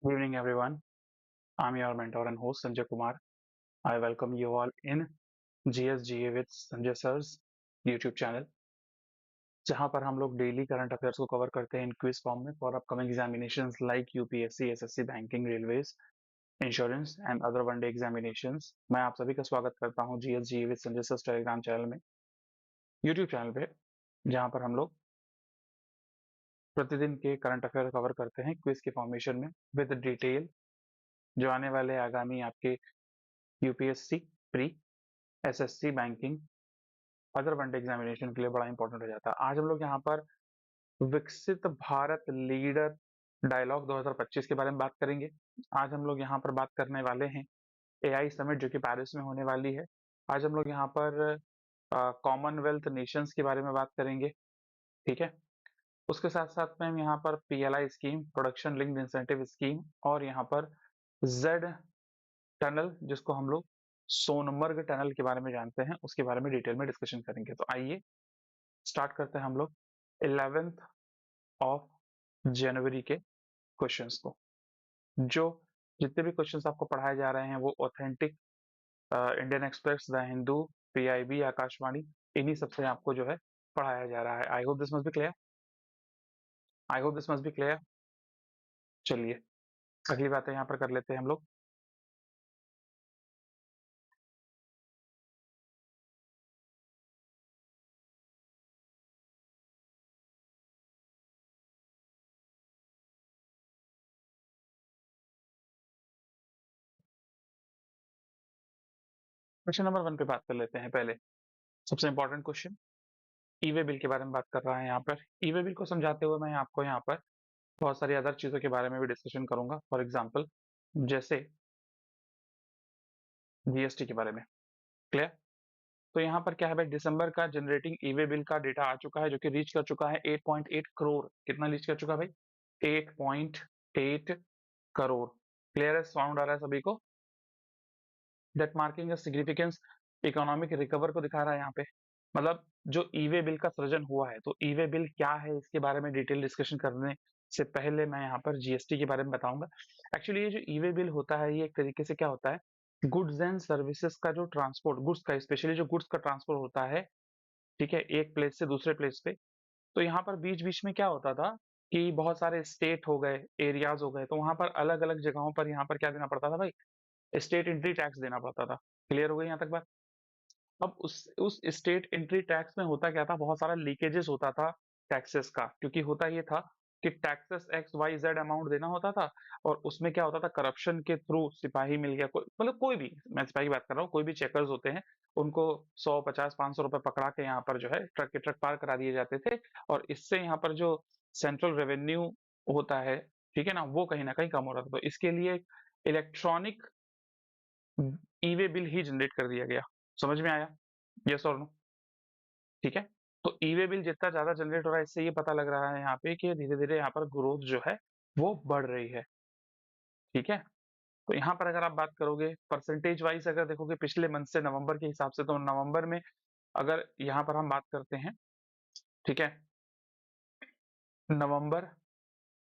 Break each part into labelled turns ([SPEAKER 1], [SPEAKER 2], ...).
[SPEAKER 1] Good evening, everyone. I'm your mentor and host, Sanjay Kumar. I welcome you all in GSGA with Sanjay Sir's YouTube channel, जहां पर हम लोग daily current affairs को cover करते हैं इन quiz form में for upcoming examinations like UPSC, SSC, banking, railways, insurance and other one day examinations. मैं आप सभी का स्वागत करता हूं GSGA with Sanjay sir Telegram channel में, यूट्यूब चैनल पे, जहां पर हम लोग प्रतिदिन के करंट अफेयर कवर करते हैं क्विज के फॉर्मेशन में विद डिटेल, जो आने वाले आगामी आपके UPSC, pre, SSC, banking, other one day examination के लिए बड़ा इंपॉर्टेंट हो जाता है। आज हम लोग यहाँ पर विकसित भारत लीडर डायलॉग 2025 के बारे में बात करेंगे। आज हम लोग यहाँ पर बात करने वाले हैं एआई समिट जो कि पेरिस में होने वाली है। आज हम लोग यहाँ पर कॉमनवेल्थ नेशंस के बारे में बात करेंगे, ठीक है। उसके साथ साथ में हम यहाँ पर PLI scheme, production linked incentive scheme, और यहाँ पर जेड टनल, जिसको हम लोग सोनमर्ग टनल के बारे में जानते हैं, उसके बारे में डिटेल में डिस्कशन करेंगे। तो आइए स्टार्ट करते हैं हम लोग 11th ऑफ जनवरी के क्वेश्चंस को। जो जितने भी क्वेश्चंस आपको पढ़ाए जा रहे हैं वो authentic, Indian express, the Hindu, PIB, Akashvani, इन्हीं सबसे आपको जो है पढ़ाया जा रहा है। I hope this must be clear. I hope this must be clear. चलिए अगली बातें यहाँ पर कर लेते हैं हम लोग। क्वेश्चन नंबर 1 पे बात कर लेते हैं। पहले सबसे इंपॉर्टेंट क्वेश्चन ई वे बिल के बारे में बात कर रहा है। यहाँ पर ई वे बिल को समझाते हुए मैं आपको यहाँ पर बहुत सारी अदर चीजों के बारे में भी डिस्कशन करूंगा। फॉर एग्जाम्पल जैसे जीएसटी के बारे में। क्लियर। तो यहाँ पर क्या है भाई, दिसंबर का जनरेटिंग ई वे बिल का डेटा आ चुका है जो कि रीच कर चुका है 8.8 करोड़। कितना रीच कर चुका है भाई? 8.8 करोड़। क्लियर है? साउंड आ रहा है सभी को? That marking significance economic recover को दिखा रहा है यहाँ पे। मतलब जो ई वे बिल का सृजन हुआ है, तो ई वे बिल क्या है इसके बारे में डिटेल डिस्कशन करने से पहले मैं यहाँ पर जीएसटी के बारे में बताऊंगा। एक्चुअली ये जो ई वे बिल होता है, ये एक तरीके से क्या होता है, गुड्स एंड सर्विसेज का जो ट्रांसपोर्ट, गुड्स का स्पेशली जो गुड्स का ट्रांसपोर्ट होता है, ठीक है, एक प्लेस से दूसरे प्लेस पे। तो यहाँ पर बीच बीच में क्या होता था कि बहुत सारे स्टेट हो गए, एरियाज हो गए, तो वहां पर अलग अलग जगहों पर यहाँ पर क्या देना पड़ता था भाई? स्टेट एंट्री टैक्स देना पड़ता था। क्लियर हो गई यहाँ तक बात? अब उस स्टेट एंट्री टैक्स में होता क्या था, बहुत सारा लीकेजेस होता था टैक्सेस का, क्योंकि होता ये था कि taxes x y z amount देना होता था, और उसमें क्या होता था, करप्शन के थ्रू सिपाही मिल गया, कोई मतलब कोई भी, मैं सिपाही की बात कर रहा हूँ, कोई भी चेकर्स होते हैं, उनको 100, 50, 500 रुपए पकड़ा के यहाँ पर जो है ट्रक के ट्रक पार करा दिए जाते थे, और इससे यहाँ पर जो सेंट्रल रेवेन्यू होता है, ठीक है ना कहीं कम हो रहा था। तो इसके लिए इलेक्ट्रॉनिक ई वे बिल ही जनरेट कर दिया गया। समझ में आया? यस और नो? ठीक है। तो ई वे बिल जितना ज्यादा जनरेट हो रहा है, इससे ये पता लग रहा है यहाँ पे कि धीरे धीरे यहाँ पर ग्रोथ जो है वो बढ़ रही है। ठीक है। तो यहाँ पर अगर आप बात करोगे परसेंटेज वाइज, अगर देखोगे पिछले मंथ से, नवंबर के हिसाब से, तो नवंबर में अगर यहाँ पर हम बात करते हैं, ठीक है, नवंबर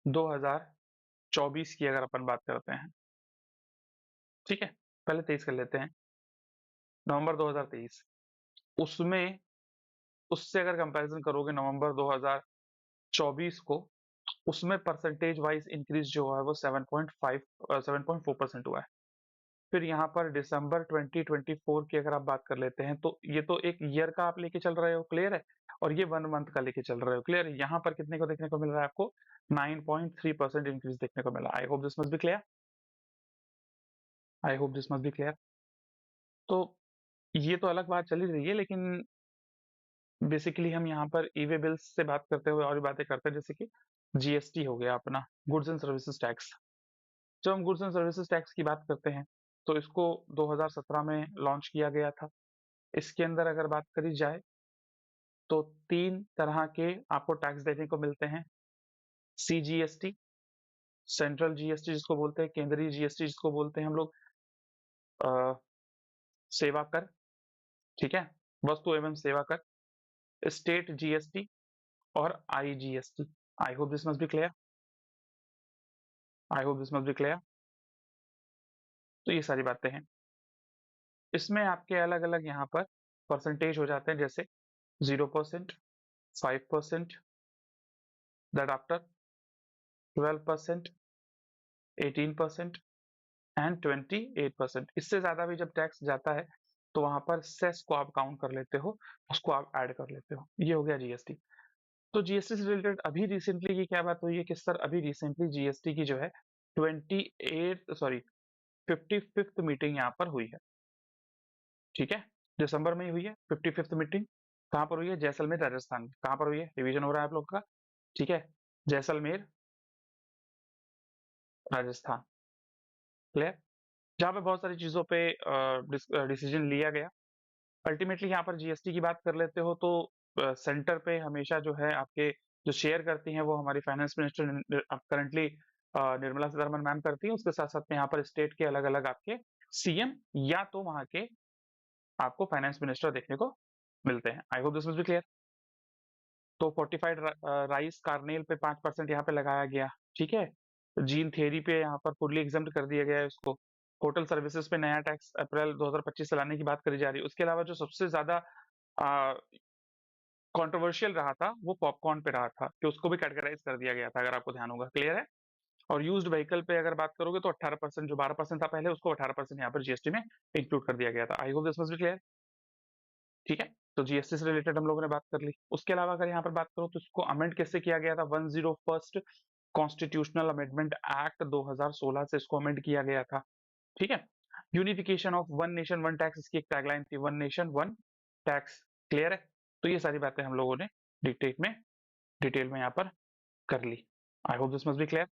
[SPEAKER 1] 2024 की अगर अपन बात करते हैं, ठीक है, पहले 23 कर लेते हैं, नवंबर 2023, उसमें उससे अगर कंपैरिजन करोगे नवंबर 2024 को, उसमें परसेंटेज वाइज इंक्रीज जो हुआ है वो 7.4% हुआ है। फिर यहाँ पर दिसंबर 2024 की अगर आप बात कर लेते हैं, तो ये तो एक ईयर का आप लेके चल रहे हो, क्लियर है, और ये 1 मंथ का लेके चल रहे हो, क्लियर है। यहाँ पर कितने को देखने को मिल रहा है आपको? 9.3% इंक्रीज देखने को मिला। आई hope this must be clear. I hope this must be clear. तो ये तो अलग बात चली रही है, लेकिन बेसिकली हम यहाँ पर ई वे बिल्स से बात करते हुए और भी बातें करते हैं, जैसे कि जीएसटी हो गया अपना, गुड्स एंड सर्विसेज टैक्स। जब हम गुड्स एंड सर्विसेज टैक्स की बात करते हैं, तो इसको 2017 में लॉन्च किया गया था। इसके अंदर अगर बात करी जाए, तो 3 तरह के आपको टैक्स देखने को मिलते हैं। सीजीएसटी, सेंट्रल जीएसटी जिसको बोलते हैं, केंद्रीय जीएसटी जिसको बोलते हैं हम लोग, अ, सेवा कर, ठीक है, वस्तु एवं सेवा कर, स्टेट जीएसटी, और IGST. I hope this must be clear. I hope this must be clear. तो ये सारी बातें हैं। इसमें आपके अलग-अलग यहाँ पर परसेंटेज हो जाते हैं, जैसे 0%, 5%, दैट आफ्टर 12%, 18% एंड 28%। इससे ज़्यादा भी जब टैक्स जाता है, तो वहाँ पर सेस को आप काउंट कर लेते हो, उसको आप ऐड कर लेते हो। ये हो गया जीएसटी। तो जीएसटी से रिलेटेड अभी रिसेंटली की क्या बात हुई है कि सर अभी रिसेंटली जीएसटी की जो है 55th मीटिंग यहाँ पर हुई है। ठीक है, दिसंबर में ही हुई है 55th मीटिंग। कहाँ पर हुई है? जैसलमेर, राजस्थान में। कहाँ पर हुई है? रिवीजन हो रहा है आप लोग का। ठीक है, जैसलमेर, राजस्थान। क्लियर? जहाँ पे बहुत सारी चीजों पे डिसीजन लिया गया। अल्टीमेटली यहाँ पर जीएसटी की बात कर लेते हो तो सेंटर पे हमेशा जो है आपके जो शेयर करती हैं वो हमारी finance minister currently Nirmala Sitharaman ma'am करती है। उसके साथ साथ में यहाँ पर स्टेट के अलग अलग आपके सीएम या तो वहाँ के आपको फाइनेंस मिनिस्टर देखने को मिलते हैं। I hope this will be clear. तो फोर्टिफाइड राइस कार्नेल पे 5% यहाँ पे लगाया गया। ठीक है, जीन थेरी पे यहाँ पर फुल्ली एग्जम्प्ट कर दिया गया है उसको। होटल सर्विसेज पे नया टैक्स अप्रैल 2025 से लाने की बात करी जा रही है। उसके अलावा जो सबसे ज्यादा कंट्रोवर्शियल रहा था वो पॉपकॉर्न पे रहा था कि उसको भी कैटेगराइज कर दिया गया था, अगर आपको ध्यान होगा। क्लियर है? और यूज्ड व्हीकल पे अगर बात करोगे तो 18%, जो 12% था पहले, उसको 18% यहाँ पर जीएसटी में इंक्लूड कर दिया गया था। आई hope this must be clear. ठीक है, तो जीएसटी से रिलेटेड हम लोगों ने बात कर ली। उसके अलावा अगर यहाँ पर बात करो तो इसको अमेंड कैसे किया गया था? 101st कॉन्स्टिट्यूशनल अमेंडमेंट एक्ट 2016 से इसको अमेंड किया गया था। ठीक है, unification of one nation one tax इसकी एक टैगलाइन थी, one nation one tax. Clear है? तो ये सारी बातें हम लोगों ने डिटेल में यहाँ पर कर ली। I hope this must be clear.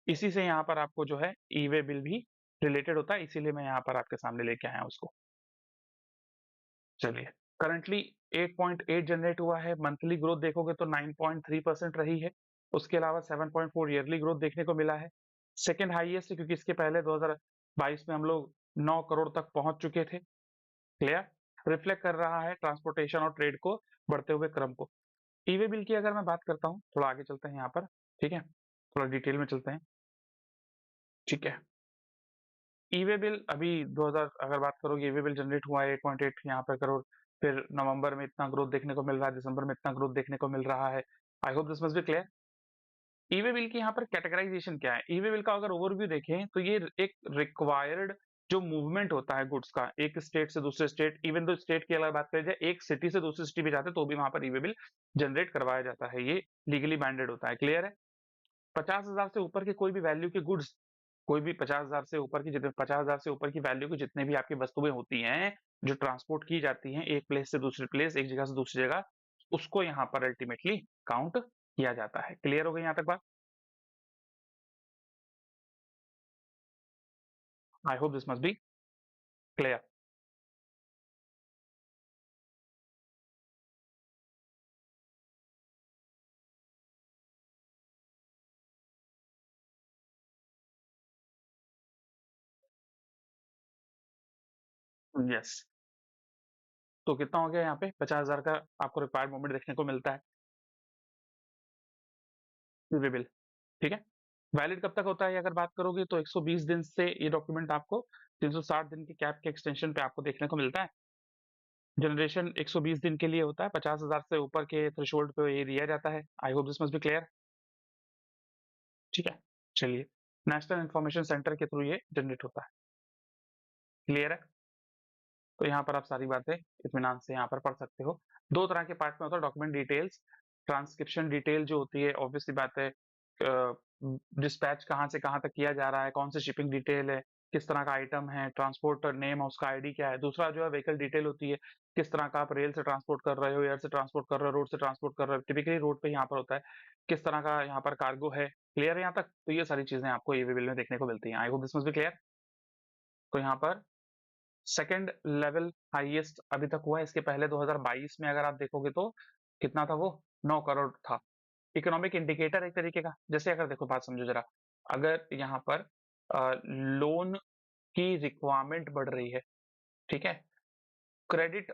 [SPEAKER 1] इसी से यहाँ पर आपको जो है ई वे बिल भी रिलेटेड होता है, इसीलिए मैं यहाँ पर आपके सामने लेके आया हूँ उसको। चलिए, करंटली 8.8 जनरेट हुआ है। मंथली ग्रोथ देखोगे तो 9.3% रही है। उसके अलावा 7.4 ईयरली ग्रोथ देखने को मिला है। सेकंड हाईएस्ट है, क्योंकि इसके पहले 2022 में हम लोग 9 करोड़ तक पहुंच चुके थे। क्लियर? रिफ्लेक्ट कर रहा है ट्रांसपोर्टेशन और ट्रेड को बढ़ते हुए क्रम को। ई वे बिल की अगर मैं बात करता हूँ, थोड़ा आगे चलते हैं यहाँ पर। ठीक है, थोड़ा डिटेल में चलते हैं। ठीक है, ई वे बिल अभी 2000 अगर बात करोगे, ई वे बिल जनरेट हुआ है 8.8 यहाँ पर करोड़। फिर नवंबर में इतना ग्रोथ देखने को मिल रहा है, दिसंबर में इतना ग्रोथ देखने को मिल रहा है। I hope this must be clear. E way bill की यहाँ पर कैटेगराइजेशन क्या है? ई वे बिल का अगर ओवरव्यू देखें तो ये एक रिक्वायर्ड जो मूवमेंट होता है गुड्स का, एक स्टेट से दूसरे स्टेट, इवन दो स्टेट की अगर बात करें जाए, एक सिटी से दूसरी सिटी भी जाते हैं तो भी वहां पर ई वे बिल जनरेट करवाया जाता है। ये लीगली बैंडेड होता है। क्लियर है? 50,000 से ऊपर के कोई भी वैल्यू के गुड्स, कोई भी 50,000 से ऊपर की, जितने 50,000 से ऊपर की वैल्यू की जितने भी आपकी वस्तुएं होती हैं जो ट्रांसपोर्ट की जाती हैं एक प्लेस से दूसरे प्लेस, एक जगह से दूसरी जगह, उसको यहाँ पर अल्टीमेटली काउंट किया जाता है। क्लियर हो गई यहाँ तक बात? आई hope this must be clear. Yes, तो कितना हो गया यहाँ पे? 50,000 का आपको रिक्वायर्ड मूवमेंट देखने को मिलता है ई बिल। ठीक है, वैलिड कब तक होता है अगर बात करोगे तो 120 दिन से ये डॉक्यूमेंट आपको 360 दिन की कैप के एक्सटेंशन पे आपको देखने को मिलता है। जनरेशन 120 दिन के लिए होता है। 50,000 से ऊपर के थ्रेशोल्ड पे ये दिया जाता है। I hope this must be clear. ठीक है, चलिए, नेशनल इंफॉर्मेशन सेंटर के थ्रू ये जनरेट होता है। क्लियर है? तो यहाँ पर आप सारी बातें इत्मीनान से यहाँ पर पढ़ सकते हो। दो तरह के पार्ट में होता है डॉक्यूमेंट डिटेल्स। ट्रांसक्रिप्शन डिटेल जो होती है, ऑब्वियसली बात है, डिस्पैच कहाँ से कहाँ तक किया जा रहा है, कौन सी शिपिंग डिटेल है, किस तरह का आइटम है, ट्रांसपोर्ट नेम है, उसका आईडी क्या है। दूसरा जो है व्हीकल डिटेल होती है, किस तरह का आप रेल से ट्रांसपोर्ट कर रहे हो, एयर से ट्रांसपोर्ट कर रहे हो, रोड से ट्रांसपोर्ट कर रहे हो। टिपिकली रोड पे यहाँ पर होता है, किस तरह का यहाँ पर कार्गो है। क्लियर है यहाँ तक? तो ये सारी चीजें आपको ईवी बिल में देखने को मिलती हैं। I hope this must be clear. तो यहाँ पर सेकंड लेवल हाईएस्ट अभी तक हुआ है। इसके पहले 2022 में अगर आप देखोगे तो कितना था वो? 9 करोड़ था। इकोनॉमिक इंडिकेटर एक तरीके का, जैसे अगर देखो, बात समझो जरा, अगर यहाँ पर लोन की रिक्वायरमेंट बढ़ रही है, ठीक है, क्रेडिट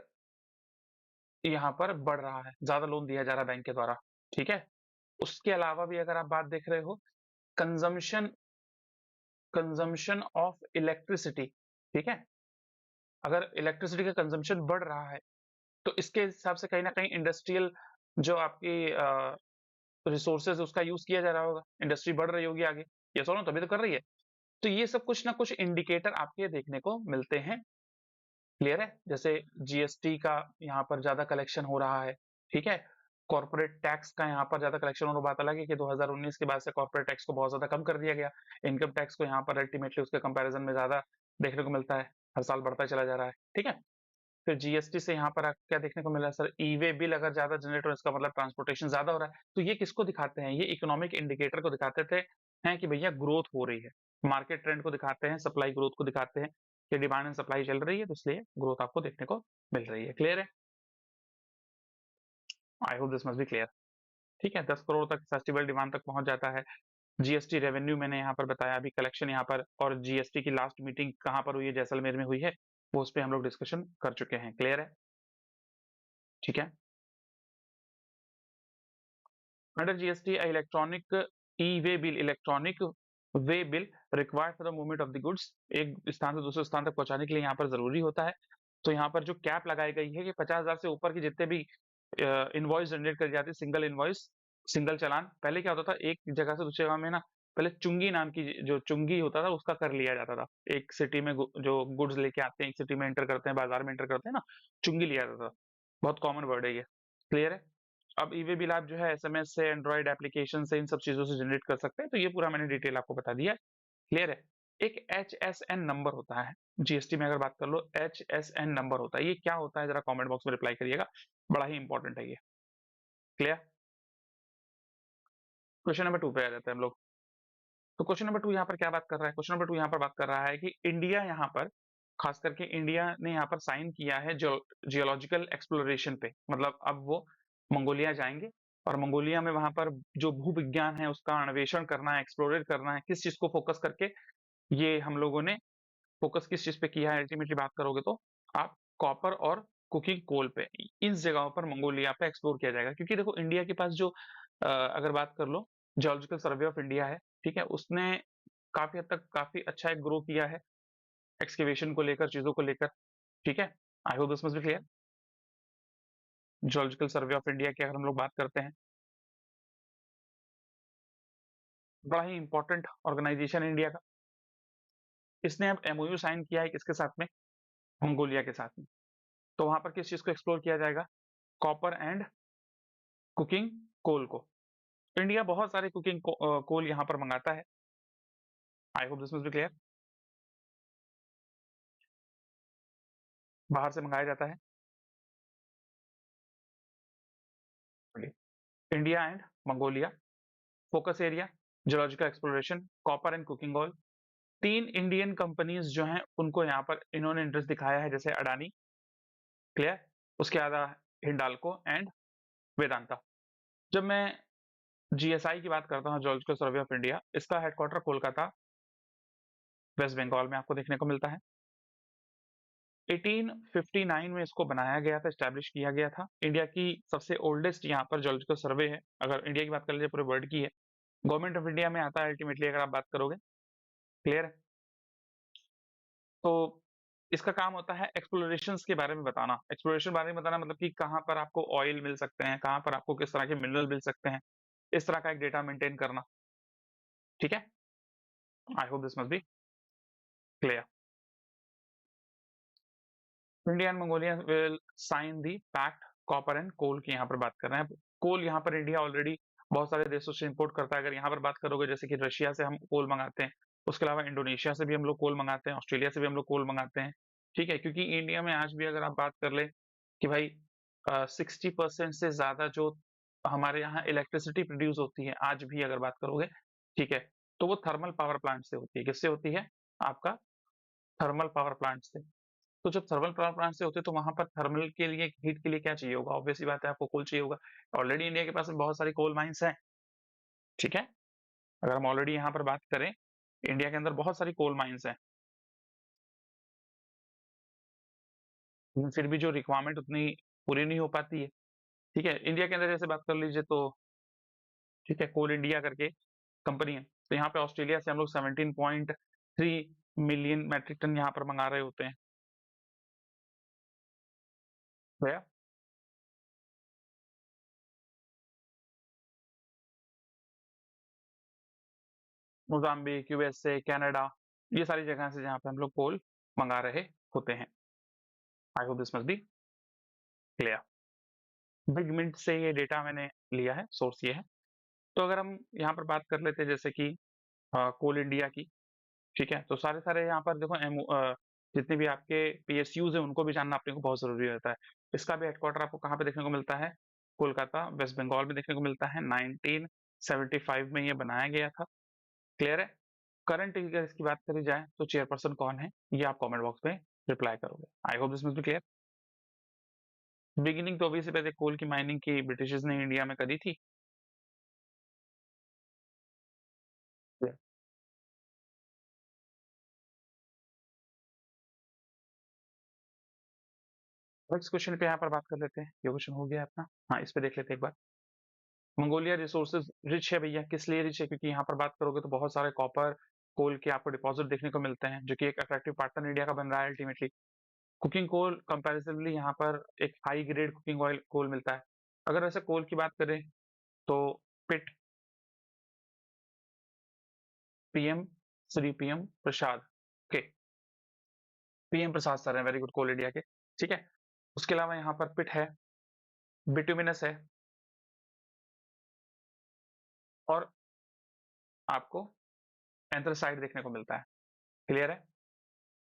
[SPEAKER 1] यहाँ पर बढ़ रहा है, ज्यादा लोन दिया जा रहा है बैंक के द्वारा, ठीक है, उसके अलावा भी अगर आप बात देख रहे हो, कंजम्पशन कंजम्पशन ऑफ इलेक्ट्रिसिटी, ठीक है? अगर इलेक्ट्रिसिटी का कंजम्पशन बढ़ रहा है, तो इसके हिसाब से कहीं न कहीं इंडस्ट्रियल जो आपकी रिसोर्सेज़ उसका यूज़ किया जा रहा होगा, इंडस्ट्री बढ़ रही होगी आगे, येस और नो? तभी तो कर रही है। तो ये सब कुछ ना कुछ इंडिकेटर आपके देखने को मिलते हैं, क्लियर है? जैसे जीएसटी का यहाँ पर ज़्यादा कलेक्शन हो रहा है, ठीक है? कॉर्पोरेट टैक्स का यहाँ पर ज़्यादा कलेक्शन हो रहा, बात अलग है कि 2019 के बाद से कॉर्पोरेट टैक्स को बहुत ज़्यादा कम कर दिया गया। इनकम टैक्स को यहाँ पर अल्टीमेटली उसके कंपैरिज़न में ज़्यादा देखने को मिलता है, हर साल बढ़ता चला जा रहा है, ठीक है? फिर जीएसटी से यहाँ पर आपको क्या देखने को मिला है सर? ई-वे बिल अगर ज़्यादा जनरेट हो, इसका मतलब ट्रांसपोर्टेशन ज़्यादा हो रहा है। तो ये किसको दिखाते हैं? ये इकोनॉमिक इंडिकेटर को दिखाते थे हैं कि भैया ग्रोथ हो रही है। मार्केट ट्रेंड को दिखाते हैं, सप्लाई ग्रोथ को दिखाते हैं कि डिमांड एंड सप्लाई चल रही है, तो इसलिए ग्रोथ आपको देखने को मिल रही है। क्लियर है? I hope this must be clear. ठीक है, 10 करोड़ तक फेस्टिवल डिमांड तक पहुँच जाता है। जीएसटी रेवेन्यू मैंने यहाँ पर बताया, अभी कलेक्शन यहाँ पर, और जीएसटी की लास्ट मीटिंग कहाँ पर हुई है? जैसलमेर में हुई है। वो उस पे हम लोग डिस्कशन कर चुके हैं। क्लियर है? ठीक है। Under GST, a electronic e-way bill, electronic way bill required for the movement of the goods, एक स्थान से दूसरे स्थान तक पहुंचाने के लिए यहाँ पर जरूरी होता है। तो यहाँ पर जो कैप लगाई गई है कि 50,000 से ऊपर की जितने भी इनवॉइस जनरेट करी जाती है, सिंगल इनवॉइस, सिंगल चालान। पहले क्या होता था, एक जगह से दूसरी जगह में ना, पहले चुंगी नाम की जो चुंगी होता था उसका कर लिया जाता था। एक सिटी में जो गुड्स लेके आते हैं, एक सिटी में एंटर करते हैं, बाजार में एंटर करते हैं ना, चुंगी लिया जाता था। बहुत कॉमन वर्ड है ये। क्लियर है? अब ई-वे बिल आप जो है एसएमएस से, एंड्रॉइड एप्लीकेशन से, इन सब चीज़ों से जनरेट कर सकते हैं, तो ये पूरा मैंने डिटेल आपको बता दिया है, क्लियर है? एक एचएसएन नंबर होता है, जीएसटी में अगर बात कर लो, एचएसएन नंबर होता है, ये क्या होता है ज़रा कमेंट बॉक्स में रिप्लाई करिएगा, बड़ा ही इंपॉर्टेंट है ये, क्लियर? क्वेश्चन नंबर 2 पे आ जाते हैं हम लोग। तो क्वेश्चन नंबर 2 यहाँ पर क्या बात कर रहा है? क्वेश्चन नंबर 2 यहाँ पर बात कर रहा है कि इंडिया यहाँ पर, खास करके इंडिया ने यहाँ पर साइन किया है जियोलॉजिकल एक्सप्लोरेशन पे, मतलब अब वो मंगोलिया जाएंगे और मंगोलिया में वहां पर जो भूविज्ञान है उसका अन्वेषण करना है, एक्सप्लोरेट करना है। किस चीज को फोकस करके ये हम लोगों ने फोकस किस चीज पे किया है? अल्टीमेटली बात करोगे तो आप कॉपर और कुकिंग कोल पे, इन जगहों पर मंगोलिया पे एक्सप्लोर किया जाएगा। क्योंकि देखो इंडिया के पास जो अगर बात कर लो, जियोलॉजिकल सर्वे ऑफ इंडिया है, ठीक है, उसने काफी हद तक काफी अच्छा एक ग्रो किया है एक्सकेवेशन को लेकर, चीजों को लेकर, ठीक है। I hope this must be clear. Geological survey of India की अगर हम लोग बात करते हैं, बड़ा ही इंपॉर्टेंट ऑर्गेनाइजेशन है इंडिया का। इसने अब एमओयू साइन किया है किसके साथ में? मंगोलिया के साथ में। तो वहां पर किस चीज को एक्सप्लोर किया जाएगा? कॉपर एंड कुकिंग कोल को। इंडिया बहुत सारे कुकिंग कोल यहाँ पर मंगाता है। I hope this must be clear. बाहर से मंगाया जाता है। India and Mongolia, focus area geological exploration, copper and cooking oil. 3 Indian companies जो हैं उनको यहाँ पर इन्होंने इंटरेस्ट दिखाया है, जैसे अडानी, क्लियर, उसके बाद हिंडाल्को एंड वेदांता। जब मैं जीएसआई की बात करता हूँ, जियोलॉजिकल सर्वे ऑफ इंडिया, इसका हेडक्वार्टर कोलकाता, वेस्ट बंगाल में आपको देखने को मिलता है। 1859 में इसको बनाया गया था, एस्टैब्लिश किया गया था। इंडिया की सबसे ओल्डेस्ट यहाँ पर जियोलॉजिकल सर्वे है, अगर इंडिया की बात कर लीजिए, पूरे वर्ल्ड की है। गवर्नमेंट ऑफ इंडिया में आता है अल्टीमेटली अगर आप बात करोगे, क्लियर है? तो इसका काम होता है एक्सप्लोरेशंस के बारे में बताना। एक्सप्लोरेशन बारे में बताना मतलब कि कहाँ पर आपको ऑयल मिल सकते हैं, कहाँ पर आपको किस तरह के मिनरल मिल सकते हैं, इस तरह का एक डेटा मेंटेन करना, ठीक है? I hope this must be clear. India and Mongolia will sign the pact. Copper and coal की यहाँ पर बात कर रहे हैं। कोल यहाँ पर इंडिया ऑलरेडी बहुत सारे देशों से इंपोर्ट करता है। अगर यहाँ पर बात करोगे, जैसे कि रशिया से हम कोल मंगाते हैं, उसके अलावा इंडोनेशिया से भी हम लोग कोल मंगाते हैं, ऑस्ट्रेलिया से भी हम लोग कोल मंगाते हैं, ठीक है। क्योंकि इंडिया में आज भी अगर आप बात कर ले कि भाई 60% से ज्यादा जो हमारे यहाँ इलेक्ट्रिसिटी प्रोड्यूस होती है, आज भी अगर बात करोगे, ठीक है, तो वो थर्मल पावर प्लांट से होती है। किससे होती है? आपका थर्मल पावर प्लांट से। तो जब थर्मल पावर प्लांट से होते हैं, तो वहां पर थर्मल के लिए, हीट के लिए क्या चाहिए होगा? ऑब्वियसली बात है, आपको कोल चाहिए होगा। ऑलरेडी इंडिया के पास में बहुत सारी कोल माइंस हैं, ठीक है। अगर हम ऑलरेडी यहाँ पर बात करें, इंडिया के अंदर बहुत सारी कोल माइंस हैं, लेकिन फिर भी जो रिक्वायरमेंट उतनी पूरी नहीं हो पाती है, ठीक है। इंडिया के अंदर जैसे बात कर लीजिए तो, ठीक है, कोल इंडिया करके कंपनी है, तो यहाँ पे ऑस्ट्रेलिया से हम लोग 17.3 मिलियन मेट्रिक टन यहाँ पर मंगा रहे होते हैं। भैया मोजाम्बिक, यूएसए, कनाडा, ये सारी जगह से जहाँ पे हम लोग कोल मंगा रहे होते हैं। I hope this must be clear. Big mint से ये डेटा मैंने लिया है, सोर्स ये है। तो अगर हम यहाँ पर बात कर लेते हैं जैसे कि कोल इंडिया की, ठीक है? तो सारे-सारे यहाँ पर देखो जितने भी आपके पीएसयूज़ हैं उनको भी जानना अपने को बहुत ज़रूरी रहता है। इसका भी हेडक्वार्टर आपको कहाँ पे देखने को मिलता है? कोलकाता, वेस्ट बंगाल में देखने को मिलता है। 1975 में ये बनाया गया था। क्लियर है? करंट अगर इसकी बात करी जाए तो चेयरपर्सन कौन है? ये आप कमेंट बॉक्स में रिप्लाई करोगे। आई hope this must be clear. Beginning तो ऑब्वियस सी बात है कोल की माइनिंग की ब्रिटिशर्स ने इंडिया में करी थी। नेक्स्ट क्वेश्चन पे यहाँ पर बात कर लेते हैं। ये क्वेश्चन हो गया अपना। हाँ, इस पे देख लेते हैं एक बार। मंगोलिया रिसोर्सेज रिच है भैया, किस लिए रिच है? क्योंकि यहाँ पर बात करोगे तो बहुत सारे कॉपर, कोल के आपको डिपॉजिट देखने को मिलते हैं, जो कि एक अट्रैक्टिव पार्टनर इंडिया का बन रहा है अल्टीमेटली। कुकिंग कोल कंपैरेटिवली यहाँ पर एक high grade cooking oil coal मिलता है। अगर वैसे कोल की बात करें तो पिट, पीएम, श्री पीएम प्रसाद के, पीएम प्रसाद सर हैं, वेरी गुड, कोल इंडिया के, ठीक है? उसके अलावा यहाँ पर पिट है, बिटुमिनस है और आपको एंथ्रासाइट देखने को मिलता है। क्लियर है?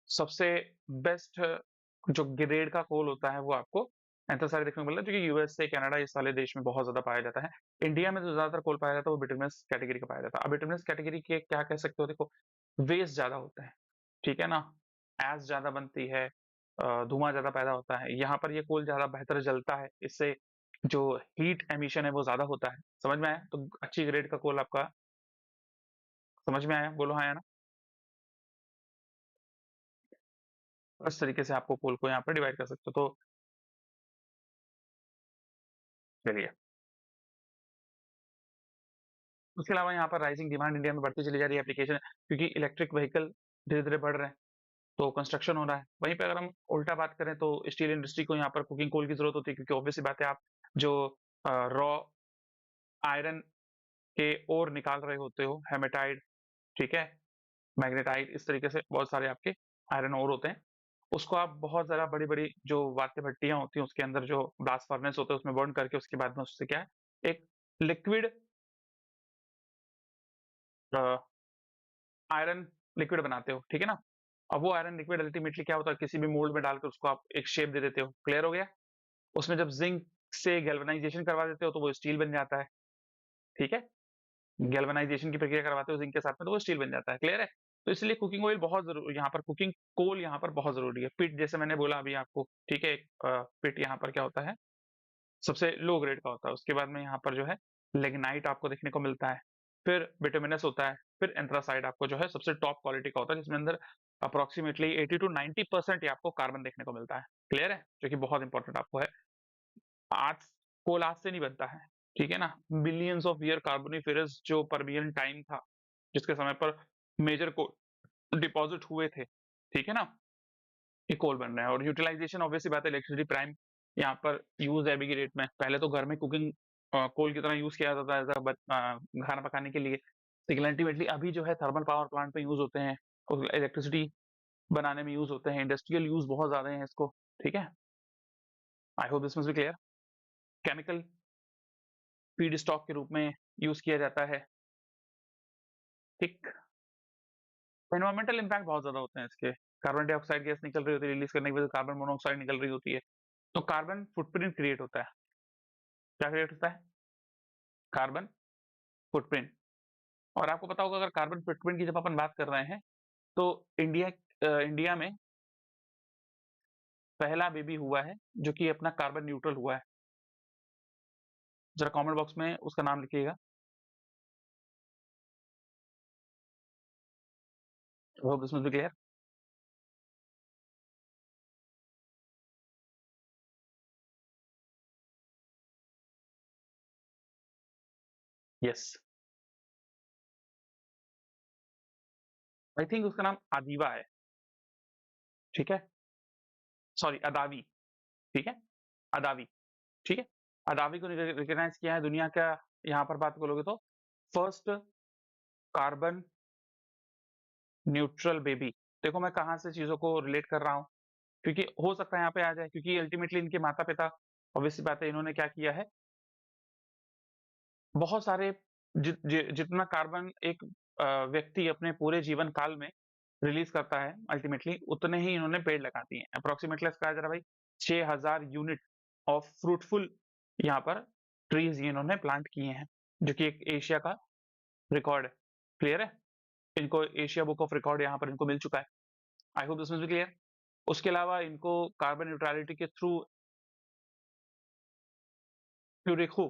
[SPEAKER 1] सबसे बेस्ट जो ग्रेड का कोल होता है वो आपको एंथ्रासाइट देखने को मिलता है, जो कि यूएसए, कनाडा इस वाले देश में बहुत ज्यादा पाया जाता है। इंडिया में जो ज्यादातर कोल पाया जाता है वो बिटुमिनस कैटेगरी का पाया जाता है। अब बिटुमिनस कैटेगरी के क्या कह सकते हो, देखो वेस्ट ज्यादा होता है, ठीक है ना, एश ज्यादा बनती है, धुआं ज्यादा पैदा होता है। यहाँ पर ये कोल ज्यादा बेहतर जलता है, इससे जो हीट एमिशन है वो ज्यादा होता है। समझ में आया? तो अच्छी ग्रेड का कोल आपका समझ में आया? बोलो हाँ या ना। इस तरीके से आपको कोल को यहाँ पर डिवाइड कर सकते हो। तो चलिए, उसके अलावा यहाँ पर राइजिंग डिमांड इंडिया में बढ़ती चली जा रही है एप्लीकेशन, क्योंकि इलेक्ट्रिक व्हीकल धीरे-धीरे बढ़ रहे हैं, तो कंस्ट्रक्शन हो रहा है। वहीं पे अगर हम उल्टा बात करें तो स्टील इंडस्ट्री को यहाँ पर कुकिंग कोल की ज़रूरत होती है, क्योंकि ऑब्वियस सी बात है आप जो रॉ आयरन के ओर निकाल रहे होते हो, हेमेटाइट, ठीक है? मैग्नेटाइट, इस तरीके से बहुत सारे आपके आयरन ओर होते हैं। उसको आप बहुत ज़्यादा बड़ी-बड़ी जो वाद्य भट्टियाँ होती हैं, उसके अंदर जो ब्लास्ट फर्नेस होते हैं, उसमें बर्न करके उसके बाद में उससे क्या है, एक लिक्विड अ आयरन लिक्विड बनाते हो, ठीक है ना? अब वो आयरन लिक्विड अल्टीमेटली क्या होता है, किसी भी मोल्ड में डालकर उसको आप एक शेप दे देते हो, क्लियर हो गया? उसमें जब ज़िंक से गैल्वेनाइज़ेशन करवा देते हो तो वो स्टील बन जाता है, ठीक है? गैल्वेनाइज़ेशन की प्रक्रिया करवाते हो ज़िंक के साथ में तो वो स्टील बन जाता है, क्लियर है? तो इसलिए कुकिंग ऑयल बहुत यहाँ पर कुकिंग कोल यहाँ पर बहुत ज़रूरी है। पिट जैसे मैंने बोला अभी आपको, ठीक है? पिट यहाँ पर क्या होता है, सबसे लो ग्रेड का होता है। उसके बाद में यहाँ पर जो है लिग्नाइट आपको देखने को मिलता है, फिर बिटुमिनस होता है, फिर एंथ्रासाइट आपको जो है सबसे टॉप क्वालिटी का होता है, जिसमें अंदर अप्रॉक्सिमेटली 80 टू 90% ही आपको कार्बन देखने को मिलता है। क्लियर है? जो कि बहुत इंपॉर्टेंट आपको है। आज कोल आज से नहीं बनता है, ठीक है ना? बिलियंस ऑफ ईयर कार्बोनिफेरस जो परमियन टाइम था, जिसके समय पर मेजर कोल डिपॉजिट हुए थे, ठीक है ना? ये कोल बन रहे हैं और यूटिलाइजेशन ऑब्वियस सी बात है, इलेक्ट्रिसिटी प्राइम यहाँ पर यूज़ है अभी की डेट में। पहले तो घर में कुकिंग कोल की तरह यूज़ किया जाता था एज़ खाना पकाने के लिए। लेकिन अल्टीमेटली अभी जो है थर्मल पावर प्लांट में यूज़ होते हैं, और इलेक्ट्रिसिटी बनाने में यूज़ होते हैं, इंडस्ट्रियल यूज़ बहुत ज़्यादा है इसको, ठीक है? I hope this must be clear. Chemical feed stock के रूप में यूज़ किया जाता है, ठीक? एनवायरमेंटल इम्पैक्ट बहुत ज़्यादा होते हैं इसके। कार्बन डाइऑक्साइड गैस निकल रही होती है, रिलीज़ करने की वजह से कार्बन मोनोऑक्साइड निकल रही होती है। तो कार्बन फुटप्रिंट क्रिएट होता है। क्या क्रिएट होता है? Carbon footprint. और आपको पता होगा अगर कार्बन फुटप्रिंट की जब अपन बात कर रहे हैं तो इंडिया में पहला बेबी हुआ है जो कि अपना कार्बन न्यूट्रल हुआ है। जरा कमेंट बॉक्स में उसका नाम लिखिएगा। Hope this must be clear. Yes. I think उसका नाम आदिवा है, ठीक है? सॉरी अदावी, ठीक है? अदावी, ठीक है? अदावी को रिकॉग्नाइज़ किया है दुनिया का, यहाँ पर बात करोगे तो फर्स्ट कार्बन न्यूट्रल बेबी। देखो मैं कहाँ से चीज़ों को रिलेट कर रहा हूँ, क्योंकि हो सकता है यहाँ पे आ जाए, क्योंकि अल्टीमेटली इनके माता-पिता ऑब्वियस सी बात है, इन्होंने क्या किया है, बहुत सारे जितना कार्बन एक व्यक्ति अपने पूरे जीवन काल में रिलीज़ करता है अल्टीमेटली, उतने ही इन्होंने पेड़ लगा दिए हैं। अप्रॉक्सिमेटली कहा जा रहा है भाई 6000 यूनिट ऑफ फ्रूटफुल यहाँ पर ट्रीज़ ये इन्होंने प्लांट किए हैं, जो कि एक एशिया का रिकॉर्ड है। क्लियर है? इनको एशिया बुक ऑफ रिकॉर्ड यहाँ पर इनको मिल चुका है। I hope this must be clear. उसके अलावा इनको कार्बन न्यूट्रलिटी के थ्रू यूरेको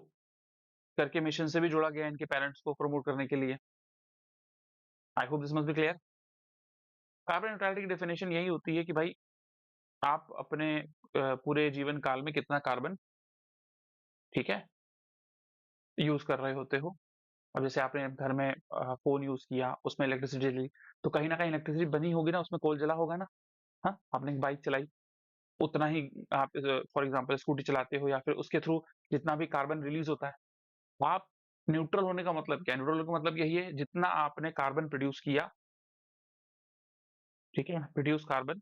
[SPEAKER 1] करके मिशन से भी जोड़ा गया है इनके पेरेंट्स को प्रमोट करने के लिए। आई hope this must be clear. Carbon neutrality की डेफिनेशन यही होती है कि भाई आप अपने पूरे जीवन काल में कितना कार्बन, ठीक है, यूज़ कर रहे होते हो। अब जैसे आपने घर में फ़ोन यूज़ किया, उसमें इलेक्ट्रिसिटी ली, तो कहीं न कहीं इलेक्ट्रिसिटी बनी होगी ना, उसमें कोल जला होगा ना, हाँ? आपने एक बाइक चलाई, उतना ही आप फॉर एग्ज़ाम्पल स्कूटी चलाते हो या फिर उसके थ्रू जितना भी कार्बन रिलीज़ होता है, आप न्यूट्रल होने का मतलब क्या है? न्यूट्रल होने का मतलब यही है, जितना आपने कार्बन प्रोड्यूस किया, ठीक है? प्रोड्यूस कार्बन,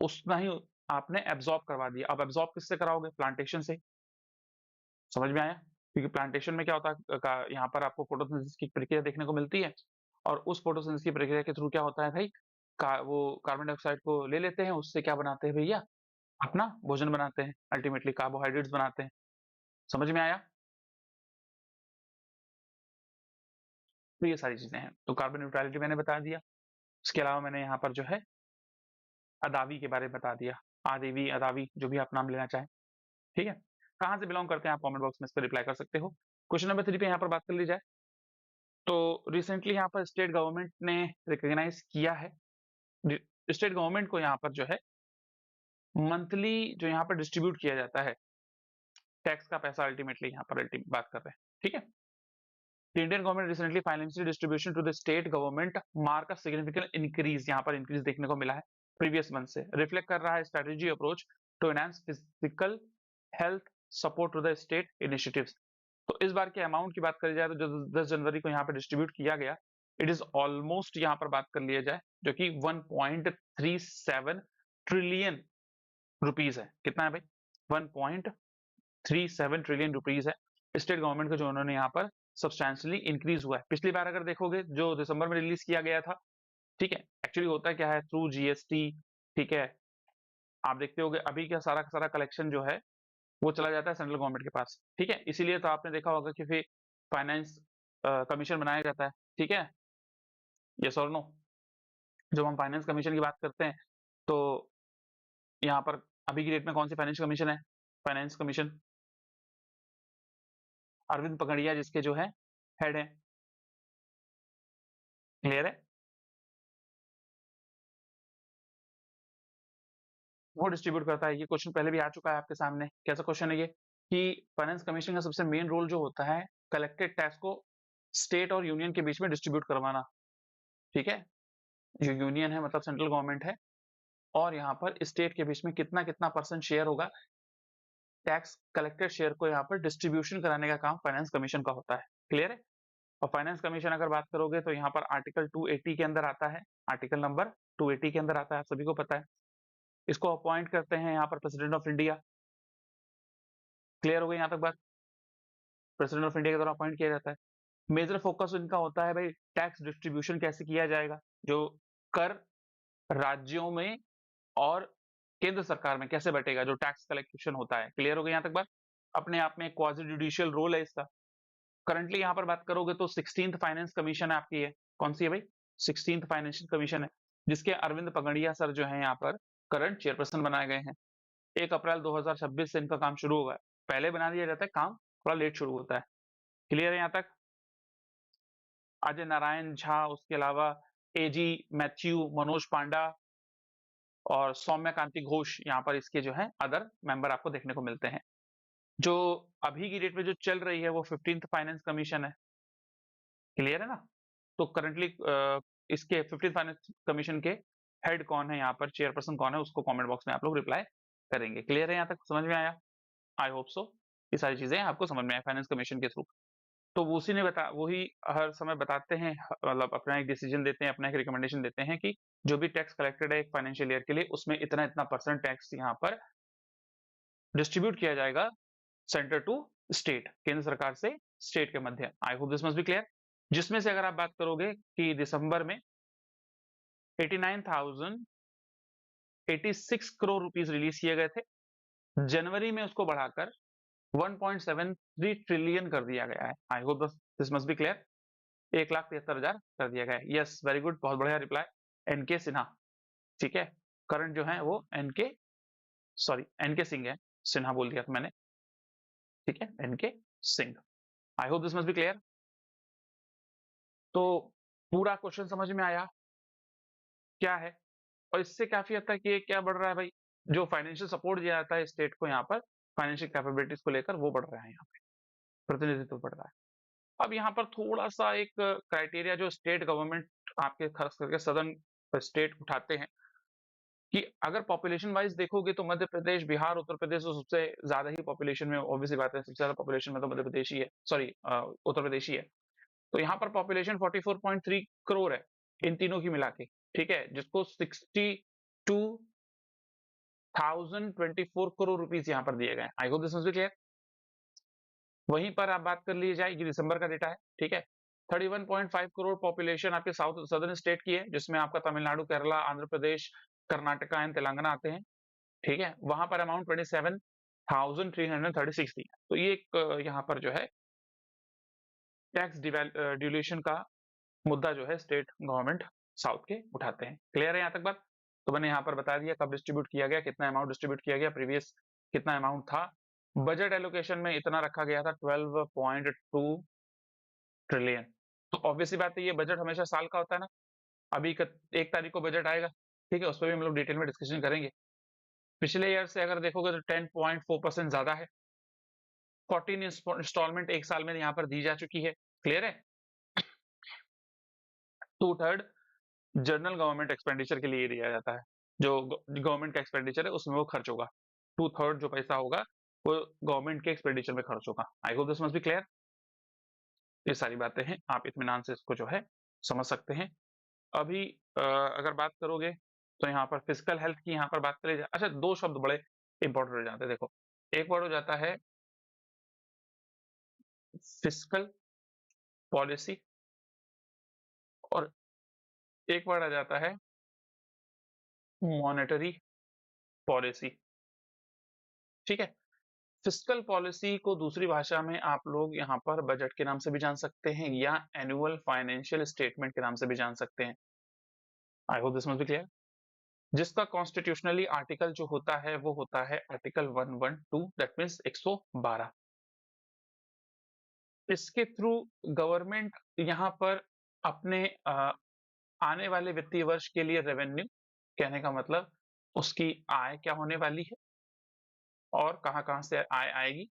[SPEAKER 1] उतना ही आपने एब्ज़ॉर्ब करवा दिया। अब एब्ज़ॉर्ब किससे कराओगे? प्लांटेशन से। समझ में आया? क्योंकि प्लांटेशन में क्या होता है, यहाँ पर आपको फोटोसिंथेसिस की प्रक्रिया देखने को मिलती है, और उस फोटोसिंथेसिस की प्रक्रिया के थ्रू क्या होता है भाई, वो कार्बन डाइऑक्साइड को ले लेते हैं, उससे क्या बनाते हैं भैया, अपना भोजन बनाते हैं, अल्टीमेटली कार्बोहाइड्रेट्स बनाते हैं। समझ में आया? तो ये सारी चीजें हैं। तो कार्बन न्यूट्रलिटी मैंने बता दिया। उसके अलावा मैंने यहाँ पर जो है अदावी के बारे में बता दिया, आदेवी, अदावी, जो भी आप नाम लेना चाहें, ठीक है? कहाँ से बिलोंग करते हैं आप कमेंट बॉक्स में इस पर रिप्लाई कर सकते हो। क्वेश्चन नंबर 3 पे यहाँ पर बात कर ली जाए, तो रिसेंटली यहाँ पर स्टेट गवर्नमेंट ने रिकॉग्नाइज किया है, स्टेट गवर्नमेंट को यहाँ पर जो है मंथली जो यहाँ पर डिस्ट्रीब्यूट किया जाता है टैक्स का पैसा, अल्टीमेटली यहाँ पर बात कर रहे हैं, ठीक है? The Indian government recently financial distribution to the state government mark a significant increase, यहाँ पर increase देखने को मिला है previous month से, reflect कर रहा है strategy approach to enhance physical health support to the state initiatives। तो इस बार के अमाउंट की बात करी जाए तो जो 10 जनवरी को यहाँ पर डिस्ट्रीब्यूट किया गया, इट इज ऑलमोस्ट यहाँ पर बात कर लिया जाए जो कि 1.37 ट्रिलियन रुपीज है। कितना है भाई? 1.37 ट्रिलियन रुपीज है स्टेट गवर्नमेंट का, जो उन्होंने यहाँ पर सब्सटैंशियली इंक्रीज हुआ है। पिछली बार अगर देखोगे जो दिसंबर में रिलीज किया गया था, ठीक है, एक्चुअली होता है क्या है, थ्रू जीएसटी, ठीक है, आप देखते होगे अभी क्या सारा का सारा कलेक्शन जो है वो चला जाता है सेंट्रल गवर्नमेंट के पास, ठीक है? इसीलिए तो आपने देखा होगा कि फिर फाइनेंस कमीशन बनाया जाता है, ठीक है? यस और नो? जब हम फाइनेंस कमीशन की बात करते हैं, तो यहाँ पर अभी की डेट में कौन सी फाइनेंस कमीशन है? फाइनेंस कमीशन अरविंद पकड़िया जिसके जो है हेड है। क्लियर है? वो डिस्ट्रीब्यूट करता है। ये क्वेश्चन पहले भी आ चुका है आपके सामने। कैसा क्वेश्चन है ये? कि फाइनेंस कमीशन का सबसे मेन रोल जो होता है, कलेक्टेड टैक्स को स्टेट और यूनियन के बीच में डिस्ट्रीब्यूट करवाना, ठीक है? जो यूनियन है मतलब सेंट्रल गवर्नमेंट है, और यहाँ पर स्टेट के बीच में कितना-कितना परसेंट शेयर होगा, टैक्स कलेक्टेड शेयर को यहाँ पर डिस्ट्रीब्यूशन कराने का काम फाइनेंस कमीशन का होता है। क्लियर है? और फाइनेंस कमीशन अगर बात करोगे तो यहाँ पर आर्टिकल 280 के अंदर आता है, आर्टिकल नंबर 280 के अंदर आता है, आप सभी को पता है। इसको अपॉइंट करते हैं यहाँ पर प्रेसिडेंट ऑफ इंडिया। क्लियर हो गई यहाँ तक बात? प्रेसिडेंट ऑफ इंडिया के द्वारा अपॉइंट किया जाता है। मेजर फोकस इनका होता है भाई टैक्स डिस्ट्रीब्यूशन कैसे किया जाएगा, जो कर राज्यों में और केंद्र सरकार में कैसे बटेगा, जो टैक्स कलेक्शन होता है। क्लियर हो गई यहाँ तक बात? अपने आप में एक क्वासी जुडिशियल रोल है इसका। करंटली यहाँ पर बात करोगे तो 16th फाइनेंस कमीशन आपकी है। कौन सी है भाई? 16th फाइनेंशियल कमीशन है, जिसके अरविंद पगड़िया सर जो है यहाँ पर करंट चेयरपर्सन बनाए गए हैं। 1 अप्रैल 2026 से इनका काम शुरू होगा। पहले बना दिया जाता है, काम थोड़ा लेट शुरू होता है। क्लियर है यहाँ तक? अजय नारायण झा, उसके अलावा एजी मैथ्यू, मनोज पांडा और सौम्या कांति घोष यहाँ पर इसके जो है अदर मेंबर आपको देखने को मिलते हैं। जो अभी की डेट में जो चल रही है वो 15th फाइनेंस कमीशन है। क्लियर है ना? तो करंटली इसके 15th फाइनेंस कमीशन के हेड कौन है, यहाँ पर चेयरपर्सन कौन है, उसको कमेंट बॉक्स में आप लोग रिप्लाई करेंगे। क्लियर है, यहाँ तक समझ में आया? आई होप सो ये सारी चीजें आपको समझ में आए फाइनेंस कमीशन के थ्रू। तो उसी ने वही हर समय बताते हैं, मतलब अपना एक डिसीजन देते हैं, अपना एक रिकमेंडेशन देते हैं कि जो भी टैक्स कलेक्टेड है एक फाइनेंशियल ईयर के लिए, उसमें इतना इतना परसेंट टैक्स यहाँ पर डिस्ट्रीब्यूट किया जाएगा सेंटर टू स्टेट, केंद्र सरकार से स्टेट के मध्य। I hope this must be clear. जिसमें से अगर आप बात करोगे कि दिसंबर में 89,086 करोड़ रुपीस रिलीज किए गए थे, जनवरी में उसको बढ़ाकर 1.73 ट्रिलियन कर दिया गया है। I hope this must be clear. 1,73,000 कर दिया गया है। यस, वेरी गुड, बहुत बढ़िया रिप्लाई। एनके सिन्हा, ठीक है, करंट जो है वो एनके सिंह है, सिन्हा बोल दिया था मैंने, ठीक है, NK Singh. I hope this must be clear. तो पूरा क्वेश्चन समझ में आया क्या है, और इससे काफी हद तक ये क्या बढ़ रहा है भाई, जो फाइनेंशियल सपोर्ट दिया जाता है स्टेट को यहाँ पर फाइनेंशियल कैपेबिलिटीज को लेकर, वो बढ़ रहा है, यहाँ पे प्रतिनिधित्व बढ़ रहा है। अब यहाँ पर थोड़ा सा एक क्राइटेरिया जो स्टेट गवर्नमेंट आपके खास करके सदर्न स्टेट उठाते हैं, कि अगर पॉपुलेशन वाइज देखोगे तो मध्य प्रदेश, बिहार, उत्तर प्रदेश तो सबसे ज्यादा ही पॉपुलेशन में, ऑब्वियसली बात है, सबसे ज्यादा पॉपुलेशन में तो मध्य प्रदेश ही है, सॉरी उत्तर प्रदेश ही है। तो यहाँ पर पॉपुलेशन 44.3 करोड़ है इन तीनों की मिला के, ठीक है, जिसको 62,024 करोड़ रुपीस यहाँ पर दिए गए। आई hope this must be clear. वहीं पर आप बात कर ली जाए, ये दिसंबर का डेटा है, ठीक है, 31.5 करोड़ पॉपुलेशन आपके साउथ सदर्न स्टेट की है, जिसमें आपका तमिलनाडु, केरला, आंध्र प्रदेश, कर्नाटका एंड तेलंगाना आते हैं, ठीक है। वहां पर अमाउंट 27,336 थी। तो ये एक यहाँ पर जो है टैक्स डिवैल्यूएशन का मुद्दा जो है स्टेट गवर्नमेंट साउथ के उठाते हैं। क्लियर है यहाँ तक बात? तो मैंने यहाँ पर बता दिया कब डिस्ट्रीब्यूट किया गया, कितना अमाउंट डिस्ट्रीब्यूट किया गया, प्रीवियस कितना अमाउंट था, बजट एलोकेशन में इतना रखा गया था 12.2 ट्रिलियन। तो ऑब्वियसली बात है, ये बजट हमेशा साल का होता है ना, अभी 1 तारीख को बजट आएगा, ठीक है, उस पर भी हम लोग डिटेल में डिस्कशन करेंगे। पिछले ईयर से अगर देखोगे तो 10.4% ज्यादा है, 14 इंस्टॉलमेंट एक साल में यहाँ पर दी जा चुकी है। क्लियर है? 2/3 जनरल गवर्नमेंट एक्सपेंडिचर के लिए दिया जाता है, जो गवर्नमेंट का एक्सपेंडिचर है उसमें वो खर्च होगा, 2/3 जो पैसा होगा वो गवर्नमेंट के एक्सपेंडिचर में खर्च होगा। आई hope this must be clear. ये सारी बातें हैं, आप इत्मीनान से इसको जो है समझ सकते हैं। अभी अगर बात करोगे तो यहाँ पर फिजिकल हेल्थ की यहाँ पर बात करें, अच्छा 2 शब्द बड़े इंपॉर्टेंट हो जाते हैं। देखो, एक वर्ड हो जाता है फिजिकल पॉलिसी और एक वर्ड आ जाता है मॉनेटरी पॉलिसी, ठीक है। फिस्कल पॉलिसी को दूसरी भाषा में आप लोग यहाँ पर बजट के नाम से भी जान सकते हैं या एनुअल फाइनेंशियल स्टेटमेंट के नाम से भी जान सकते हैं। I hope this must be clear. जिसका कॉन्स्टिट्यूशनली आर्टिकल जो होता है वो होता है आर्टिकल 112, दैट मीन्स 112। इसके थ्रू गवर्नमेंट यहाँ पर अपने आने वाले वित्तीय वर्ष के लिए रेवेन्यू, कहने का मतलब उसकी आय क्या होने वाली है और कहाँ कहाँ से आय आएगी,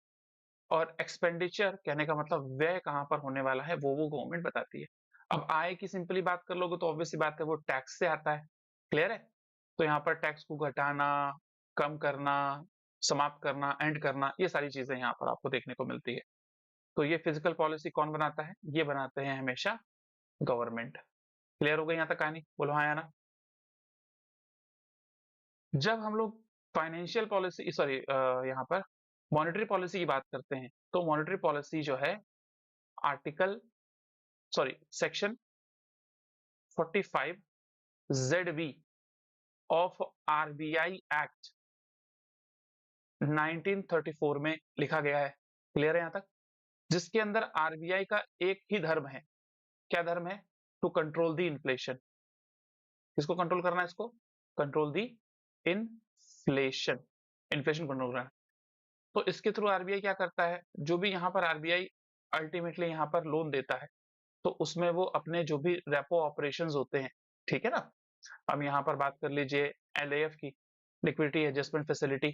[SPEAKER 1] और एक्सपेंडिचर कहने का मतलब व्यय कहाँ पर होने वाला है, वो गवर्नमेंट बताती है। अब आय की सिंपली बात कर लोगे तो ऑब्वियसली बात है वो टैक्स से आता है। क्लियर है? तो यहाँ पर टैक्स को घटाना, कम करना, समाप्त करना, एंड करना, ये सारी चीजें यहाँ पर आपको देखने को मिलती है। तो ये फिजिकल पॉलिसी कौन बनाता है? ये बनाते हैं हमेशा गवर्नमेंट। क्लियर हो गई यहाँ तक कहानी? बोलो हाँ या ना। जब हम लोग फाइनेंशियल पॉलिसी, सॉरी, यहाँ पर मॉनेटरी पॉलिसी की बात करते हैं, तो मॉनेटरी पॉलिसी जो है article, sorry, section 45 ZB of RBI act 1934 में लिखा गया है। क्लियर है यहाँ तक? जिसके अंदर RBI का एक ही धर्म है। क्या धर्म है? To control the inflation. किसको कंट्रोल करना है? इसको control the inflation, inflation control करना। तो इसके थ्रू RBI क्या करता है, जो भी यहाँ पर RBI अल्टीमेटली यहाँ पर लोन देता है, तो उसमें वो अपने जो भी रेपो ऑपरेशंस होते हैं, ठीक है ना। अब यहाँ पर बात कर लीजिए LAF की, लिक्विडिटी एडजस्टमेंट फैसिलिटी,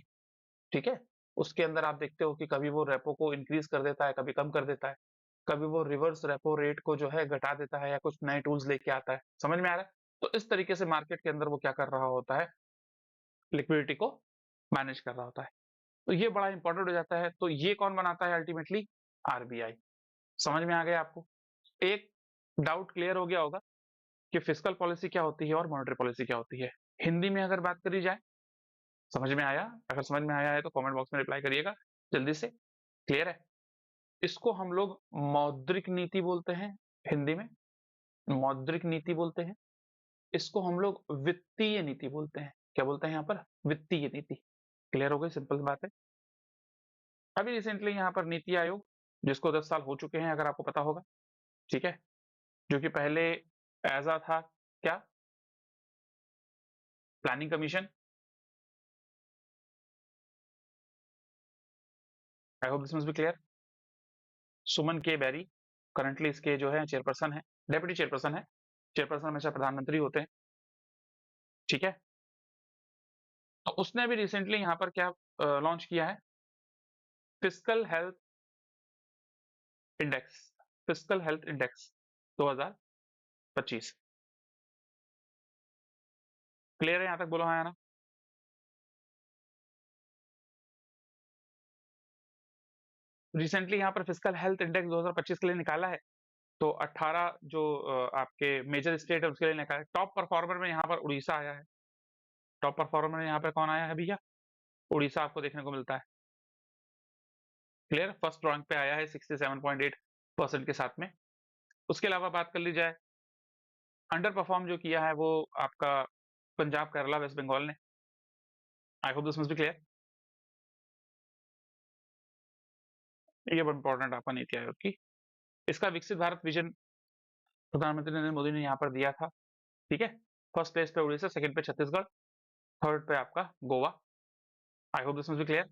[SPEAKER 1] ठीक है, उसके अंदर आप देखते हो कि कभी वो रेपो को इंक्रीज कर देता है, कभी कम कर देता है। कभी वो रिवर्स रेपो रेट को जो है घटा देता है या कुछ नए टूल्स लेके आता है। समझ में आ रहा है? तो इस तरीके से मार्केट के अंदर वो क्या कर रहा होता है, लिक्विडिटी को मैनेज कर रहा होता है। तो ये बड़ा इंपॉर्टेंट हो जाता है। तो ये कौन बनाता है अल्टीमेटली? आरबीआई। समझ में आ गया आपको? एक डाउट क्लियर हो गया होगा कि फिस्कल पॉलिसी क्या होती है और मॉनेटरी पॉलिसी क्या होती है। हिंदी में अगर बात करी जाए, समझ में आया? अगर समझ में आया है तो कमेंट बॉक्स में रिप्लाई करिएगा जल्दी से। क्लियर है? इसको हम लोग मौद्रिक नीति बोलते हैं, हिंदी में मौद्रिक नीति बोलते हैं। इसको हम लोग वित्तीय नीति बोलते हैं। क्या बोलते हैं यहाँ पर? वित्तीय नीति। क्लियर हो गई? सिंपल सी बात है। अभी रिसेंटली यहाँ पर नीति आयोग, जिसको 10 साल हो चुके हैं अगर आपको पता होगा, ठीक है, जो कि पहले ऐसा था क्या, planning commission. I hope this must be clear. Suman K Bery currently इसके जो है चेयरपर्सन है, डेप्यूटी चेयरपर्सन है। चेयरपर्सन हमेशा प्रधानमंत्री होते हैं, ठीक है। तो उसने अभी रिसेंटली यहाँ पर क्या लॉन्च किया है? Fiscal health index, fiscal health index 2025। Clear है यहाँ तक? बोलो हाँ या ना। रिसेंटली यहाँ पर फिस्कल हेल्थ इंडेक्स 2025 के लिए निकाला है। तो 18 जो आपके मेजर स्टेट है उसके लिए निकाला है। टॉप परफॉर्मर में यहाँ पर उड़ीसा आया है। टॉप परफॉर्मर में यहाँ पर कौन आया है भैया? उड़ीसा आपको देखने को मिलता है। क्लियर? फर्स्ट रैंक पे आया है 67.8% के साथ में। उसके अलावा बात कर ली जाए, अंडर परफॉर्म जो किया है वो आपका पंजाब, केरला, वेस्ट बंगाल ने। आई hope this must be clear. ये बहुत इंपॉर्टेंट आपका नीति आयोग की। इसका विकसित भारत विजन प्रधानमंत्री नरेंद्र मोदी ने यहाँ पर दिया था, ठीक है। फर्स्ट प्लेस पे उड़ीसा, सेकंड पे छत्तीसगढ़, थर्ड पे आपका गोवा। आई hope this must be clear.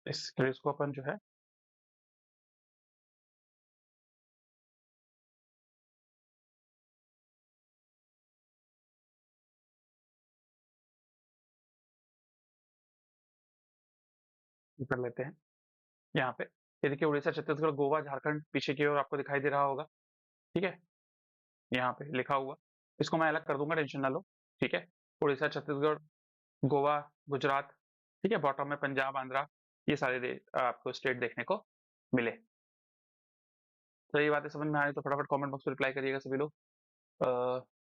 [SPEAKER 1] इस क्विज को अपन जो है कर लेते हैं यहाँ पे। ये देखिए उड़ीसा, छत्तीसगढ़, गोवा, झारखंड पीछे की ओर आपको दिखाई दे रहा होगा, ठीक है। यहाँ पे लिखा हुआ, इसको मैं अलग कर दूंगा, टेंशन ना लो, ठीक है। उड़ीसा, छत्तीसगढ़, गोवा, गुजरात, ठीक है। बॉटम में पंजाब, आंध्रा, ये सारे आपको स्टेट देखने को मिले। तो ये बातें समझ में आ रही तो फटाफट कमेंट बॉक्स में रिप्लाई करिएगा सभी लोग।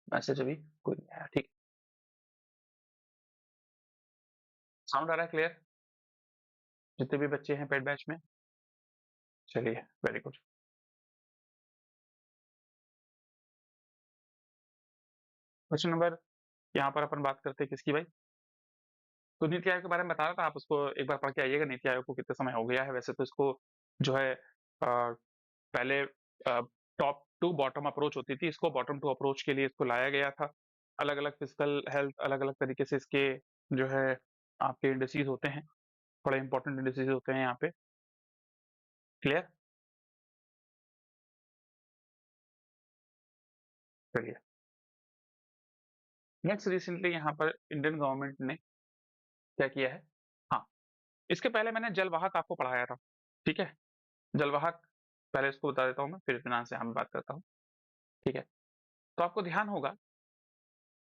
[SPEAKER 1] मैसेज अभी कोई नहीं आया, ठीक। साउंड आ रहा है क्लियर? जितने भी बच्चे हैं पेड बैच में, चलिए वेरी गुड। क्वेश्चन नंबर, यहाँ पर अपन बात करते हैं किसकी भाई? तो नीति आयोग के बारे में बता रहा था, आप उसको एक बार पढ़ के आइएगा। नीति आयोग को कितना समय हो गया है? वैसे तो इसको जो है पहले टॉप टू बॉटम अप्रोच होती थी, इसको बॉटम टू अप्रोच के लिए इसको लाया गया था। अलग अलग फिजिकल हेल्थ, अलग अलग तरीके से इसके जो है आपके इंडिसेस होते हैं, बड़े इंपॉर्टेंट इंडिसेस होते हैं यहाँ पे। क्लियर? चलिए नेक्स्ट, रिसेंटली यहाँ पर इंडियन गवर्नमेंट ने क्या किया है? हाँ, इसके पहले मैंने जलवाहक आपको पढ़ाया था, ठीक है। जलवाहक पहले इसको बता देता हूँ मैं, फिर फिनांस से हम बात करता हूँ, ठीक है। तो आपको ध्यान होगा,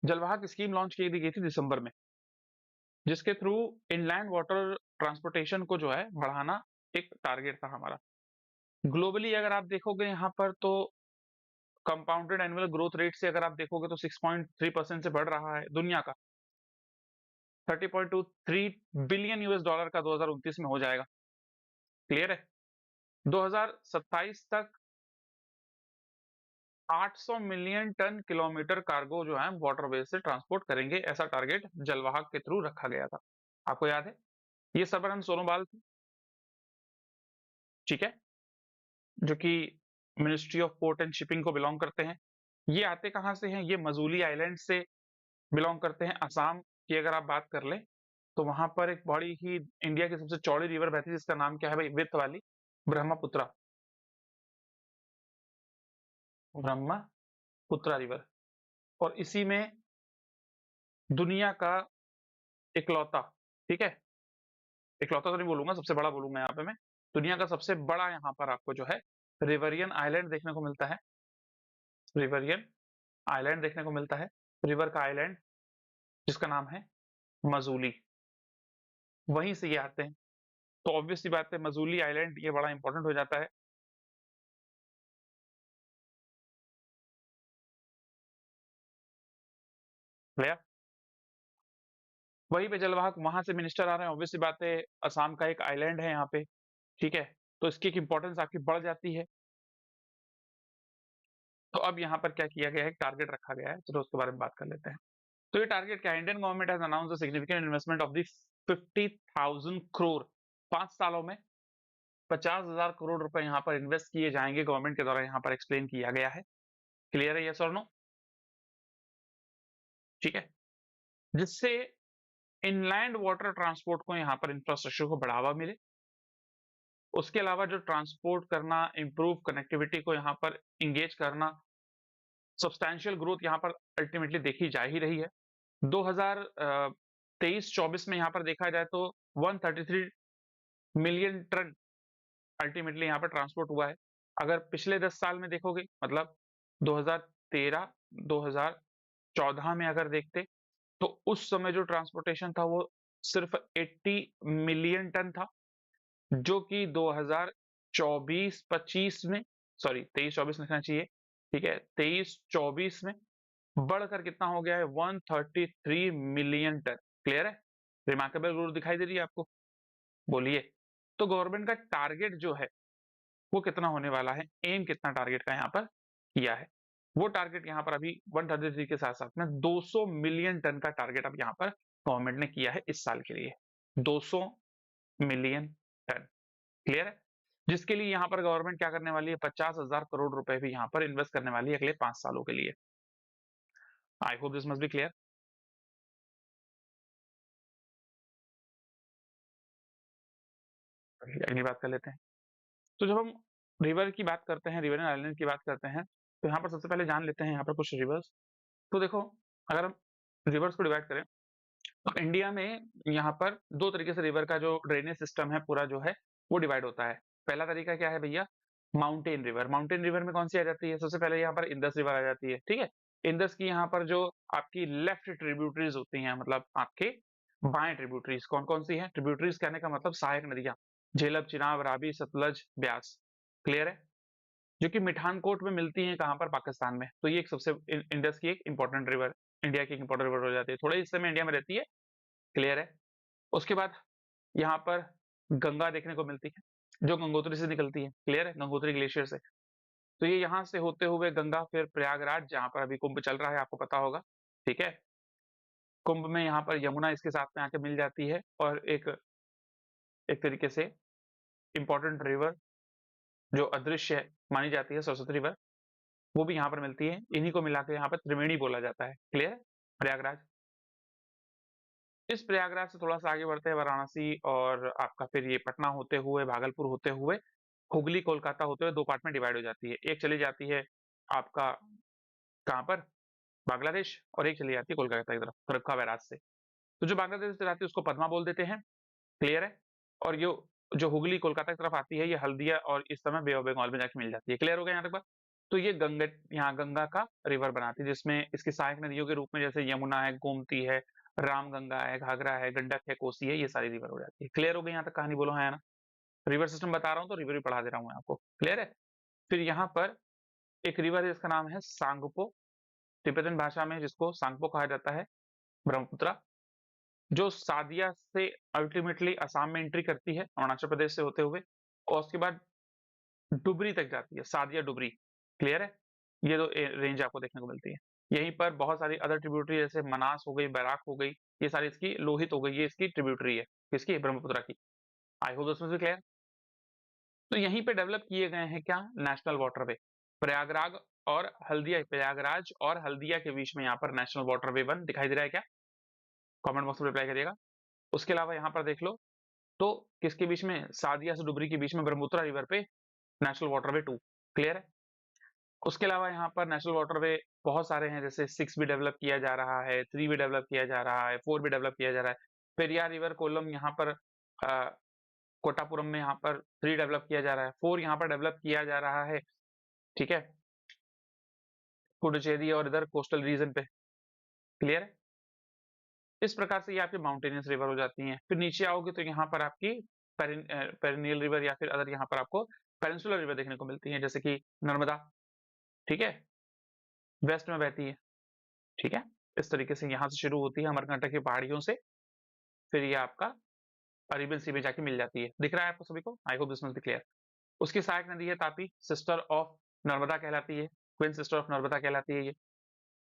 [SPEAKER 1] जलवाहक स्कीम लॉन्च की गई थी दिसंबर में, जिसके थ्रू इनलैंड वाटर ट्रांसपोर्टेशन को जो है बढ़ाना एक टारगेट था हमारा। ग्लोबली अगर आप देखोगे यहाँ पर तो कंपाउंडेड एनुअल ग्रोथ रेट से अगर आप देखोगे तो 6.3% से बढ़ रहा है दुनिया का। 30.23 बिलियन यूएस डॉलर का 2029 में हो जाएगा। क्लियर है? 2027 तक 800 मिलियन टन किलोमीटर कार्गो जो है वाटरवे से ट्रांसपोर्ट करेंगे, ऐसा टारगेट जलवाहक के थ्रू रखा गया था। आपको याद है? ये सरबानंद सोनोवाल थे, ठीक है, जो कि ministry of port and shipping को बिलोंग करते हैं। ये आते कहाँ से हैं? ये मजूली आइलैंड से बिलोंग करते हैं, असम की अगर आप बात कर लें तो वहां पर एक बड़ी ही इंडिया की सबसे चौड़ी रिवर बहती है जिसका नाम क्या है भाई, विथ वाली, ब्रह्मपुत्रा। ब्रह्मपुत्रा रिवर। और इसी में दुनिया का इकलौता, ठीक है, इकलौता तो नहीं बोलूंगा, सबसे बड़ा बोलूंगा यहाँ पे मैं, दुनिया का सबसे बड़ा यहाँ पर आपको जो है रिवरियन आइलैंड देखने को मिलता है। रिवरियन आइलैंड देखने को मिलता है, रिवर का आइलैंड, जिसका नाम है मजूली। वहीं से ये आते हैं। तो ऑब्वियस सी बात है, मजूली आइलैंड ये बड़ा इंपॉर्टेंट हो जाता है। भैया वहीं पे जलवाहक, वहां से मिनिस्टर आ रहे हैं, ऑब्वियस सी बात है, असम का एक आइलैंड है यहाँ पे, ठीक है, तो इसकी एक इंपॉर्टेंस आपकी बढ़ जाती है। तो अब यहाँ पर क्या किया गया है, टारगेट रखा गया है, चलो उसके बारे में बात कर लेते हैं। तो ये टारगेट क्या है, Indian government has announced a significant investment of the 50,000 crore, 5 सालों में 50,000 करोड़ रुपए यहाँ पर इन्वेस्ट किए जाएंगे गवर्नमेंट के द्वारा, यहाँ पर एक्सप्लेन किया गया है। क्लियर है, यस और नो? ठीक है, जिससे इनलैंड वाटर ट्रांसपोर्ट को यहाँ पर इंफ्रास्ट्रक्चर को बढ़ावा मिले। उसके अलावा जो ट्रांसपोर्ट करना, इंप्रूव कनेक्टिविटी को यहाँ पर इंगेज करना, सब्सटैंशियल ग्रोथ यहाँ पर अल्टीमेटली देखी जा ही रही है। 2023-24 में यहाँ पर देखा जाए तो 133 मिलियन टन अल्टीमेटली यहाँ पर ट्रांसपोर्ट हुआ है। अगर पिछले 10 साल में देखोगे, मतलब 2013 2014 में अगर देखते, तो उस समय जो ट्रांसपोर्टेशन था वो सिर्फ 80 मिलियन टन था, जो कि 2024-25 में, सॉरी 23-24 लिखना चाहिए, ठीक है, 23-24 में बढ़कर कितना हो गया है, 133 मिलियन टन। क्लियर है, रिमार्केबल ग्रोथ दिखाई दे रही है आपको? बोलिए। तो गवर्नमेंट का टारगेट जो है वो कितना होने वाला है, एम कितना टारगेट का यहाँ पर किया है, वो टारगेट यहाँ पर अभी 133 के साथ साथ में 200 मिलियन टन का टारगेट अब यहाँ पर गवर्नमेंट ने किया है इस साल के लिए, 200 मिलियन टन। क्लियर है, जिसके लिए यहाँ पर गवर्नमेंट क्या करने वाली है, 50,000 करोड़ रुपए भी यहाँ पर इन्वेस्ट करने वाली है अगले 5 सालों के लिए। आई hope this must be clear. अगली बात कर लेते हैं। तो जब हम रिवर की बात करते हैं, रिवर एंड आइलैंड की बात करते हैं, तो यहाँ पर सबसे पहले जान लेते हैं यहाँ पर कुछ रिवर्स। तो देखो, अगर हम रिवर्स को डिवाइड करें, तो इंडिया में यहाँ पर दो तरीके से रिवर का जो ड्रेनेज सिस्टम है पूरा जो है वो डिवाइड होता है। पहला तरीका क्या है भैया, माउंटेन रिवर। माउंटेन रिवर में कौन सी आ जाती है, सबसे पहले यहाँ पर इंदस रिवर आ जाती है, ठीक है। इंदस की यहाँ पर जो आपकी लेफ्ट ट्रिब्यूटरीज होती हैं, मतलब आपके बाएं ट्रिब्यूटरीज कौन कौन सी हैं, ट्रिब्यूटरीज कहने का मतलब सहायक नदियां, झेलम, चिनाब, रावी, सतलज, ब्यास। क्लियर है, जो कि मिठानकोट में मिलती हैं, कहाँ पर, पाकिस्तान में। तो ये एक सबसे इंडस की एक इंपॉर्टेंट रिवर, इंडिया की एक इंपॉर्टेंट रिवर हो जाती है, थोड़े हिस्से में इंडिया में रहती है। क्लियर है, उसके बाद यहाँ पर गंगा देखने को मिलती है, जो गंगोत्री से निकलती है। क्लियर है, गंगोत्री ग्लेशियर से। तो ये यहाँ से होते हुए गंगा फिर प्रयागराज, जहाँ पर अभी कुंभ चल रहा है, आपको पता होगा, ठीक है। कुंभ में यहाँ पर यमुना इसके साथ में आके मिल जाती है, और एक एक तरीके से इंपॉर्टेंट रिवर जो अदृश्य है मानी जाती है, सरस्वती रिवर, वो भी यहाँ पर मिलती है। इन्हीं को मिला के यहाँ पर त्रिवेणी बोला जाता है। क्लियर है, प्रयागराज। इस प्रयागराज से थोड़ा सा आगे बढ़ते हैं वाराणसी, और आपका फिर ये पटना होते हुए, भागलपुर होते हुए, हुगली, कोलकाता होते हुए दो पार्ट में डिवाइड हो जाती है। एक चली जाती है आपका कहाँ पर, बांग्लादेश, और एक चली जाती है कोलकाता की तरफ, फरक्का बैराज से। तो जो बांग्लादेश से जाती है उसको पद्मा बोल देते हैं। क्लियर है, और यो जो हुगली कोलकाता की तरफ आती है, ये हल्दिया और इस समय बे ऑफ बंगाल में जाके मिल जाती है। क्लियर हो गया यहाँ तक बात? तो ये गंगा, यहाँ गंगा का रिवर बनाती है, जिसमें इसकी सहायक नदियों के रूप में जैसे यमुना है, गोमती है, रामगंगा है, घाघरा है, गंडक है, कोसी है, ये सारी रिवर हो जाती है। क्लियर हो गई यहाँ तक कहानी? बोलो हाँ या ना। रिवर सिस्टम बता रहा हूँ तो रिवर भी पढ़ा दे रहा हूँ मैं आपको। क्लियर है, फिर यहाँ पर एक रिवर है जिसका नाम है सांगपो, तिब्बतन भाषा में जिसको सांगपो कहा जाता है, ब्रह्मपुत्रा, जो सादिया से अल्टीमेटली असम में एंट्री करती है, अरुणाचल प्रदेश से होते हुए, और उसके बाद डुबरी तक जाती है, सादिया डुबरी। क्लियर है, ये दो रेंज आपको देखने को मिलती है। यहीं पर बहुत सारी अदर ट्रिब्यूटरी जैसे मनास हो गई, बैराक हो गई, ये सारी इसकी, लोहित हो गई, ये इसकी ट्रिब्यूटरी है, किसकी, ब्रह्मपुत्रा की। आई होप दिस क्लियर। तो यहीं पे डेवलप किए गए हैं क्या, नेशनल वाटरवे, प्रयागराज और हल्दिया, प्रयागराज और हल्दिया के बीच में यहाँ पर नेशनल वाटरवे 1 दिखाई दे रहा है क्या? कमेंट बॉक्स में रिप्लाई करिएगा। उसके अलावा यहाँ पर देख लो, तो किसके बीच में, सादिया से डुबरी के बीच में ब्रह्मपुत्र रिवर पे नेशनल वाटरवे 2, क्लियर है। उसके अलावा यहाँ पर नेशनल वाटरवे बहुत सारे हैं, जैसे 6 भी डेवलप किया जा रहा है, 3 भी डेवलप किया जा रहा है, 4 भी डेवलप किया जा रहा है। पेरियार रिवर कोलम यहाँ पर कोटापुरम में यहाँ पर 3 डेवलप किया जा रहा है, 4 यहाँ पर डेवलप किया जा रहा है, ठीक है, पुडुचेरी और इधर कोस्टल रीजन पे, क्लियर है। इस प्रकार से ये आपकी माउंटेनियस रिवर हो जाती हैं। फिर नीचे आओगे तो यहाँ पर आपकी पेरिनियल रिवर या फिर अदर यहाँ पर आपको पेनिनसुलर रिवर देखने को मिलती है, जैसे कि नर्मदा, ठीक है, वेस्ट में बहती है, ठीक है। इस तरीके से यहाँ से शुरू होती है अमरकंटक की पहाड़ियों से, फिर ये आपका अरेबियन सी में जाके मिल जाती है। दिख रहा है आपको सभी को? आई hope this must be clear. उसकी सहायक नदी है तापी, सिस्टर ऑफ नर्मदा कहलाती है, क्वीन सिस्टर ऑफ नर्मदा कहलाती है ये।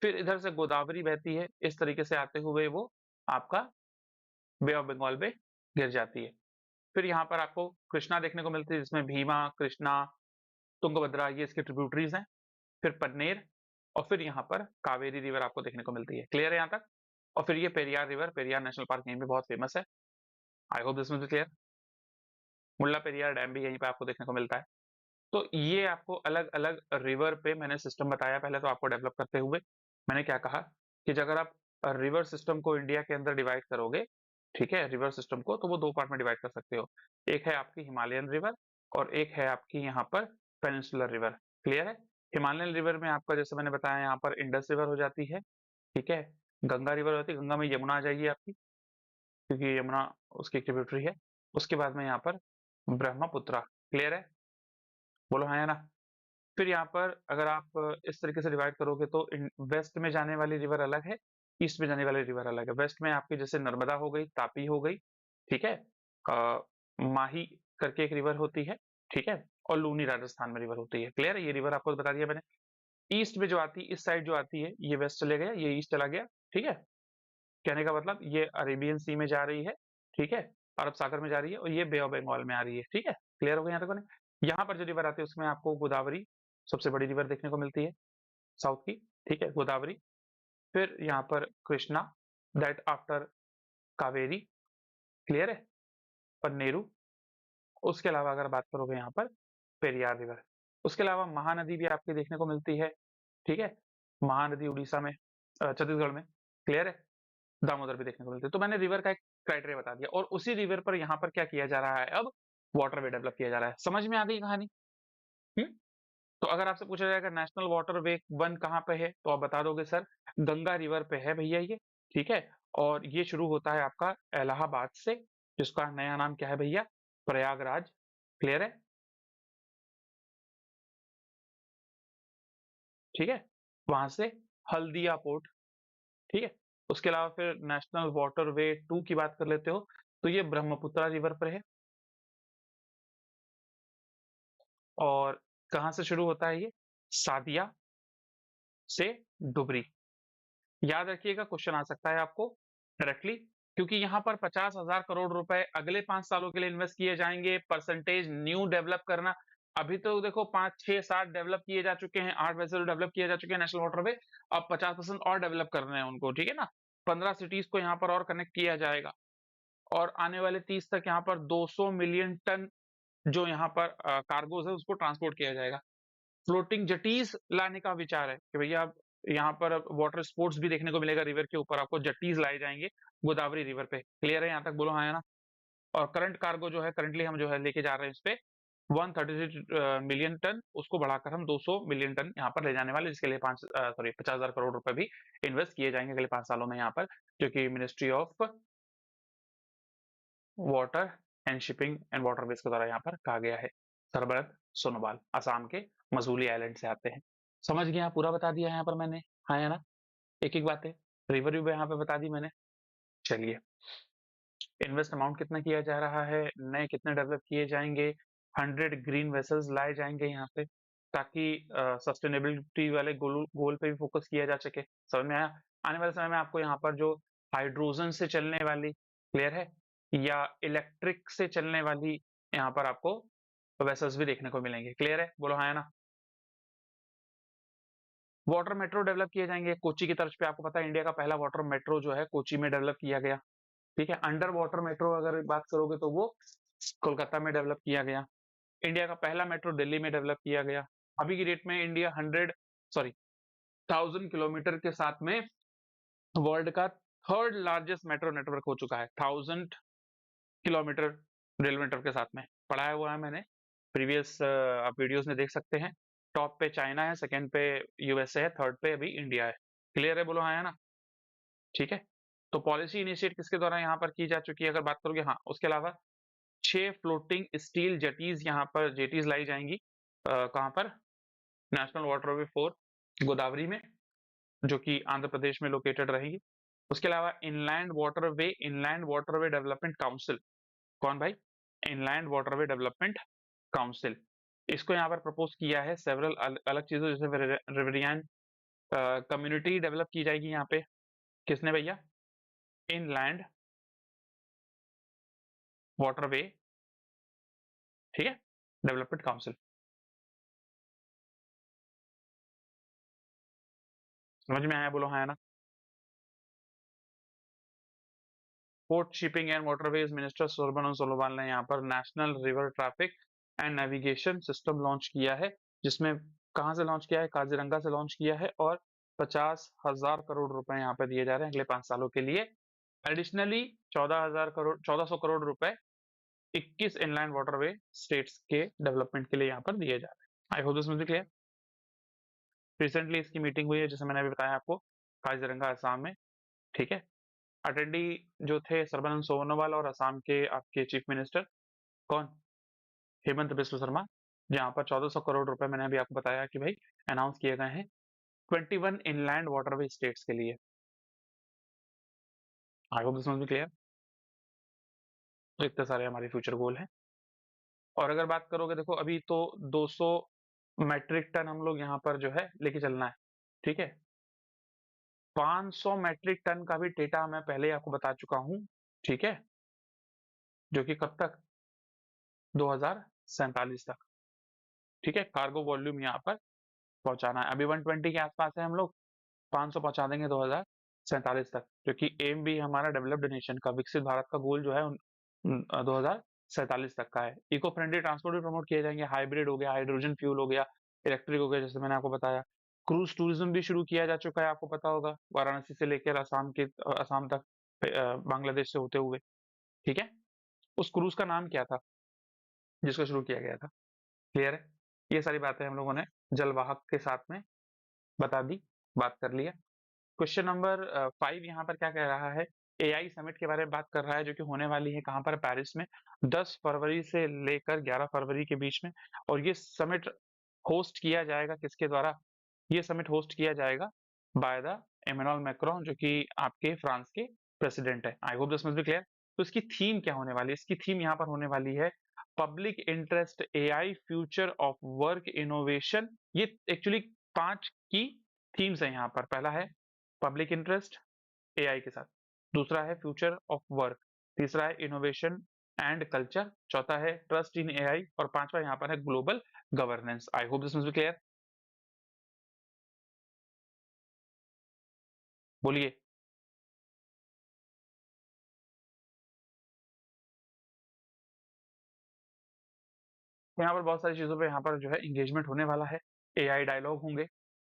[SPEAKER 1] फिर इधर से गोदावरी बहती है, इस तरीके से आते हुए वो आपका बे ऑफ बंगाल पे गिर जाती है। फिर यहाँ पर आपको कृष्णा देखने को मिलती है, जिसमें भीमा, कृष्णा, तुंगभद्रा ये इसके ट्रिब्यूटरीज हैं। फिर पन्नेर, और फिर यहाँ पर कावेरी रिवर आपको देखने को मिलती है, क्लियर है यहाँ तक। और फिर ये Periyar river, Periyar national park यहीं पे बहुत फेमस है। I hope this must be clear. Mulla Periyar dam भी यहीं पे आपको देखने को मिलता है। तो ये आपको अलग अलग रिवर पे मैंने सिस्टम बताया। पहले तो आपको डेवलप करते हुए मैंने क्या कहा कि अगर आप रिवर सिस्टम को इंडिया के अंदर डिवाइड करोगे, ठीक है, रिवर सिस्टम को, तो वो 2 पार्ट में डिवाइड कर सकते हो। एक है आपकी हिमालयन रिवर और एक है आपकी यहाँ पर पेनिनसुलर रिवर, क्लियर है। हिमालयन रिवर में आपका जैसे मैंने बताया यहाँ पर इंडस रिवर हो जाती है, ठीक है, गंगा रिवर होती है, गंगा में यमुना आ जाएगी आपकी, क्योंकि यमुना उसकी ट्रिब्यूटरी है। उसके बाद में यहाँ पर ब्रह्मपुत्रा, क्लियर है, बोलो हाँ या ना। फिर यहाँ पर अगर आप इस तरीके से डिवाइड करोगे तो वेस्ट में जाने वाली रिवर अलग है, ईस्ट में जाने वाली रिवर अलग है। वेस्ट में आपकी जैसे नर्मदा हो गई, तापी हो गई, ठीक है, माही करके एक रिवर होती है, ठीक है, और लूनी राजस्थान में रिवर होती है, क्लियर है। ये रिवर आपको बता दिया मैंने। ईस्ट में जो आती है, इस साइड जो आती है, ये वेस्ट चले गया, ये ईस्ट चला गया, ठीक है। कहने का मतलब ये अरेबियन सी में जा रही है, ठीक है, अरब सागर में जा रही है, और ये बे ऑफ बंगाल में आ रही है, ठीक है, क्लियर हो गया यहाँ तक। यहाँ पर जो रिवर आती है उसमें आपको गोदावरी सबसे बड़ी रिवर देखने को मिलती है साउथ की, ठीक है, गोदावरी। फिर यहाँ पर Krishna, that after Kaveri, clear है, पन्नेरू। उसके अलावा अगर बात करोगे यहाँ पर पेरियार रिवर, उसके अलावा महानदी भी आपकी देखने को मिलती है, ठीक है, महानदी उड़ीसा में, छत्तीसगढ़ में, क्लियर है, दामोदर भी देखने को मिलती है। तो मैंने रिवर का एक क्राइटेरिया बता दिया, और उसी रिवर पर यहाँ पर क्या किया जा रहा है, अब वाटरवे डेवलप किया जा रहा है। समझ में आ गई कहानी? हम्म? तो अगर आपसे पूछा जाएगा नेशनल वाटरवे 1 कहाँ पे है, तो आप बता दोगे सर गंगा रिवर पे है भैया ये, ठीक है, और ये शुरू होता है आपका इलाहाबाद से, जिसका नया नाम क्या है भैया, प्रयागराज, क्लियर है, ठीक है, वहां से हल्दिया पोर्ट, ठीक है। उसके अलावा फिर नेशनल वाटरवे 2 की बात कर लेते हो, तो ये ब्रह्मपुत्रा रिवर पर है, और कहाँ से शुरू होता है ये, सादिया से डुबरी। याद रखिएगा क्वेश्चन आ सकता है आपको डायरेक्टली, क्योंकि यहाँ पर 50,000 करोड़ रुपए अगले 5 सालों के लिए इन्वेस्ट किए जाएंगे। परसेंटेज न्यू डेवलप करना, अभी तो देखो 5 6 7 डेवलप किए जा चुके हैं, 8 वैसे डेवलप किए जा चुके हैं नेशनल वाटरवे। अब 50% और डेवलप करने हैं उनको, ठीक है ना। 15 सिटीज को यहाँ पर और कनेक्ट किया जाएगा, और आने वाले 30 तक यहाँ पर 200 मिलियन टन जो यहाँ पर कार्गोज है उसको ट्रांसपोर्ट किया जाएगा। फ्लोटिंग जटीज लाने का विचार है कि भैया अब यहाँ पर वाटर स्पोर्ट्स भी देखने को मिलेगा, रिवर के ऊपर आपको जटीज लाए जाएंगे गोदावरी रिवर पे, क्लियर है यहाँ तक, बोलो हाँ या ना। और करंट कार्गो जो है, करंटली हम जो है लेके जा रहे हैं इस पे 136 मिलियन टन, उसको बढ़ाकर हम 200 मिलियन टन यहाँ पर ले जाने वाले, जिसके लिए 50,000 करोड़ रुपए भी इन्वेस्ट किए जाएंगे अगले 5 सालों में यहाँ पर, जो कि ministry of water and shipping and waterways के द्वारा यहाँ पर कहा गया है। सरबरत सोनोवाल असम के मजूली आइलैंड से आते हैं। समझ गया, पूरा बता दिया यहाँ पर मैंने, हाँ या ना। एक एक बातें रिवर व्यू यहाँ पे बता दी मैंने। चलिए, इन्वेस्ट अमाउंट कितना किया जा रहा है, नए कितने डेवलप किए जाएंगे, 100 ग्रीन वेसल्स लाए जाएंगे यहाँ पे, ताकि सस्टेनेबिलिटी वाले गोल पे भी फोकस किया जा सके। समझ में आया। आने वाले समय में आपको यहाँ पर जो हाइड्रोजन से चलने वाली, क्लियर है, या इलेक्ट्रिक से चलने वाली यहाँ पर आपको वेसल्स भी देखने को मिलेंगे, क्लियर है, बोलो हाँ या ना। वाटर मेट्रो डेवलप किए जाएंगे कोची की तर्ज पे। आपको पता है इंडिया का पहला वाटर मेट्रो जो है कोची में डेवलप किया गया, ठीक है। अंडर वाटर मेट्रो अगर बात करोगे तो वो कोलकाता में डेवलप किया गया। इंडिया का पहला मेट्रो दिल्ली में डेवलप किया गया। अभी की डेट में इंडिया 1000 किलोमीटर के साथ में वर्ल्ड का थर्ड लार्जेस्ट मेट्रो नेटवर्क हो चुका है। 1000 किलोमीटर रेलवे नेटवर्क के साथ में पढ़ाया हुआ है मैंने, प्रीवियस आप वीडियोस में देख सकते हैं। टॉप पे चाइना है, सेकंड पे यूएसए है, थर्ड पे अभी इंडिया है। क्लियर है, बोलो हाँ या ना? ठीक है। तो पॉलिसी इनिशिएट किसके द्वारा यहाँ पर की जा चुकी है अगर बात करोगे? हाँ, उसके अलावा 6 फ्लोटिंग स्टील जेटीज यहाँ पर जेटीज लाई जाएंगी। कहाँ पर? नेशनल वाटरवे 4 गोदावरी में, जो कि आंध्र प्रदेश में लोकेटेड रहेगी। उसके अलावा इनलैंड वाटरवे डेवलपमेंट काउंसिल, कौन भाई? इनलैंड वाटरवे डेवलपमेंट काउंसिल, इसको यहाँ पर प्रपोज किया है। सेवरल अलग चीजों जैसे रिवरियन कम्युनिटी डेवलप की जाएगी यहाँ पे। किसने भैया? इनलैंड वाटरवे, ठीक है, डेवलपमेंट काउंसिल। समझ में आया? बोलो हाँ या ना? Port shipping and waterways minister Sarbananda Sonowal ने यहाँ पर national river traffic and navigation system launch किया है, जिसमें कहाँ से लॉन्च किया है? काजीरंगा से लॉन्च किया है, और 50,000 करोड़ रुपए यहाँ पे दिए जा रहे हैं अगले 5 सालों के लिए। एडिशनली 1400 करोड़ रुपए 21 इनलैंड वाटरवे स्टेट्स के डेवलपमेंट के लिए यहाँ पर दिए जा रहे हैं। आई होप दिस मुझे क्लियर। रिसेंटली इसकी मीटिंग हुई है, जैसे मैंने अभी बताया आपको, काजीरंगा असम में, ठीक है। अटेंडी जो थे सर्बानंद सोनोवाल और असम के आपके चीफ मिनिस्टर कौन? हेमंत बिस्व शर्मा। जहां पर 1400 करोड़ रुपए मैंने अभी आपको बताया कि भाई अनाउंस किए गए हैं 21 इनलैंड वाटरवे स्टेट्स के लिए। आई hope this must be clear. तो इतने सारे हमारे फ्यूचर गोल हैं। और अगर बात करोगे, देखो अभी तो 200 मैट्रिक टन हम लोग यहाँ पर जो है लेके चलना है, ठीक है। 500 मैट्रिक टन का भी डेटा मैं पहले ही आपको बता चुका हूँ, ठीक है, जो कि कब तक? 2047 तक, ठीक है। कार्गो वॉल्यूम यहाँ पर पहुंचाना है। अभी 120 के आसपास है हम लोग, 500 पहुंचा देंगे 2047 तक, क्योंकि एम भी हमारा डेवलप्ड नेशन का, विकसित भारत का गोल जो है 2047 तक का है। इको फ्रेंडली ट्रांसपोर्ट भी प्रमोट किए जाएंगे, हाइब्रिड हो गया, हाइड्रोजन फ्यूल हो गया, इलेक्ट्रिक हो गया, जैसे मैंने आपको बताया। क्रूज टूरिज्म भी शुरू किया जा चुका है, आपको पता होगा, वाराणसी से लेकर असम तक, बांग्लादेश से होते हुए, ठीक है। उस क्रूज का नाम क्या था जिसको शुरू किया गया था? क्लियर है? ये सारी बातें हम लोगों ने जलवाहक के साथ में बता दी, बात कर लिया। क्वेश्चन नंबर 5 यहाँ पर क्या कह रहा है? एआई समिट के बारे में बात कर रहा है, जो कि होने वाली है कहाँ पर? पेरिस में, 10 फरवरी से लेकर 11 फरवरी के बीच में। और ये समिट होस्ट किया जाएगा किसके द्वारा? ये समिट होस्ट किया जाएगा बाय द इमैनुअल मैक्रोन, जो कि आपके फ्रांस के प्रेसिडेंट है। I hope this must be clear. तो इसकी थीम क्या होने वाली है? इसकी थीम यहाँ पर होने वाली है public interest AI future of work innovation. ये एक्चुअली 5 की थीम्स है यहाँ पर। पहला है पब्लिक इंटरेस्ट एआई के साथ, दूसरा है फ्यूचर ऑफ वर्क, तीसरा है इनोवेशन एंड कल्चर, चौथा है ट्रस्ट इन एआई, और पांचवा यहाँ पर है global governance. I hope this must be clear. बोलिए। यहाँ पर बहुत सारी चीजों पे यहाँ पर जो है इंगेजमेंट होने वाला है। एआई डायलॉग होंगे,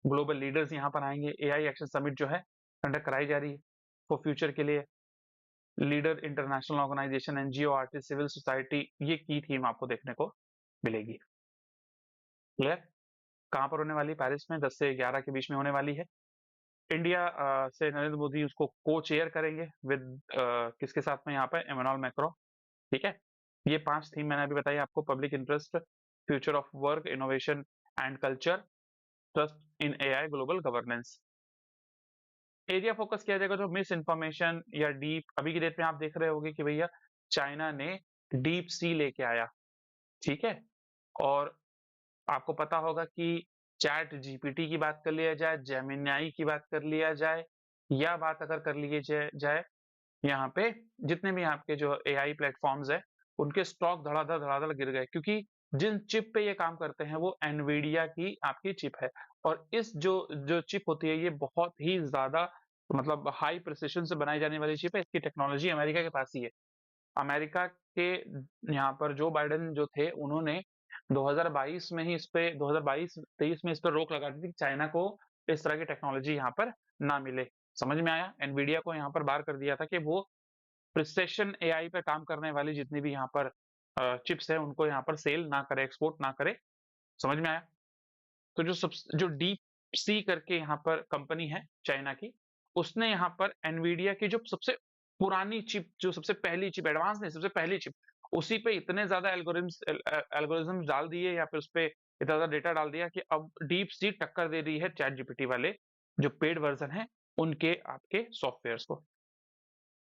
[SPEAKER 1] ग्लोबल लीडर्स यहाँ पर आएंगे, एआई एक्शन समिट जो है कंडक्ट कराई जा रही है फॉर फ्यूचर के लिए। Leader international organisation, NGO, artist, civil society, ये की थीम आपको देखने को मिलेगी। क्लियर? कहाँ पर होने वाली? पेरिस में 10 से 11 के बीच में होने वाली है। इंडिया से नरेंद्र मोदी उसको को चेयर करेंगे विद किसके साथ में? यहाँ पर इमैनुअल मैक्रोन, ठीक है। ये 5 थीम मैंने अभी बताई आपको, public interest, future of work, innovation and culture, trust in AI, global governance. Area focus किया जाएगा जो मिस इन्फॉर्मेशन या डीप, अभी की डेट में आप देख रहे होंगे कि भैया चाइना ने डीप सी लेके आया, ठीक है। और आपको पता होगा कि चैट जीपीटी की बात कर लिया जाए, जेमिनाई की बात कर लिया जाए, या बात अगर कर लिए जाए यहाँ पे, जितने भी आपके जो एआई प्लेटफॉर्म्स है, उनके स्टॉक धड़ाधड़ धड़ाधड़ गिर गए, क्योंकि जिन चिप पे ये काम करते हैं वो एनवीडिया की आपकी चिप है। और इस जो जो चिप होती है, ये बहुत ही ज्यादा मतलब हाई प्रिसिशन से बनाई जाने वाली चिप है, इसकी टेक्नोलॉजी अमेरिका के पास ही है। अमेरिका के यहाँ पर जो बाइडेन जो थे, उन्होंने 2022 में ही इस पे 2022-23 में इस पर रोक लगा दी थी कि चाइना को इस तरह की टेक्नोलॉजी यहाँ पर ना मिले। समझ में आया? एनवीडिया को यहाँ पर बाहर कर दिया था कि वो प्रिसिशन एआई पे काम करने वाली जितनी भी यहाँ पर चिप्स है, उनको यहाँ पर सेल ना करे, एक्सपोर्ट ना करे। समझ में आया? तो जो डीप सी करके यहाँ पर कंपनी है चाइना की, उसने यहाँ पर एनवीडिया की जो सबसे पुरानी चिप, जो सबसे पहली चिप, एडवांस नहीं, सबसे पहली चिप, उसी पे इतने ज्यादा एल्गोरिज्म डाल दिए या फिर उस पे इतना ज्यादा डेटा डाल दिया कि अब डीप सी टक्कर दे रही है चैट जीपीटी वाले जो पेड वर्जन है उनके आपके सॉफ्टवेयर को।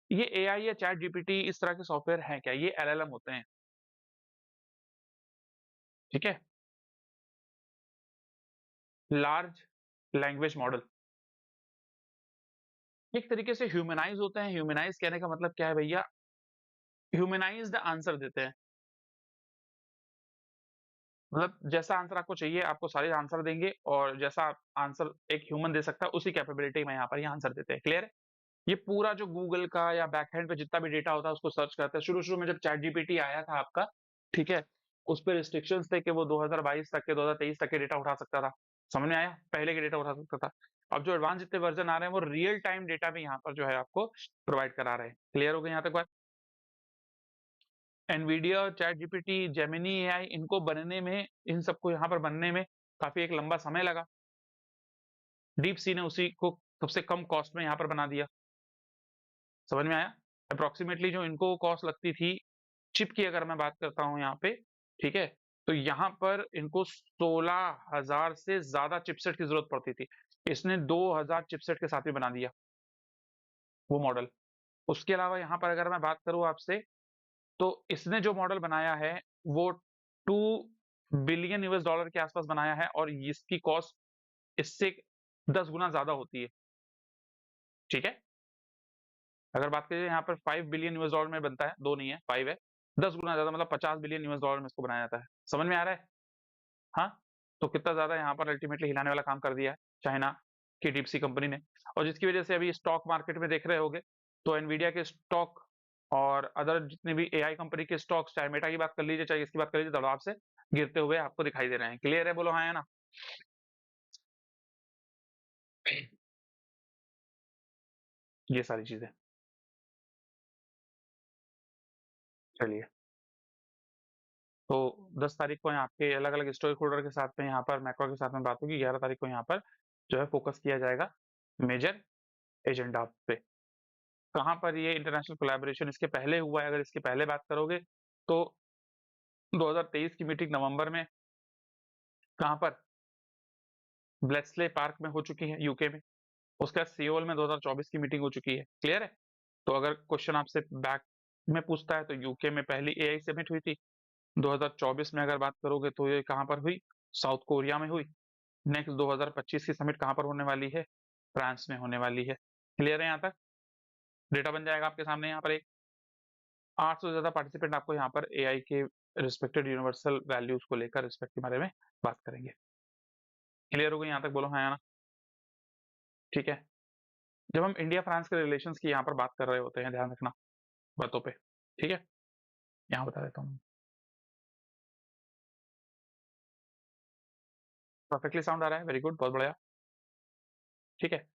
[SPEAKER 1] ये एआई या चैट जीपीटी इस तरह के सॉफ्टवेयर हैं क्या? ये एलएलएम होते हैं। ठीक है, लार्ज लैंग्वेज मॉडल एक तरीके से ह्यूमनाइज होते हैं। ह्यूमनाइज कहने का मतलब क्या है भैया? ह्यूमनाइज्ड आंसर देते हैं। मतलब जैसा आंसर आपको चाहिए, आपको सारे आंसर देंगे और जैसा आंसर एक ह्यूमन दे सकता है, उसी कैपेबिलिटी में यहाँ पर ये आंसर देते हैं। क्लियर है? ये पूरा जो गूगल का या बैकएंड पे जितना भी डेटा होता है उसको सर्च करता है। शुरू-शुरू में जब चैट जीपीटी आया था आपका, ठीक है? उस पे रिस्ट्रिक्शंस थे कि वो 2022 तक के 2023 तक के डेटा उठा सकता था। समझ में आया? पहले के डेटा उठा सकता था। अब जो एडवांस जितने वर्जन आ रहे हैं वो रियल टाइम डेटा भी यहाँ पर जो है आपको प्रोवाइड करा रहे हैं। क्लियर हो गई यहाँ तक बात? Nvidia, chat GPT, Gemini AI इनको बनने में, इन सबको यहाँ पर बनने में काफी एक लंबा समय लगा। डीप सी ने उसी को सबसे कम कॉस्ट में यहाँ पर बना दिया। समझ में आया? अप्रोक्सीमेटली जो इनको कॉस्ट लगती थी चिप की, अगर मैं बात करता हूँ यहाँ पे, ठीक है? तो यहाँ पर इनको 16,000 से ज़्यादा चिपसेट की ज़रूरत पड़ती थी। इसने 2,000 चिपसेट के साथ भी बना दिया, वो मॉडल। उसके अलावा यहाँ पर अगर मैं बात करूँ आपसे, तो इसने जो मॉडल बनाया है, वो 2 बिलियन यूएस डॉलर के आसपास बनाया है और इसकी कॉस्ट इससे 10 गुना ज़्यादा होती है। ठीक है? अगर बात करें यहाँ पर 5 बिलियन यूएस डॉलर में बनता है, 2 नहीं है, 5 है। 10 गुना ज़्यादा मतलब 50 बिलियन यूएस डॉलर में इसको बनाया जाता है। समझ में आ रहा है? हाँ? तो कितना ज़्यादा यहाँ पर अल्टीमेटली हिलाने वाला काम कर दिया है चाइना की डीप-सी कंपनी ने, और जिसकी वजह से अभी स्टॉक मार्केट में देख रहे होंगे, तो एनवीडिया के स्टॉक और अदर जितने भी एआई कंपनी के स्टॉक्स, चाहे मेटा की बात कर लीजिए, चाहे इसकी बात कर लीजिए, दबाव से गिरते हुए आपको दिखाई दे रहे हैं। क्लियर है? बोलो हाँ या ना? ये सारी चीज़ें। चलिए, तो 10 तारीख को यहाँ आपके अलग-अलग स्टोक होल्डर के साथ में यहाँ पर मैक्रो के साथ में बात होगी। 11 तारीख को यहाँ पर जो है फोकस किया जाएगा मेजर एजेंडा पे। कहाँ पर ये इंटरनेशनल कोलैबोरेशन इसके पहले हुआ है, अगर इसके पहले बात करोगे तो 2023 की मीटिंग नवंबर में कहाँ पर? ब्लेट्सले पार्क में हो चुकी है यूके में। उसके बाद सियोल में 2024 की मीटिंग हो चुकी है। क्लियर है? तो अगर क्वेश्चन आपसे बैक में पूछता है तो यूके में पहली एआई समिट हुई थी। 2024 में अगर बात करोगे तो ये कहाँ पर हुई? साउथ कोरिया में हुई। नेक्स्ट 2025 की समिट कहाँ पर होने वाली है? फ्रांस में होने वाली है। क्लियर है यहाँ तक? डेटा बन जाएगा आपके सामने यहाँ पर एक 800 से ज़्यादा पार्टिसिपेंट आपको यहाँ पर एआई के रिस्पेक्टेड यूनिवर्सल वैल्यूज को लेकर रिस्पेक्ट के बारे में बात करेंगे। क्लियर हो गई यहाँ तक? बोलो हाँ या ना? ठीक है। जब हम इंडिया फ्रांस के रिलेशंस की यहाँ पर बात कर रहे होते हैं, ध्यान रखना बातों पे। ठीक है? यहाँ बता देता हूँ। परफेक्टली साउंड आ रहा है? वेरी गुड, बहुत बढ़िया। ठीक है।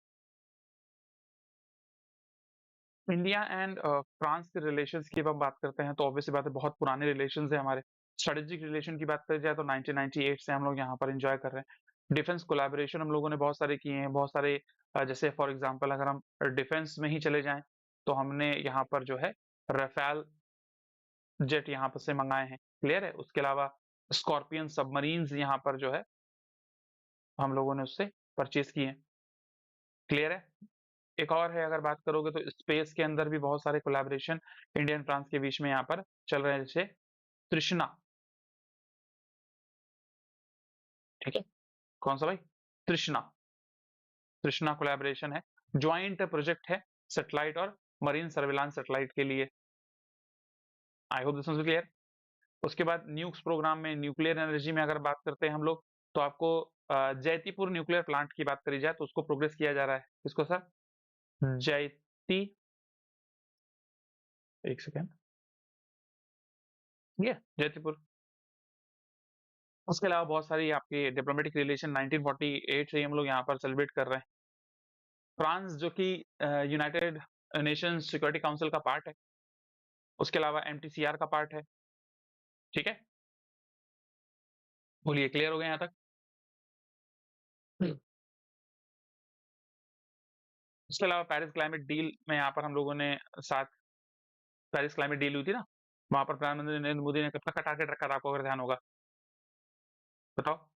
[SPEAKER 1] इंडिया एंड फ्रांस के रिलेशंस की जब हम बात करते हैं तो ऑब्वियस सी बात है, बहुत पुराने रिलेशंस है हमारे। स्ट्रेटेजिक रिलेशन की बात करी जाए तो 1998 से हम लोग यहाँ पर एंजॉय कर रहे हैं। डिफेंस कोलैबोरेशन हम लोगों ने बहुत सारे किए हैं, बहुत सारे जैसे फॉर एग्जांपल अगर हम डिफेंस में ही चले जाएं तो हमने यहाँ पर जो है राफेल जेट यहाँ पर से मंगाए हैं। क्लियर है? उसके अलावा स्कॉर्पियन सबमरीन्स यहाँ पर जो है हम लोगों ने उससे परचेज किए हैं। क्लियर है? एक और है, अगर बात करोगे तो स्पेस के अंदर भी बहुत सारे कोलैबोरेशन इंडिया एंड फ्रांस के बीच में यहाँ पर चल रहे हैं, जैसे तृष्णा। ठीक है? कौन सा भाई? तृष्णा। तृष्णा कोलैबोरेशन है, ज्वाइंट प्रोजेक्ट है सैटेलाइट और मरीन सर्विलांस सैटेलाइट के लिए। आई होप दिस वाज क्लियर। उसके बाद न्यूक्स प्रोग्राम में, न्यूक्लियर एनर्जी में अगर बात करते हैं हम लोग, तो आपको जैतीपुर न्यूक्लियर प्लांट की बात करी जाए तो उसको प्रोग्रेस किया जा रहा है। किसको सर? जयती, एक सेकेंड, ये जयतीपुर। उसके अलावा बहुत सारी आपकी डिप्लोमेटिक रिलेशन 1948 से ही हम लोग यहाँ पर सेलिब्रेट कर रहे हैं। फ्रांस जो कि यूनाइटेड नेशंस सिक्योरिटी काउंसिल का पार्ट है, उसके अलावा एमटीसीआर का पार्ट है, ठीक है? बोलिए, क्लियर हो गया यहाँ तक? उसके अलावा पेरिस क्लाइमेट डील में यहाँ पर हम लोगों ने साथ, पेरिस क्लाइमेट डील हुई थी ना, वहाँ पर प्रधानमंत्री नरेंद्र मोदी ने कब तक का टारगेट रखा था, आपको अगर ध्यान होगा? बताओ।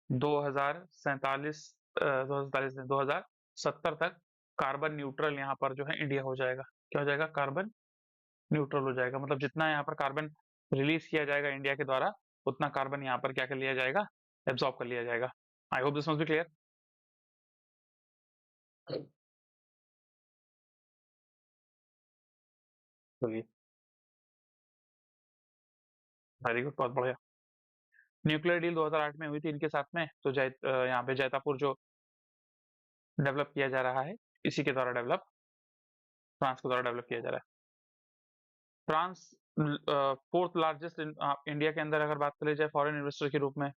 [SPEAKER 1] 2047 2047 नहीं, 2070 तक कार्बन न्यूट्रल यहाँ पर जो है इंडिया हो जाएगा। क्या हो जाएगा? कार्बन न्यूट्रल हो जाएगा। मतलब जितना यहाँ पर कार्बन रिलीज किया जाएगा इंडिया के द्वारा, उतना कार्बन यहाँ पर क्या कर लिया जाएगा? एब्जॉर्ब कर लिया जाएगा। आई hope this must be clear. चलिए, वेरी गुड, बहुत बढ़िया। न्यूक्लियर डील 2008 में हुई थी इनके साथ में, तो यहाँ पे जैतापुर जो डेवलप किया जा रहा है, इसी के द्वारा डेवलप, फ्रांस के द्वारा डेवलप किया जा रहा है। फ्रांस फोर्थ लार्जेस्ट इंडिया के अंदर अगर बात करी जाए फॉरेन इन्वेस्टर के रूप में,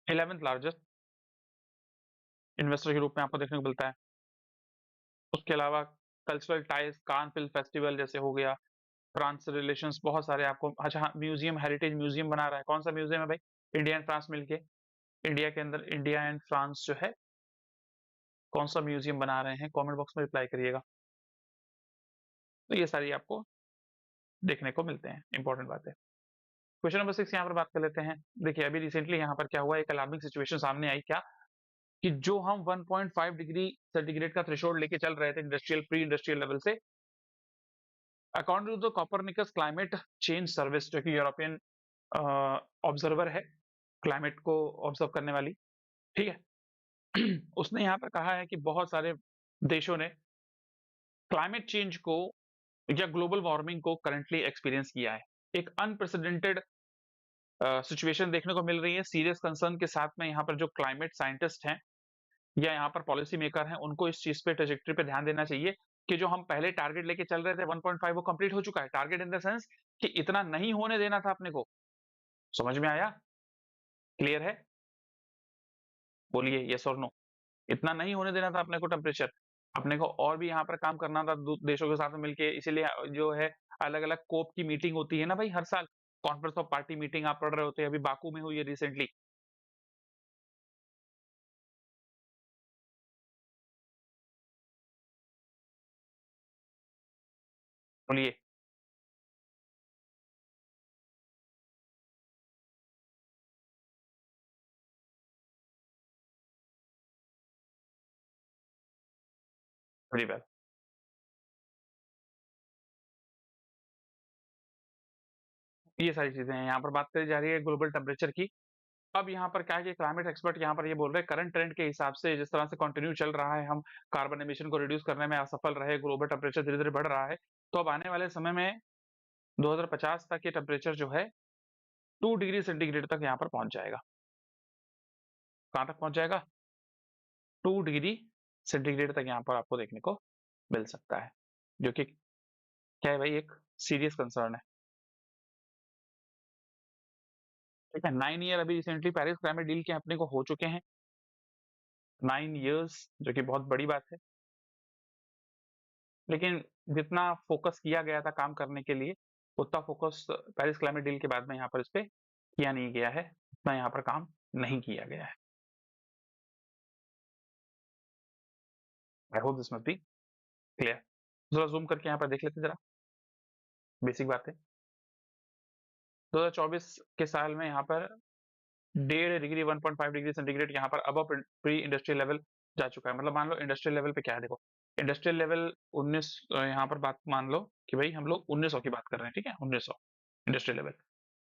[SPEAKER 1] 11th लार्जेस्ट इन्वेस्टर के रूप में आपको देखने को मिलता है। उसके अलावा cultural ties, Cannes film festival जैसे हो गया, फ्रांस से रिलेशंस बहुत सारे आपको। अच्छा हाँ, म्यूजियम, हेरिटेज म्यूजियम बना रहा है। कौन सा म्यूजियम है भाई? इंडिया एंड फ्रांस मिलके, इंडिया के अंदर इंडिया एंड फ्रांस जो है, कौन सा म्यूजियम बना रहे हैं? कमेंट बॉक्स में रिप्लाई करिएगा। तो ये सारी आपको देखने को मिलते हैं, इंपॉर्टेंट बात है। क्वेश्चन नंबर 6 यहाँ पर बात कर लेते हैं। देखिए, अभी रिसेंटली यहाँ पर क्या हुआ, एक अलार्मिंग सिचुएशन सामने आई। क्या? कि जो हम 1.5 डिग्री सेंटीग्रेड का थ्रेशोल्ड लेके चल रहे थे इंडस्ट्रियल, प्री इंडस्ट्रियल लेवल से, according to the Copernicus climate change service, जो कि यूरोपियन ऑब्जर्वर है, क्लाइमेट को ऑब्जर्व करने वाली, ठीक है? उसने यहाँ पर कहा है कि बहुत सारे देशों ने क्लाइमेट चेंज को या ग्लोबल वार्मिंग को करंटली एक्सपीरियंस किया है। एक अनप्रेसिडेंटेड सिचुएशन देखने को मिल रही है। सीरियस कंसर्न के साथ में यहाँ पर जो क्लाइमेट साइंटिस्ट हैं या यहाँ पर पॉलिसी मेकर हैं, उनको इस चीज पे, ट्रैजेक्टरी पे ध्यान देना चाहिए कि जो हम पहले टारगेट लेके चल रहे थे 1.5, वो कंप्लीट हो चुका है। टारगेट इन द सेंस कि इतना नहीं होने देना था अपने को। समझ में आया? क्लियर है? बोलिए यस और नो। इतना नहीं होने देना था अपने को टेम्परेचर। अपने को और भी यहाँ पर काम करना था देशों के साथ में मिलके। इसीलिए जो है अलग अलग कोप की मीटिंग होती है ना भाई हर साल, कॉन्फ्रेंस ऑफ पार्टी मीटिंग आप पढ़ रहे होते हैं, अभी बाकू में हुई है रिसेंटली। बोलिए। Very well. ये सारी चीजें हैं। यहाँ पर बात करी जा रही है ग्लोबल टेम्परेचर की। अब यहाँ पर क्या है कि क्लाइमेट एक्सपर्ट यहाँ पर ये बोल रहे हैं, करंट ट्रेंड के हिसाब से जिस तरह से कंटिन्यू चल रहा है, हम कार्बन एमिशन को रिड्यूस करने में असफल रहे, ग्लोबल टेम्परेचर धीरे धीरे बढ़ रहा है, तो अब आने वाले समय में 2050 तक ये टेम्परेचर जो है 2 डिग्री सेंटीग्रेड तक यहाँ पर पहुंच जाएगा। कहाँ तक पहुंच जाएगा? 2 डिग्री सेंटीग्रेड तक यहाँ पर आपको देखने को मिल सकता है, जो कि क्या है भाई, एक सीरियस कंसर्न है। ठीक है, 9 ईयर अभी रिसेंटली पेरिस क्लाइमेट डील के अपने को हो चुके हैं, 9 इयर्स, जो कि बहुत बड़ी बात है। लेकिन जितना फोकस किया गया था काम करने के लिए, उतना फोकस पेरिस क्लाइमेट डील के बाद में यहाँ पर इस पे किया नहीं गया है, उतना यहाँ पर काम नहीं किया गया है। I hope this must be clear. जरा जूम करके यहाँ पर देख लेते जरा, बेसिक बात है। 2024 के साल में यहाँ पर 1.5 डिग्री 1.5 डिग्री सेंटीग्रेड यहाँ पर अब प्री इंडस्ट्रियल लेवल जा चुका है। मतलब मान लो इंडस्ट्रियल लेवल पे क्या है, देखो इंडस्ट्रियल लेवल 19, यहाँ पर बात मान लो कि भाई हम लोग 1900 की बात कर रहे हैं, ठीक है, 1900 इंडस्ट्रियल लेवल।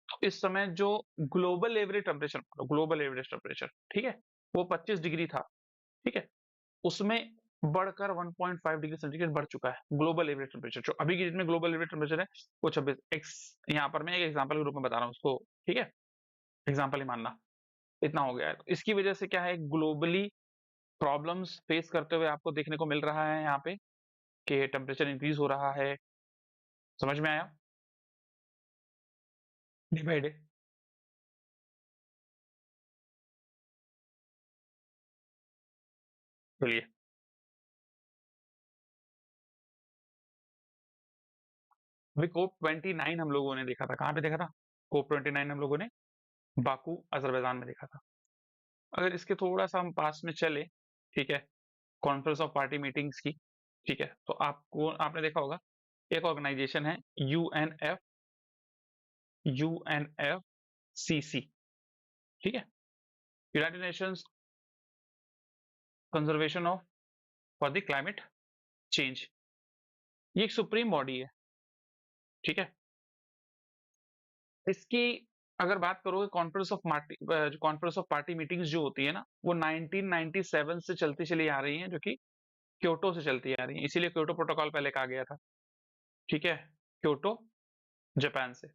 [SPEAKER 1] तो इस समय जो global average temperature, global average temperature, ठीक है, वो 25 डिग्री था, ठीक है, उसमें बढ़कर 1.5 डिग्री सेंटीग्रेड बढ़ चुका है ग्लोबल एवरेज टेम्परेचर। जो अभी की डेट में ग्लोबल एवरेज टेम्परेचर है वो 26 एक्स, यहाँ पर मैं एक एग्जांपल के रूप में बता रहा हूँ उसको, ठीक है, एग्जांपल ही मानना, इतना हो गया है। तो इसकी वजह से क्या है, ग्लोबली प्रॉब्लम्स फेस करते हुए आपको देखने को मिल रहा है यहाँ पे, कि टेम्परेचर इंक्रीज हो रहा है। समझ में आया? Day by day. बोलिए। अभी कोप 29 हम लोगों ने देखा था। कहाँ पे देखा था? कोप 29 हम लोगों ने बाकू, अज़रबैजान में देखा था। अगर इसके थोड़ा-सा हम पास में चले, ठीक है? कॉन्फ्रेंस ऑफ पार्टी मीटिंग्स की, ठीक है? तो आपको आपने देखा होगा, एक ऑर्गनाइजेशन है यूएनएफसीसी, ठीक है? United Nations conservation of for the climate change. ये एक सुप्रीम बॉडी है, ठीक है? इसकी अगर बात करोगे कॉन्फ्रेंस ऑफ पार्टी मीटिंग्स जो होती है ना, वो 1997 से चलती चली आ रही हैं, जो कि क्योटो से चलती आ रही हैं। इसीलिए क्योटो प्रोटोकॉल पहले कहा गया था, ठीक है? क्योटो, जापान से,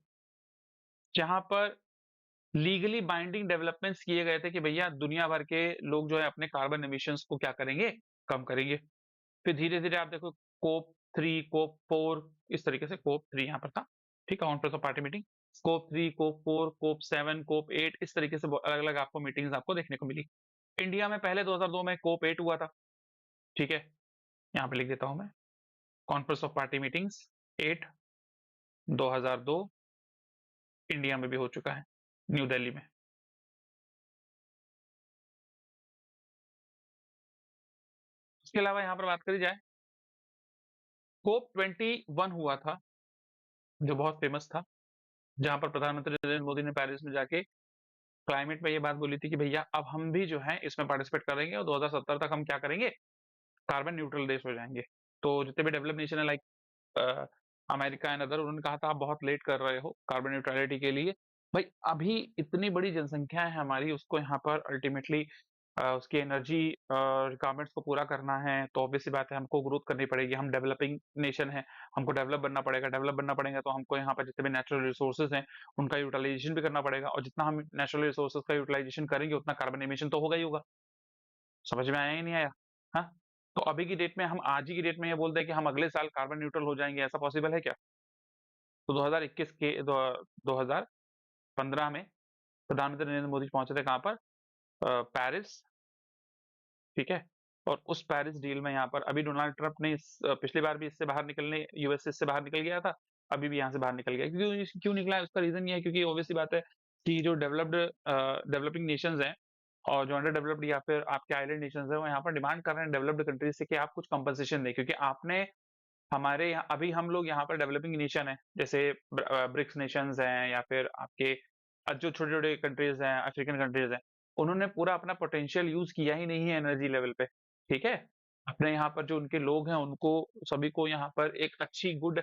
[SPEAKER 1] जहाँ पर लीगली बाइंडिंग डेवलपमेंट्स किए गए थे कि भैया दुनिया भर के लोग जो है अपने कार्बन एमिशंस को क्या करेंगे? कम करेंगे। फिर धीरे-धीरे आप देखो कोप 3, कोप 4 इस तरीके से कोप 3 यहाँ पर था, ठीक है? Conference of party meeting. COP 3, COP 4, COP 7, COP 8 इस तरीके से ब अलग-अलग आपको मीटिंग्स आपको देखने को मिली। इंडिया में पहले 2002 में कोप 8 हुआ था, ठीक है? यहाँ पे लिख देता हूँ मैं, conference of party meetings 8 2002 India में भी हो चुका है, न्यू दिल्ली में। इसके अलावा यहाँ पर बात करी जाए, कोप 21 हुआ था, जो बहुत फेमस था, जहाँ पर प्रधानमंत्री नरेंद्र मोदी ने पेरिस में जाके क्लाइमेट में ये बात बोली थी कि भैया अब हम भी जो है इसमें पार्टिसिपेट करेंगे और 2070 तक हम क्या करेंगे? कार्बन न्यूट्रल देश हो जाएँगे। तो जितने भी डेवलप्ड नेशन है like a, America and other, उन्होंने कहा था आप बहुत लेट कर रहे हो कार्बन न्यूट्रलिटी के लिए। भाई अभी इतनी बड़ी जनसंख्या है हमारी, उसको यहाँ पर अल्टीमेटली उसकी एनर्जी रिक्वायरमेंट्स को पूरा करना है, तो ऑब्वियस सी बात है हमको ग्रोथ करनी पड़ेगी। हम डेवलपिंग नेशन है, हमको डेवलप बनना पड़ेगा। डेवलप बनना पड़ेगा तो हमको यहाँ पर जितने भी नेचुरल रिसोर्सेज हैं, उनका यूटिलाइजेशन भी करना पड़ेगा, और जितना हम नेचुरल रिसोर्सेज का यूटिलाइजेशन करेंगे उतना कार्बन एमिशन तो होगा ही होगा। समझ में आया या नहीं आया? हाँ? तो अभी की डेट में हम आज ही की डेट में ये बोल दें कि हम अगले साल कार्बन न्यूट्रल हो जाएँगे, ऐसा पॉसिबल है क्या? तो 2021 के 2015 में प्रधानमंत्री नरेंद्र मोदी पहुँचे थे कहाँ पर? पेरिस, ठीक है? और उस पेरिस डील में यहाँ पर अभी डोनाल्ड ट्रम्प ने पिछली बार भी इससे बाहर निकलने, यूएस से इससे बाहर निकल गया था, अभी भी यहाँ से बाहर निकल गया। क्यों निकला है उसका रीज़न ये है, क्योंकि ऑब्वियस सी बात है कि जो डेवलपिंग नेशंस हैं और जो अंडर डेवलप्ड या फिर आपके आइलैंड नेशंस हैं, वो यहाँ पर डिमांड कर रहे हैं डेवलप्ड कंट्रीज से कि आप कुछ कंपनसेशन दें, क्योंकि आपने हमारे यहाँ अभी हम लोग यहाँ पर डेवलपिंग नेशन है, जैसे ब्रिक्स नेशंस हैं या फिर आपके जो छोटे-छोटे कंट्रीज़ हैं, अफ्रीकन कंट्रीज़ हैं, उन्होंने पूरा अपना पोटेंशियल यूज़ किया ही नहीं है एनर्जी लेवल पे, ठीक है? अपने यहाँ पर जो उनके लोग हैं, उनको सभी को यहाँ पर एक अच्छी गुड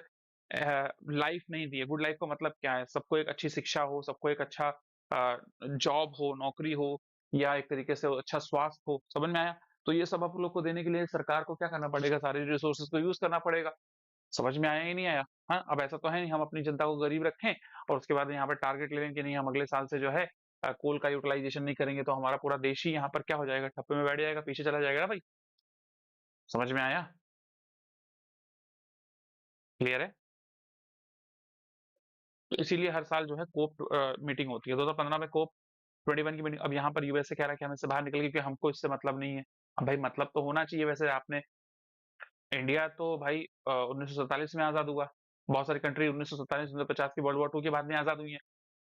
[SPEAKER 1] लाइफ नहीं दी है। गुड लाइफ का मतलब क्या है? सबको एक अच्छी शिक्षा हो, सबको एक अच्छा जॉब हो, नौकरी हो, या एक तरीके से अच्छा स्वास्थ्य हो, समझ में आया? तो ये सब आप लोग को देने के लिए सरकार को क्या करना पड़ेगा? सारे रिसोर्सेज़ को यूज़ करना पड़ेगा। समझ में आया या नहीं आया? हाँ, अब ऐसा तो है नहीं हम अपनी जनता को गरीब रखें और उसके बाद यहाँ पर टारगेट ले लें कि नहीं हम अगले साल से जो है कोल का यूटिलाइज़ेशन नहीं करेंगे, तो हमारा पूरा देश ही यहाँ पर क्या हो जाएगा? ठप्पे में बैठ जाएगा, पीछे चला जाएगा ना भाई। समझ में आया? क्लियर है? तो इसीलिए हर साल जो है कोप मीटिंग होती है। 2015 में कोप 21 की मीटिंग, अब यहाँ पर यूएसए कह रहा है कि हम इससे बाहर निकल गए क्योंकि हमको इससे मतलब नहीं है। अब भाई मतलब तो होना चाहिए, वैसे आपने इंडिया तो भाई 1947 में आज़ाद हुआ। बहुत सारी कंट्री 1947 1950 की वर्ल्ड वॉर 2 के बाद में आज़ाद हुई हैं।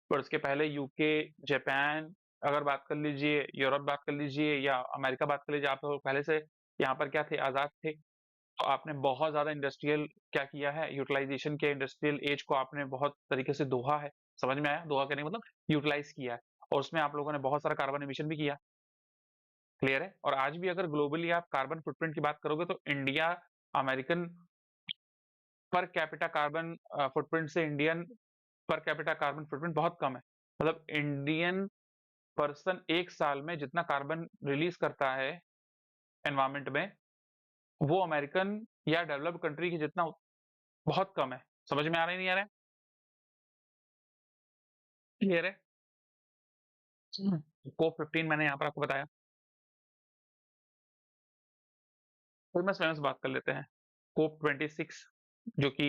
[SPEAKER 1] पर उसके पहले यूके, जापान अगर बात कर लीजिए, यूरोप बात कर लीजिए या अमेरिका बात कर लीजिए, आप तो पहले से यहाँ पर क्या थे? आज़ाद थे। तो आपने बहुत ज़्यादा इंडस्ट्रियल क्या किया है? यूटिलाइज़ेशन के इंडस्ट्रियल एज को आपने बहुत तरीके से दोहा है। समझ में आया? दोहा कहने का मतलब यूटिलाइज़ किया है और उसमें आप लोगों ने बहुत सारा कार्बन एमिशन भी किया। क्लियर है? और आज भी अगर ग्लोबली आप कार्बन फुटप्रिंट की बात करोगे तो India American per capita carbon footprint से Indian per capita carbon footprint बहुत कम है। मतलब इंडियन पर्सन एक साल में जितना कार्बन रिलीज़ करता है एनवायरनमेंट में, वो अमेरिकन या डेवलप्ड कंट्री की जितना बहुत कम है। समझ में आ रहा है नहीं आ रहा है? क्लियर है? कोप 15 मैंने यहाँ पर आपको बताया। फेमस फेमस बात कर लेते हैं। कोप 26 जो कि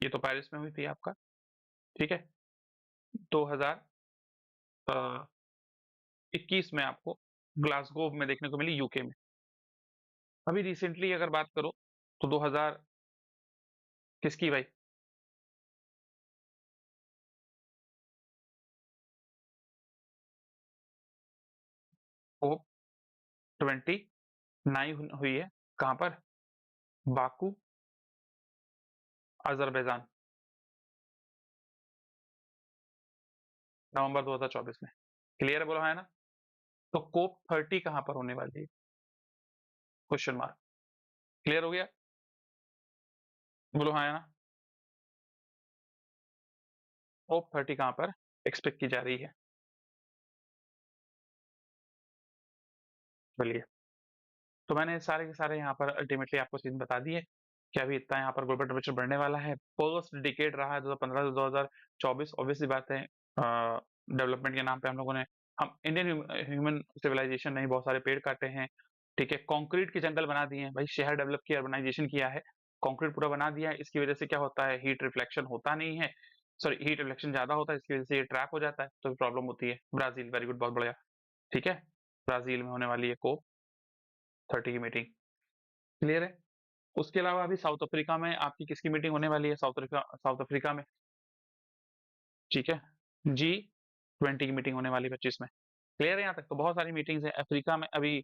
[SPEAKER 1] ये तो पेरिस में हुई थी आपका, ठीक है। 2021 में आपको ग्लासगो में देखने को मिली यूके में। अभी रिसेंटली अगर बात करो तो 2000 किसकी भाई? कोप 29 हुई है, कहाँ पर? बाकू, अजरबैजान, नवंबर 2024 में। क्लियर है, बोलो हाँ है ना? तो कोप 30 कहाँ पर होने वाली है? Question mark. क्लियर हो गया? बोलो हाँ है ना? कोप 30 कहाँ पर एक्सपेक्ट की जा रही है? बोलिए। तो मैंने सारे के सारे यहाँ पर अल्टीमेटली आपको सीन बता दिए कि अभी इतना यहाँ पर ग्लोबल टेम्परेचर बढ़ने वाला है। फर्स्ट डिकेड रहा है 2015 से 2024। ऑब्वियसली बात है, डेवलपमेंट के नाम पे हम इंडियन ह्यूमन सिविलाइजेशन ने बहुत सारे पेड़ काटे हैं, ठीक है। कंक्रीट के जंगल बना दिए हैं भाई, शहर डेवलप किया, अर्बनाइजेशन किया है, कंक्रीट पूरा बना दिया है। इसकी वजह से क्या होता है, हीट रिफ्लेक्शन होता नहीं है, सॉरी हीट रिफ्लेक्शन ज्यादा होता है, इसकी वजह से ये ट्रैप हो जाता है, तो प्रॉब्लम होती है। ब्राजील, वेरी गुड, बहुत बढ़िया, ठीक है। ब्राजील में होने वाली है कोप 30 की मीटिंग। क्लियर है? उसके अलावा अभी साउथ अफ्रीका में आपकी किसकी मीटिंग होने वाली है? साउथ अफ्रीका में, ठीक है, G20 की मीटिंग होने वाली है 25 में। क्लियर है यहाँ तक? तो बहुत सारी मीटिंग्स है अफ्रीका में। अभी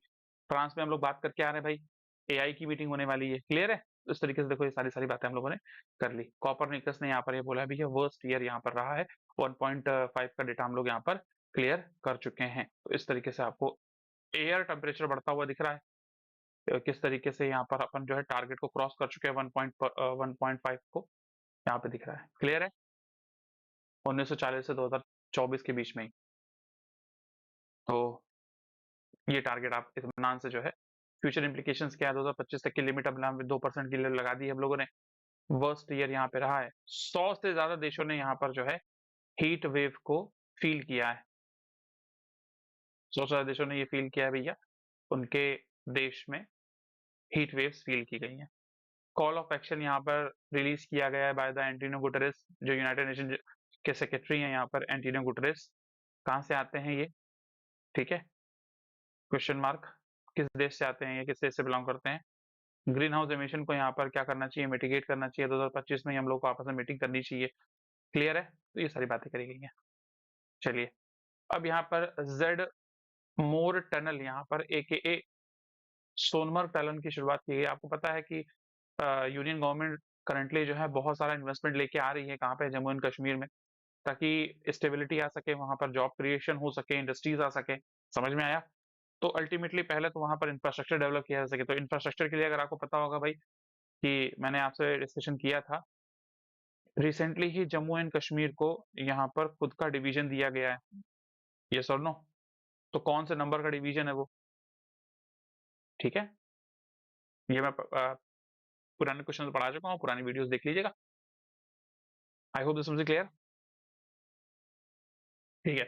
[SPEAKER 1] फ्रांस में हम लोग बात करके आ रहे हैं भाई, एआई की मीटिंग होने वाली है। क्लियर है? इस तरीके से देखो, ये सारी सारी बातें हम लोगों ने कर ली। कॉपरनिकस ने यहाँ पर ये बोला भी है, वर्स्ट ईयर यहाँ पर रहा है, 1.5 का डेटा हम लोग यहाँ पर क्लियर कर चुके हैं। तो इस तरीके से आपको एयर टेम्परेचर बढ़ता हुआ दिख रहा है, किस तरीके से यहाँ पर अपन जो है टारगेट को क्रॉस कर चुके हैं, 1.5 को यहाँ पे दिख रहा है। क्लियर है? 1940 से 2024 के बीच में ही। तो ये टारगेट आप इत्मीनान से जो है, फ्यूचर इंप्लीकेशंस क्या है, 2025 तक की लिमिट अब 2% की लगा दी है हम लोगों ने। वर्स्ट ईयर यहाँ पे रहा है, 100 से ज्यादा देशों ने यहाँ पर जो है हीट वेव को फील किया है। 100 से ज्यादा देशों ने ये फील किया है भैया, उनके देश में हीट वेव्स फील की गई हैं। कॉल ऑफ एक्शन यहाँ पर रिलीज किया गया है बाय द एंटोनियो गुटेरेस, जो यूनाइटेड नेशन के सेक्रेटरी हैं यहाँ पर, एंटोनियो गुटेरेस। कहाँ से आते हैं ये? ठीक है, क्वेश्चन मार्क। किस देश से आते हैं ये, किस देश से बिलोंग करते हैं? ग्रीन हाउस एमिशन को यहाँ पर क्या करना चाहिए, मिटिगेट करना चाहिए, 2025 में ही हम लोग को आपस में मीटिंग करनी चाहिए। क्लियर है? तो ये सारी बातें करी गई हैं। चलिए, अब यहाँ पर जेड मोर टनल, यहाँ पर AKA सोनमर्ग टनल की शुरुआत की गई। आपको पता है कि यूनियन गवर्नमेंट करंटली जो है बहुत सारा इन्वेस्टमेंट लेके आ रही है, कहाँ पे? जम्मू एंड कश्मीर में, ताकि स्टेबिलिटी आ सके, वहां पर जॉब क्रिएशन हो सके, इंडस्ट्रीज आ सके। समझ में आया? तो अल्टीमेटली पहले तो वहां पर इंफ्रास्ट्रक्चर डेवलप किया जा सके। तो इंफ्रास्ट्रक्चर के लिए अगर आपको पता होगा भाई, कि मैंने आपसे डिस्कशन किया था, recently he Jammu and Kashmir को यहाँ पर खुद का डिवीजन दिया गया है, यस और नो? तो कौन से नंबर का डिवीजन है वो? ठीक है, ये मैं पुराने क्वेश्चन पढ़ा चुका हूँ, पुरानी वीडियोस देख लीजिएगा। आई होप दिस वाज क्लियर। ठीक है,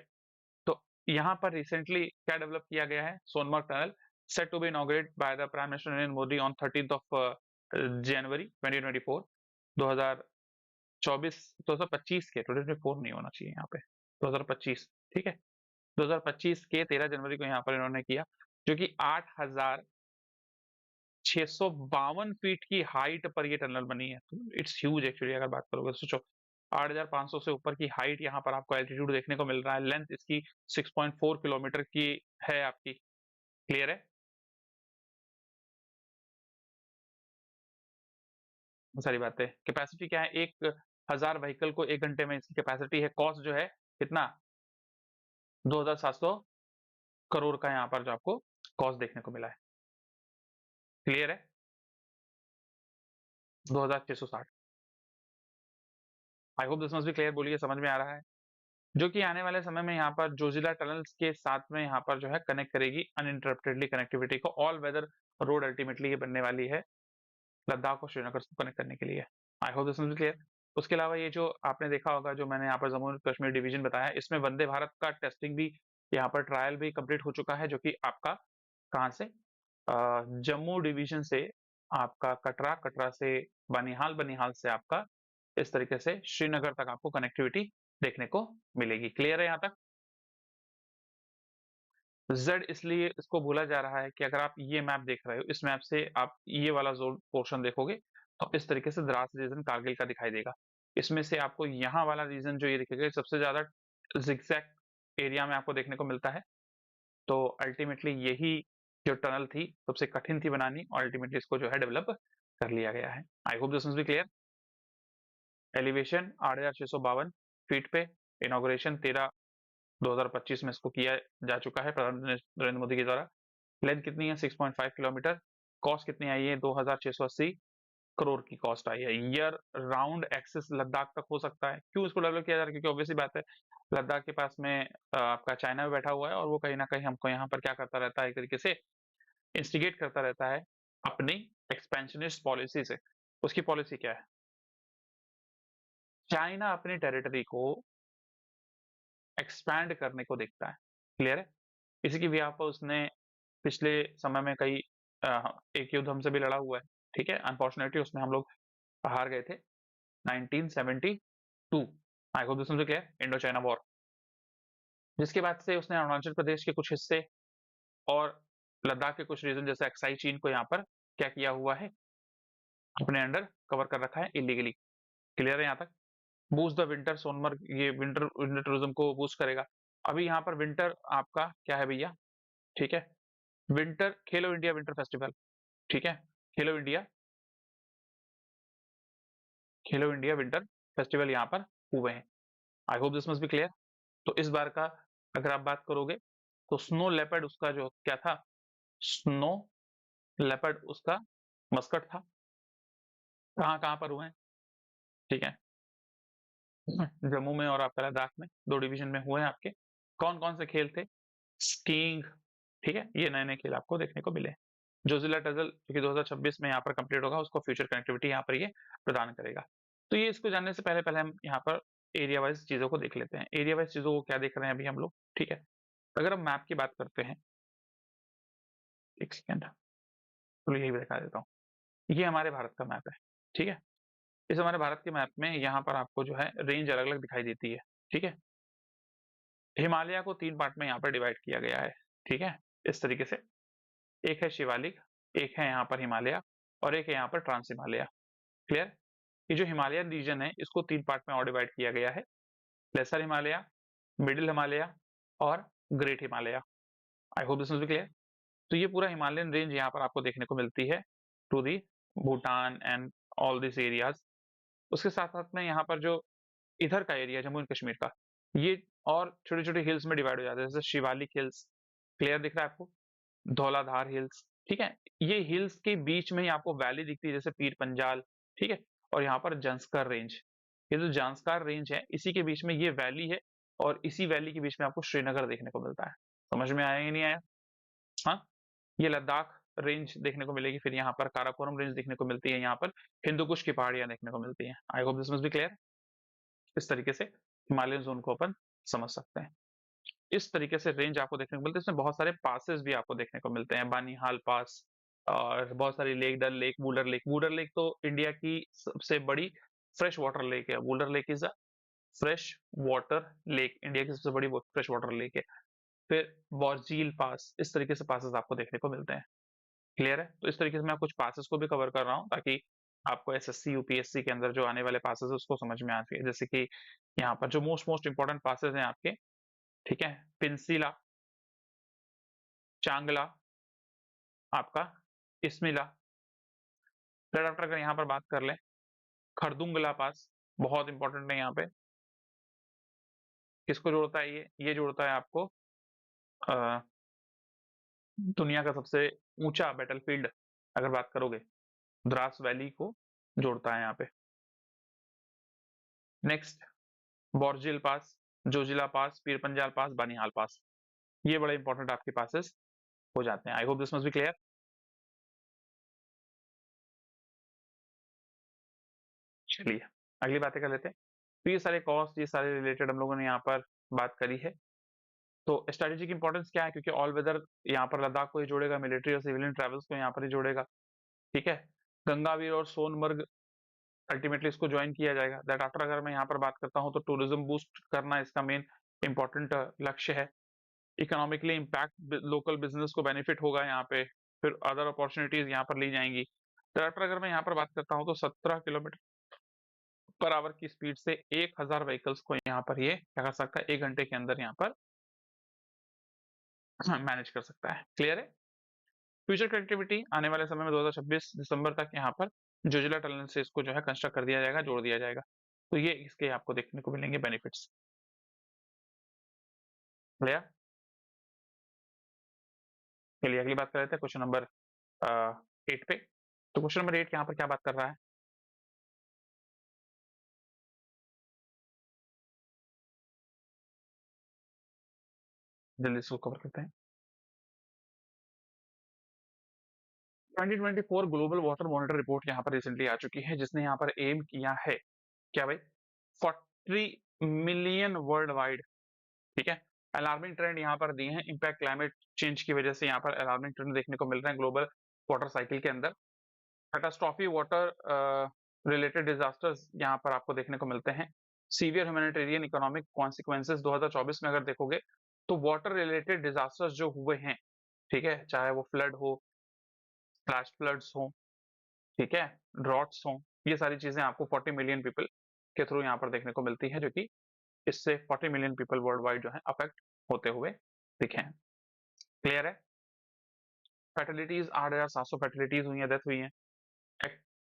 [SPEAKER 1] तो यहाँ पर रिसेंटली क्या डेवलप किया गया है? Sonamarg tunnel set to be inaugurated by the prime minister Narendra Modi on 13th of January 2024। 2024, 2025 के, 2024 नहीं होना चाहिए यहाँ पे, 2025, ठीक है। 2025 के 13 जनवरी को यहाँ पर इन्होंने किया, जो कि 8,652 फीट की हाइट पर ये टनल बनी है। इट्स ह्यूज एक्चुअली, अगर बात करोगे तो सोचो, 8,500 से ऊपर की हाइट यहाँ पर आपको एल्टीट्यूड देखने को मिल रहा है। लेंथ इसकी 6.4 किलोमीटर की है आपकी। क्लियर है? सारी बातें। कैपेसिटी क्या है? 1,000 व्हीकल को 1 घंटे में इसकी कैपेसिटी है। कॉस्ट जो है कितना? 2,700 करोड़ का यहाँ पर जो आपको कॉस्ट देखने को मिला है। क्लियर है? 2,660। आई hope this must be clear. बोलिए, समझ में आ रहा है? जो कि आने वाले समय में यहाँ पर जोजिला टनल्स के साथ में यहाँ पर जो है कनेक्ट करेगी अनइंटरप्टेडली कनेक्टिविटी को। ऑल वेदर रोड अल्टीमेटली ये बनने वाली है लद्दाख और श्रीनगर से कनेक्ट करने के लिए। आई होप दिस इज क्लियर। उसके अलावा ये जो आपने देखा होगा, जो मैंने यहाँ पर जम्मू एंड कश्मीर डिवीजन बताया, इसमें वंदे भारत का टेस्टिंग भी, यहाँ पर ट्रायल भी कंप्लीट हो चुका है, जो कि आपका कहाँ से, जम्मू डिवीजन से आपका कटरा, कटरा से बनिहाल, बनिहाल से आपका इस तरीके से श्रीनगर तक आपको कनेक्टिविटी देखने को मिलेगी। क्लियर है यहाँ तक? ज़ेड इसलिए इसको बोला जा रहा है कि अगर आप ये मैप देख रहे हो, इस मैप से आप ये वाला ज़ोन पोर्शन देखोगे, तो इस तरीके से द्रास रीजन कारगिल का दिखाई देगा। इसमें से आपको यहाँ वाला रीजन जो ये दिखेगा, ये सबसे ज़्यादा ज़िगज़ैग एरिया में आपको देखने को मिलता है। तो अल्टीमेटली यही जो टनल थी, सबसे कठिन थी बनानी और अल्टीमेटली इसको जो है डेवलप कर लिया गया है। I hope this must be clear. Elevation 8,652 feet पे, इनॉग्रेशन 13/2025 में इसको किया जा चुका है प्रधानमंत्री नरेंद्र मोदी के द्वारा। लेंथ कितनी है? 6.5 किलोमीटर। कॉस्ट कितनी आई है? 2,680 करोड़ की कॉस्ट आई है। ईयर राउंड एक्सेस लद्दाख तक हो सकता है। क्यों इसको डेवलप किया जा रहा है? क्योंकि ऑब्वियस सी बात है, लद्दाख के पास में आपका चाइना भी बैठा हुआ है और वो कहीं न कहीं हमको यहाँ पर क्या करता रहता है, एक तरीके से इंस्टिगेट करता रहता है अपनी एक्सपेंशनिस्ट पॉलिसी से। उसकी पॉलिसी क्या है? चाइना अपनी टेरिटरी को एक्सपैंड करने को देखता है। क्लियर है? इसी की बिहाफ पर उसने पिछले समय में कई एक युद्ध हमसे भी लड़ा हुआ है, ठीक है? अनफॉर्चुनेटली उसमें हम लोग हार गए थे 1972। आई hope this is clear. Indo China war, जिसके बाद से उसने अरुणाचल प्रदेश के कुछ हिस्से और लद्दाख के कुछ रीजन जैसे अक्साई चीन को यहाँ पर क्या किया हुआ है, अपने अंडर कवर कर रखा है इलीगली। क्लियर है यहाँ तक? बूस्ट द विंटर सोनमर्ग, ये विंटर विंटर टूरिज्म को बूस्ट करेगा। अभी यहाँ पर विंटर आपका क्या है भैया, ठीक है? विंटर खेलो इंडिया विंटर फेस्टिवल, ठीक है? खेलो इंडिया, खेलो इंडिया विंटर फेस्टिवल यहाँ पर हुए हैं। I hope this must be clear. तो इस बार का अगर आप बात करोगे तो स्नो लेपर्ड उसका जो क्या था, स्नो लेपर्ड उसका मस्कट था। कहाँ कहाँ पर हुए हैं, ठीक है? जम्मू में और आपका लद्दाख में, दो डिवीजन में हुए हैं आपके। कौन कौन से खेल थे? स्कीइंग, ठीक है? ये नए नए खेल आपको देखने को मिले। जोजिला टजल जो कि 2026 में यहाँ पर कंप्लीट होगा, उसको फ्यूचर कनेक्टिविटी यहाँ पर ये प्रदान करेगा। तो ये इसको जानने से पहले पहले हम यहाँ पर एरिया वाइज चीजों को देख लेते हैं। एरिया वाइज चीजों को क्या देख रहे हैं अभी हम लोग, ठीक है? अगर हम मैप की बात करते हैं, एक सेकेंड, तो यही दिखा देता हूँ। ये हमारे भारत का मैप है, ठीक है? इस हमारे भारत के मैप में यहाँ पर आपको जो है रेंज अलग अलग दिखाई देती है, ठीक है? हिमालय को 3 पार्ट में यहाँ पर डिवाइड किया गया है, ठीक है? इस तरीके से, एक है शिवालिक, एक है यहाँ पर हिमालय और एक है यहाँ पर ट्रांस हिमालय। क्लियर? ये जो हिमालयन रीजन है, इसको 3 पार्ट में और डिवाइड किया गया है। लेसर हिमालय, मिडिल हिमालय और great Himalaya. I hope this is clear. तो ये पूरा हिमालयन रेंज यहाँ पर आपको देखने को मिलती है to the Bhutan and all this areas. उसके साथ साथ में यहाँ पर जो इधर का एरिया जम्मू एंड कश्मीर का, ये और छोटे छोटे हिल्स में डिवाइड हो जाता है, जैसे शिवालिक हिल्स। क्लियर दिख रहा है आपको? धौलाधार हिल्स, ठीक है? ये हिल्स के बीच में ही आपको वैली दिखती है, जैसे पीर पंजाल, ठीक है? और यहाँ पर जंस्कर रेंज, ये जो जांस्कार रेंज है, इसी के बीच में ये वैली है और इसी वैली के बीच में आपको श्रीनगर देखने को मिलता है। समझ में आया या नहीं आया? हाँ, ये लद्दाख रेंज देखने को मिलेगी, फिर यहाँ पर काराकोरम रेंज देखने को मिलती है, यहाँ पर हिंदू कुश की पहाड़ियां देखने को मिलती हैं। I hope this must be clear. इस तरीके से हिमालयन जोन को अपन समझ सकते हैं। इस तरीके से रेंज आपको देखने को मिलती है। इसमें बहुत सारे पासेस भी आपको देखने को मिलते हैं, बानीहाल पास और बहुत सारी lake, Dal lake, Wular lake. Wular lake तो इंडिया की सबसे बड़ी फ्रेश वाटर लेक है। Wular lake is a fresh water lake, India की सबसे बड़ी फ्रेश वाटर लेक है। फिर बॉर्जील पास, इस तरीके से पासेस आपको देखने को मिलते हैं। क्लियर है? तो इस तरीके से मैं कुछ पासेस को भी कवर कर रहा हूँ ताकि आपको एसएससी यूपीएससी के अंदर जो आने वाले पासेस है उसको समझ में आ सके। जैसे कि यहाँ पर जो मोस्ट इंपॉर्टेंट पासेस हैं आपके, ठीक है? पिंसिला, चांगला, आपका इस्मिला। फिर आफ्टर अगर यहाँ पर बात कर लें, खरदुंगला पास बहुत इंपॉर्टेंट है यहाँ पे। किसको जोड़ता है ये जोड़ता है आपको अ, दुनिया का सबसे ऊंचा बैटलफील्ड अगर बात करोगे, द्रास वैली को जोड़ता है यहाँ पे। नेक्स्ट, बोरजिल पास, जोजिला पास, पीर पंजाल पास, बानीहाल पास। ये बड़े इंपॉर्टेंट आपके पासेस हो जाते हैं। I hope this must be clear. चलिए अगली बातें कर लेते हैं। तो ये सारे कॉस्ट, ये सारे रिलेटेड हम लोगों ने यहाँ पर बात करी है। तो स्ट्रेटेजी की इंपॉर्टेंस क्या है, क्योंकि ऑल वेदर यहाँ पर लद्दाख को ही जोड़ेगा, मिलिट्री और सिविलियन ट्रैवल्स को यहाँ पर ही जोड़ेगा, ठीक है? गंगावीर और सोनमर्ग अल्टीमेटली इसको ज्वाइन किया जाएगा। दैट आफ्टर अगर मैं यहाँ पर बात करता हूँ तो टूरिज्म बूस्ट करना इसका मेन इंपॉर्टेंट लक्ष्य है। इकोनॉमिकली इम्पैक्ट लोकल बिजनेस को बेनिफिट होगा यहाँ पे, फिर अदर अपॉर्चुनिटीज यहाँ पर ली जाएंगी। दैट आफ्टर अगर मैं यहाँ पर बात करता हूँ तो 17 किलोमीटर पर आवर की स्पीड से 1000 व्हीकल्स को यहाँ पर ये क्या कर सकता है, 1 घंटे के अंदर यहाँ पर मैनेज कर सकता है। क्लियर है? फ्यूचर कनेक्टिविटी आने वाले समय में 2026 दिसंबर तक यहाँ पर जोजिला टनल से इसको जो है कंस्ट्रक्ट कर दिया जाएगा, जोड़ दिया जाएगा। तो ये इसके आपको देखने को मिलेंगे बेनिफिट्स। क्लियर? चलिए अगली बात कर लेते हैं क्वेश्चन नंबर 8 पे। तो क्वेश्चन नंबर 8 यहाँ पर क्या बात कर रहा है? जल्दी इसको कवर करते हैं। 2024 ग्लोबल वाटर मॉनिटर रिपोर्ट यहाँ पर रिसेंटली आ चुकी है, जिसने यहाँ पर एम किया है क्या भाई, 40 मिलियन वर्ल्ड वाइड। ठीक है, अलार्मिंग ट्रेंड यहाँ पर दिए हैं, इम्पैक्ट क्लाइमेट चेंज की वजह से यहाँ पर अलार्मिंग ट्रेंड देखने को मिल रहे हैं ग्लोबल वाटर साइकिल के अंदर। कैटास्ट्रॉफी वाटर रिलेटेड डिजास्टर्स यहाँ पर आपको देखने को मिलते हैं। सीवियर ह्यूमैनिटेरियन इकोनॉमिक कॉन्सिक्वेंसेस 2024 में अगर देखोगे तो वाटर रिलेटेड डिजास्टर्स जो हुए हैं, ठीक है, चाहे वो फ्लड हो, फ्लैश फ्लड्स हो, ठीक है, ड्रॉट्स हो, ये सारी चीजें आपको 40 मिलियन पीपल के थ्रू यहाँ पर देखने को मिलती है, जो कि इससे 40 मिलियन पीपल वर्ल्ड वाइड जो है अफेक्ट होते हुए दिखे हैं। क्लियर है? फैटिलिटीज 8,700 फैटिलिटीज हुई है, डेथ हुई है।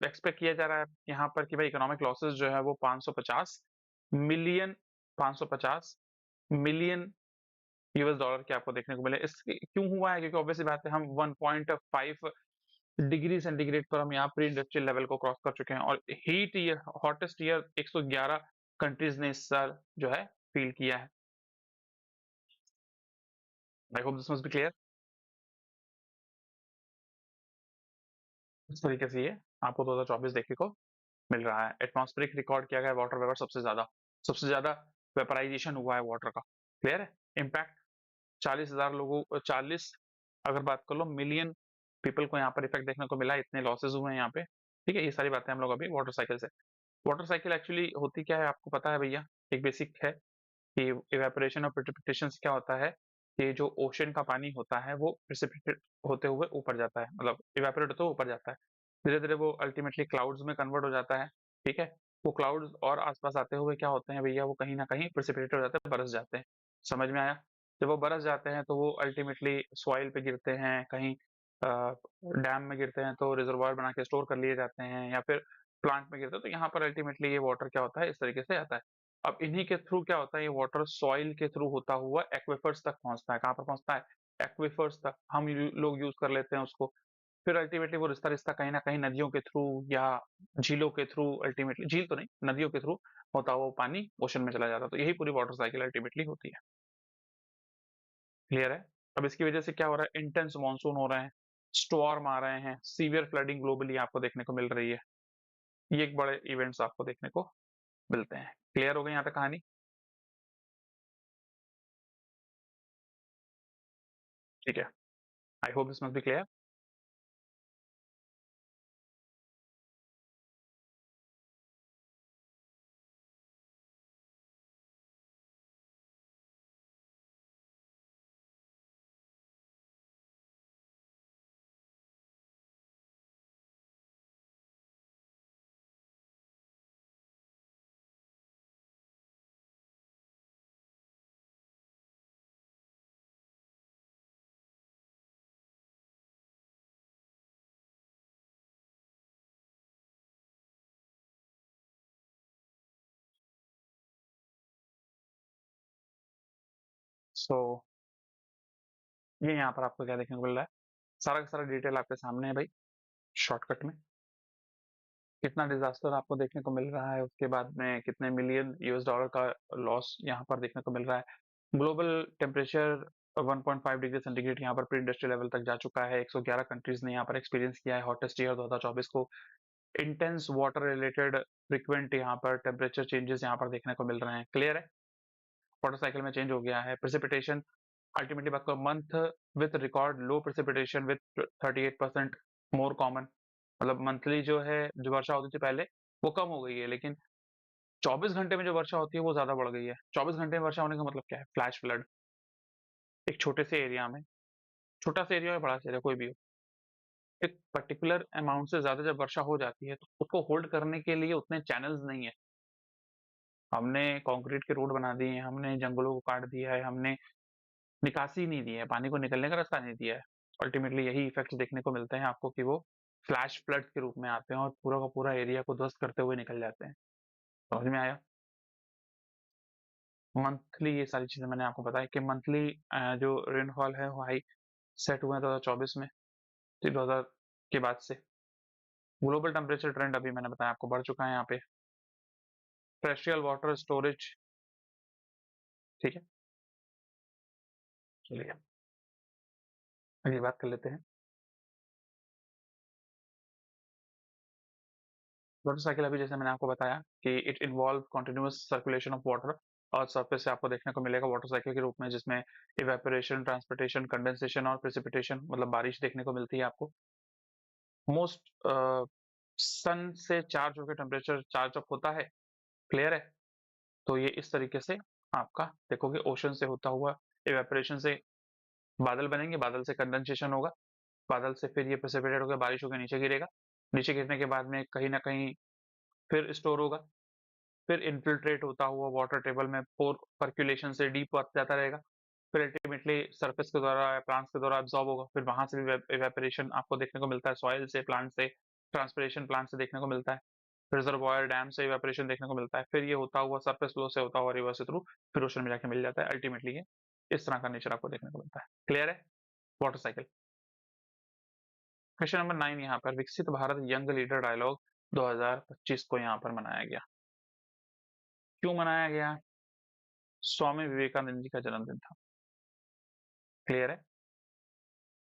[SPEAKER 1] एक्सपेक्ट किया जा रहा है यहाँ पर कि भाई इकोनॉमिक लॉसेस जो है वो 550 मिलियन 550 मिलियन यूएस डॉलर के आपको देखने को मिले। इस क्यों हुआ है? क्योंकि ऑब्वियसली बात है, हम 1.5 डिग्री सेंटीग्रेड पर हम यहाँ प्री इंडस्ट्रियल लेवल को क्रॉस कर चुके हैं, और heat year hottest year 111 countries ने इस साल जो है फील किया है। I hope this must be clear. इस तरीके से ये आपको 2024 देखने को मिल रहा है। एटमॉस्फेरिक रिकॉर्ड किया गया वाटर वेपर सबसे ज्यादा वेपराइजेशन हुआ है वाटर का। क्लियर है? इम्पैक्ट 40,000 लोगों 40 अगर बात कर लो मिलियन पीपल को यहाँ पर इफेक्ट देखने को मिला है, इतने लॉसेज हुए हैं यहाँ पे। ठीक है, ये सारी बातें हम लोग अभी वाटर साइकिल से। वाटर साइकिल एक्चुअली होती क्या है आपको पता है भैया? एक बेसिक है कि इवेपोरेशन और प्रेसिपिटेशन से क्या होता है कि जो ओशन का पानी होता है वो प्रेसिपिटेट होते हुए ऊपर जाता है, मतलब इवेपोरेट होते हुए ऊपर जाता है, धीरे धीरे वो अल्टीमेटली क्लाउड्स में कन्वर्ट हो जाता है। ठीक है, वो क्लाउड्स और आसपास आते हुए क्या होते हैं भैया, वो कहीं ना कहीं प्रेसिपिटेट हो जाते हैं, बरस जाते हैं। समझ में आया? जब वो बरस जाते हैं तो वो अल्टीमेटली सॉइल पे गिरते हैं, कहीं डैम में गिरते हैं तो रिजर्वायर बना के स्टोर कर लिए जाते हैं, या फिर प्लांट में गिरते हैं, तो यहाँ पर अल्टीमेटली ये वाटर क्या होता है, इस तरीके से आता है। अब इन्हीं के थ्रू क्या होता है, ये वाटर सॉइल के थ्रू होता हुआ एक्विफर्स तक पहुंचता है। कहाँ पर पहुंचता है? एक्विफर्स तक हम लोग यूज कर लेते हैं उसको। फिर अल्टीमेटली वो रिश्ता रिश्ता कहीं ना कहीं नदियों के थ्रू या झीलों के थ्रू, अल्टीमेटली झील तो नहीं, नदियों के थ्रू होता हुआ पानी ओशन में चला जाता है। तो यही पूरी वाटर साइकिल अल्टीमेटली होती है। क्लियर है? अब इसकी वजह से क्या हो रहा है, इंटेंस मानसून हो रहे हैं, स्टॉर्म आ रहे हैं, सीवियर फ्लडिंग ग्लोबली आपको देखने को मिल रही है। ये एक बड़े इवेंट्स आपको देखने को मिलते हैं। क्लियर हो गई यहाँ तक कहानी? ठीक है, I hope this must be clear. So ये यहाँ पर आपको क्या देखने को मिल रहा है, सारा का सारा डिटेल आपके सामने है भाई, शॉर्टकट में। कितना डिजास्टर आपको देखने को मिल रहा है, उसके बाद में कितने मिलियन यूएस डॉलर का लॉस यहाँ पर देखने को मिल रहा है। ग्लोबल टेम्परेचर 1.5 डिग्री सेंटीग्रेड यहाँ पर प्री इंडस्ट्रियल लेवल तक जा चुका है। 111 कंट्रीज ने यहाँ पर एक्सपीरियंस किया है हॉटेस्ट ईयर 2024 को। इंटेंस वाटर रिलेटेड फ्रिक्वेंट यहाँ पर टेम्परेचर चेंजेस यहाँ पर देखने को मिल रहे हैं। क्लियर है? वाटर साइकिल में चेंज हो गया है। प्रेसिपिटेशन अल्टीमेटली बात करो, month with record low precipitation with 38% more common. मतलब मंथली जो है, जो वर्षा होती थी पहले, वो कम हो गई है, लेकिन 24 घंटे में जो वर्षा होती है वो ज़्यादा बढ़ गई है। 24 घंटे में वर्षा होने का मतलब क्या है? Flash flood. एक छोटे से एरिया में, छोटा-सा एरिया हो या बड़ा सा एरिया कोई भी हो, एक पर्टिकुलर अमाउंट से ज़्यादा जब वर्षा हो जाती है, तो उसको होल्ड करने के लिए उतने चैनल्स नहीं है। हमने कंक्रीट के रोड बना दिए हैं, हमने जंगलों को काट दिया है, हमने निकासी नहीं दी है, पानी को निकलने का रास्ता नहीं दिया है। अल्टीमेटली यही इफ़ेक्ट्स देखने को मिलते हैं आपको कि वो फ्लैश फ्लड के रूप में आते हैं और पूरा का पूरा एरिया को ध्वस्त करते हुए निकल जाते हैं। समझ में आया? मंथली ये सारी चीज़ें मैंने आपको बताई कि मंथली जो रेनफॉल है वो हाई सेट हुए हैं 2024 में, फिर 2000 के बाद से। ग्लोबल टेम्परेचर ट्रेंड अभी मैंने बताया आपको बढ़ चुका है यहाँ पे। टेरेस्ट्रियल वाटर स्टोरेज, ठीक है? चलिए अगली बात कर लेते हैं। वाटर साइकिल अभी जैसे मैंने आपको बताया कि it involve continuous circulation of water और सरफेस से आपको देखने को मिलेगा वाटर साइकिल के रूप में, जिसमें इवेपोरेशन, ट्रांसपोर्टेशन, कंडेंसेशन और प्रेसिपिटेशन मतलब बारिश देखने को मिलती है आपको। मोस्ट सन से चार्ज होकर टेम्परेचर चार्ज अप होता है, क्लियर है? तो ये इस तरीके से आपका देखोगे ओशन से होता हुआ इवेपोरेशन से बादल बनेंगे, बादल से कंडेंसेशन होगा, बादल से फिर ये प्रेसिपिटेट होकर बारिश होकर नीचे गिरेगा, नीचे गिरने के बाद में कहीं ना कहीं फिर स्टोर होगा, फिर इन्फिल्ट्रेट होता हुआ वाटर टेबल में पोर पर्कुलेशन से डीप जाता रहेगा, फिर अल्टीमेटली सरफेस के द्वारा प्लांट्स के द्वारा एब्जॉर्ब होगा, फिर वहां से भी इवेपोरेशन आपको देखने को मिलता है, सॉइल से, प्लांट से, ट्रांसपिरेशन प्लांट से देखने को मिलता है, रिजर्वायर डैम से इवेपोरेशन देखने को मिलता है, फिर ये होता हुआ सरफेस फ्लो से होता हुआ रिवर से थ्रू फिर ओशन में जाके मिल जाता है। अल्टीमेटली ये इस तरह का नेचर आपको देखने को मिलता है। क्लियर है? Water cycle. क्वेश्चन नंबर 9 यहाँ पर विकसित भारत यंग लीडर डायलॉग 2025 को यहाँ पर मनाया गया। क्यों मनाया गया? स्वामी विवेकानंद जी का जन्मदिन था। क्लियर है?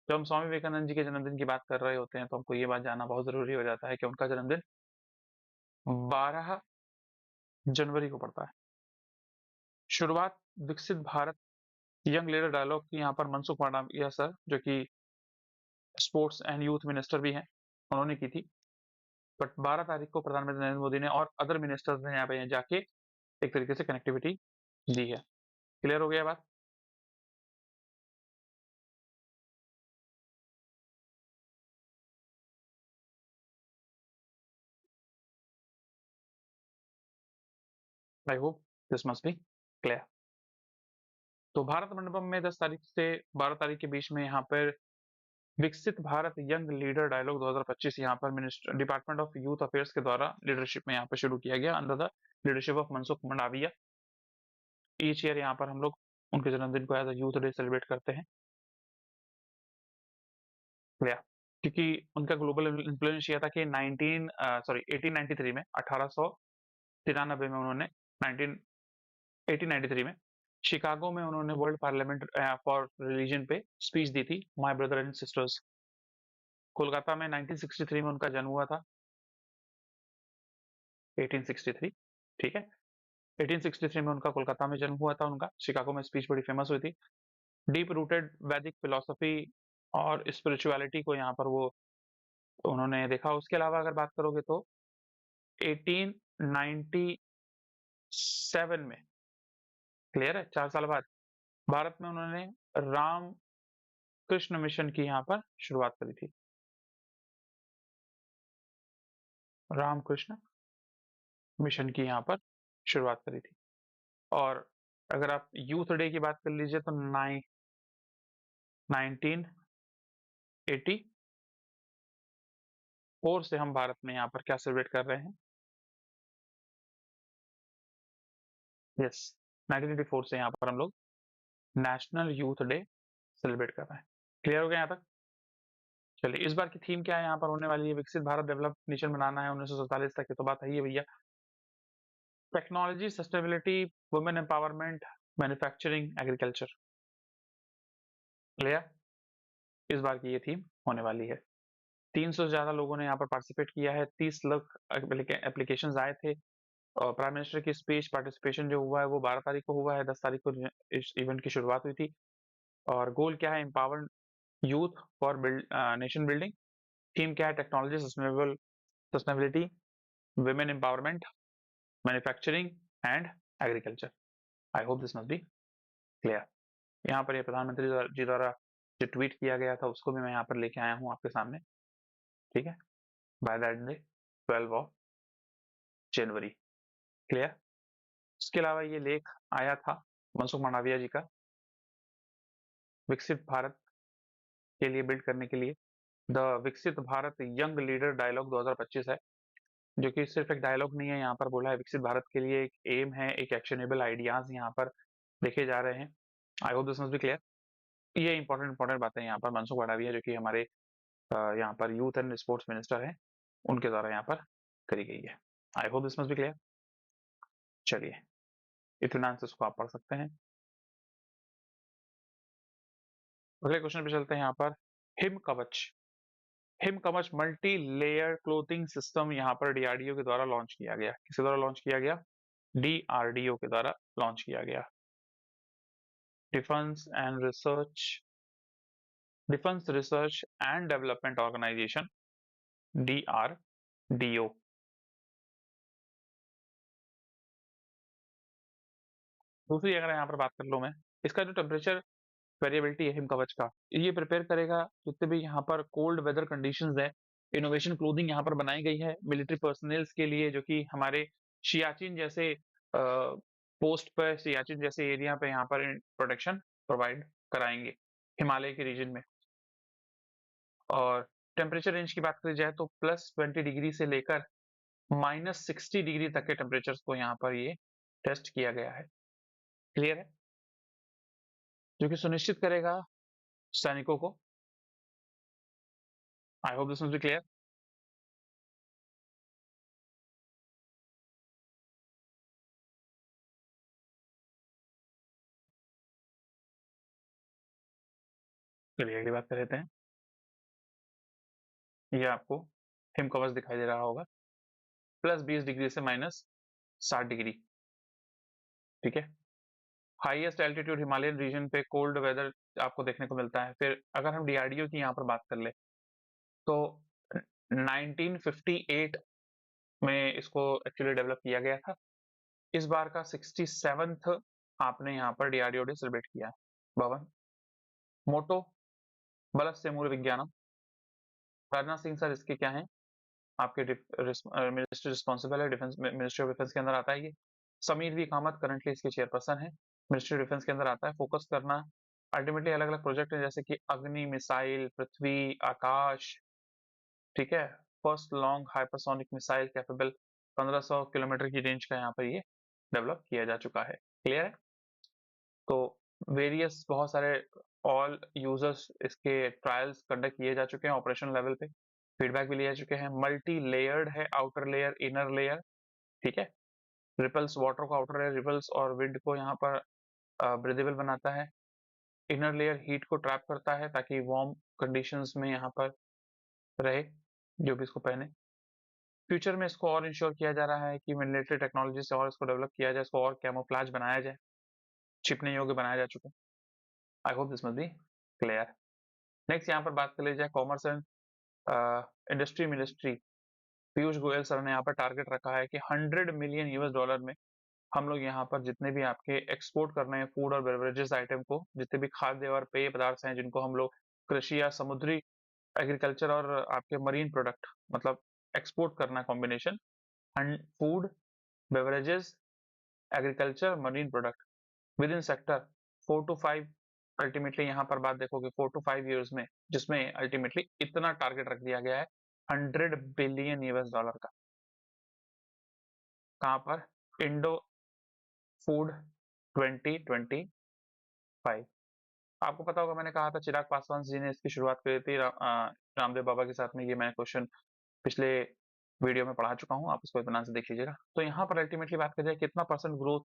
[SPEAKER 1] जब हम स्वामी विवेकानंद जी के जन्मदिन की बात कर रहे होते हैं तो हमको ये बात जानना बहुत जरूरी हो जाता है कि उनका जन्मदिन 12 जनवरी को पड़ता है। शुरुआत विकसित भारत यंग लीडर डायलॉग की यहाँ पर मनसुख मांडविया सर, जो कि स्पोर्ट्स एंड यूथ मिनिस्टर भी हैं, उन्होंने की थी। बट 12 तारीख को प्रधानमंत्री नरेंद्र मोदी ने और अदर मिनिस्टर्स ने यहाँ पे जाके एक तरीके से कनेक्टिविटी दी है। क्लियर हो गया बात? आई hope this must be clear. तो भारत मंडपम में 10 तारीख से 12 तारीख के बीच में यहाँ पर विकसित भारत यंग लीडर डायलॉग 2025 यहाँ पर minister department of youth affairs के द्वारा लीडरशिप में यहाँ पर शुरू किया गया under the leadership of Mansukh Mandaviya. Each year यहाँ पर हम लोग उनके जन्मदिन को as a youth day celebrate करते हैं। या क्योंकि उनका ग्लोबल इन्फ्लुएंस ये था कि 1893 में 1893 में उन्होंने 1893 में शिकागो में उन्होंने वर्ल्ड पार्लियामेंट फॉर रिलीजन पे स्पीच दी थी, my brother and sisters. Kolkata में 1963 में उनका जन्म हुआ था। 1863, ठीक है? 1863 में उनका कोलकाता में जन्म हुआ था उनका, शिकागो में स्पीच बड़ी फेमस हुई थी। डीप रूटेड वैदिक फिलॉसफी और स्पिरिचुअलिटी को यहाँ पर वो उन्होंने देखा। उसके अलावा अगर बात करोगे तो 1897 में, क्लियर है, 4 साल बाद भारत में उन्होंने राम कृष्ण मिशन की यहाँ पर शुरुआत करी थी। रामकृष्ण मिशन की यहाँ पर शुरुआत करी थी। और अगर आप यूथ डे की बात कर लीजिए तो 1984 से हम भारत में यहाँ पर क्या सेलिब्रेट कर रहे हैं? यस, 1984 से यहाँ पर हम लोग नेशनल यूथ डे सेलिब्रेट कर रहे हैं। क्लियर हो गया यहाँ तक? चलिए इस बार की थीम क्या है यहाँ पर होने वाली है? विकसित भारत डेवलप नेशन बनाना है 1947 तक, ये तो बात है ही भैया। Technology, sustainability, women empowerment, manufacturing, agriculture. Clear? इस बार की ये थीम होने वाली है। 300 से ज्यादा लोगों ने यहाँ पर पार्टिसिपेट किया है, 30 लाख एप्लीकेशंस आए थे और प्राइम मिनिस्टर की स्पीच पार्टिसिपेशन जो हुआ है वो 12 तारीख को हुआ है, 10 तारीख को इस इवेंट की शुरुआत हुई थी। और गोल क्या है? Empower youth for nation building theme क्या है? Technology, sustainability, women empowerment, manufacturing and agriculture. I hope this must be clear. यहाँ पर ये प्रधानमंत्री जी द्वारा जो ट्वीट किया गया था उसको भी मैं यहाँ पर लेके आया हूँ आपके सामने, ठीक है, by that day 12 of January. Clear. इसके अलावा ये लेख आया था मनसुख मंडाविया जी का, विकसित भारत के लिए बिल्ड करने के लिए, द विकसित भारत यंग लीडर डायलॉग 2025 है, जो कि सिर्फ एक डायलॉग नहीं है, यहाँ पर बोला है विकसित भारत के लिए एक एम है, एक एक्शनेबल आइडियाज यहाँ पर देखे जा रहे हैं। I hope this must be clear. ये इंपॉर्टेंट बातें यहाँ पर मनसुख मंडाविया जो कि हमारे यहाँ पर यूथ एंड स्पोर्ट्स मिनिस्टर हैं, उनके द्वारा यहाँ पर करी गई है। I hope this must be clear. चलिए, इत्मीनान से इसको आप पढ़ सकते हैं। अगले क्वेश्चन पे चलते हैं। यहाँ पर हिम कवच मल्टी लेयर क्लोथिंग सिस्टम यहाँ पर डीआरडीओ के द्वारा लॉन्च किया गया। किसके द्वारा लॉन्च किया गया? डीआरडीओ के द्वारा लॉन्च किया गया। Defence research and development organisation, DRDO. दूसरी अगर यहाँ पर बात कर लूं मैं, इसका जो टेम्परेचर वेरिएबिलिटी है हिम कवच का, ये प्रिपेयर करेगा जितने भी यहाँ पर कोल्ड वेदर कंडीशंस है। इनोवेशन क्लोथिंग यहाँ पर बनाई गई है मिलिट्री पर्सनल्स के लिए, जो कि हमारे सियाचिन जैसे पोस्ट पर, सियाचिन जैसे एरिया पे यहाँ पर प्रोटेक्शन प्रोवाइड कराएंगे हिमालय के रीजन में। और टेम्परेचर रेंज की बात करी जाए तो +20 डिग्री से लेकर -60 डिग्री तक के टेम्परेचर को यहाँ पर ये टेस्ट किया गया है। क्लियर है? जो कि सुनिश्चित करेगा सैनिकों को। आई hope this must be clear. चलिए अगली बात कर लेते हैं। ये आपको हिम कवच दिखाई दे रहा होगा, +20 डिग्री से -60 डिग्री, ठीक है। हाईएस्ट एल्टीट्यूड हिमालयन रीजन पे कोल्ड वेदर आपको देखने को मिलता है। फिर अगर हम डीआरडीओ की यहाँ पर बात कर ले तो 1958 में इसको एक्चुअली डेवलप किया गया था। इस बार का 67th आपने यहाँ पर डीआरडीओ डे सेलिब्रेट किया है। भवन मोटो बलस से मूल विज्ञानम। राजनाथ सिंह सर इसके क्या है? आपके मिनिस्टर रिस्पॉन्सिबल है डिफेंस, मिनिस्ट्री ऑफ डिफेंस के अंदर आता है ये। समीर वी कामत करंटली इसके चेयरपर्सन है, मिनिस्ट्री ऑफ डिफेंस के अंदर आता है। फोकस करना अल्टीमेटली अलग अलग प्रोजेक्ट है, जैसे कि अग्नि मिसाइल, पृथ्वी, आकाश, ठीक है। First long hypersonic missile capable 1500 kilometre की रेंज का यहाँ पर ये डेवलप किया जा चुका है। क्लियर है? तो वेरियस बहुत सारे ऑल यूजर्स इसके ट्रायल्स कंडक्ट किए जा चुके हैं ऑपरेशन लेवल पे, फीडबैक भी लिए जा चुके हैं। मल्टी लेयर्ड है, आउटर लेयर, इनर लेयर, ठीक है। रिपल्स वाटर को, आउटर लेयर रिपल्स और विंड को यहाँ पर ब्रीदेबल बनाता है। इनर लेयर हीट को ट्रैप करता है ताकि वार्म कंडीशंस में यहाँ पर रहे जो भी इसको पहने। फ्यूचर में इसको और इंश्योर किया जा रहा है कि मिलिट्री टेक्नोलॉजी से और इसको डेवलप किया जाए, इसको और कैमोफ्लेज बनाया जाए, छिपने योग्य बनाया जा चुका है। I hope this must be clear. Next यहाँ पर बात कर ली जाए commerce and industry ministry, Piyush Goyal sir ने यहाँ पर टारगेट रखा है कि $100 मिलियन में हम लोग यहाँ पर जितने भी आपके एक्सपोर्ट कर रहे हैं फूड और बेवरेजेस आइटम को, जितने भी खाद्य और पेय पदार्थ हैं जिनको हम लोग कृषि या समुद्री एग्रीकल्चर और आपके मरीन प्रोडक्ट मतलब एक्सपोर्ट करना combination, food, beverages, agriculture, marine product with in sector 4 to 5, ultimately यहाँ पर बात देखोगे 4 to 5 ईयर्स में, जिसमें अल्टीमेटली इतना टारगेट रख दिया गया है $100 बिलियन का। कहाँ पर? Indo food 2025। आपको पता होगा मैंने कहा था चिराग पासवान जी ने इसकी शुरुआत करी थी रामदेव बाबा के साथ में। ये मैं क्वेश्चन पिछले वीडियो में पढ़ा चुका हूँ, आप उसको इत्मीनान से देख लीजिएगा। तो यहाँ पर अल्टीमेटली बात की जाए कितना परसेंट ग्रोथ,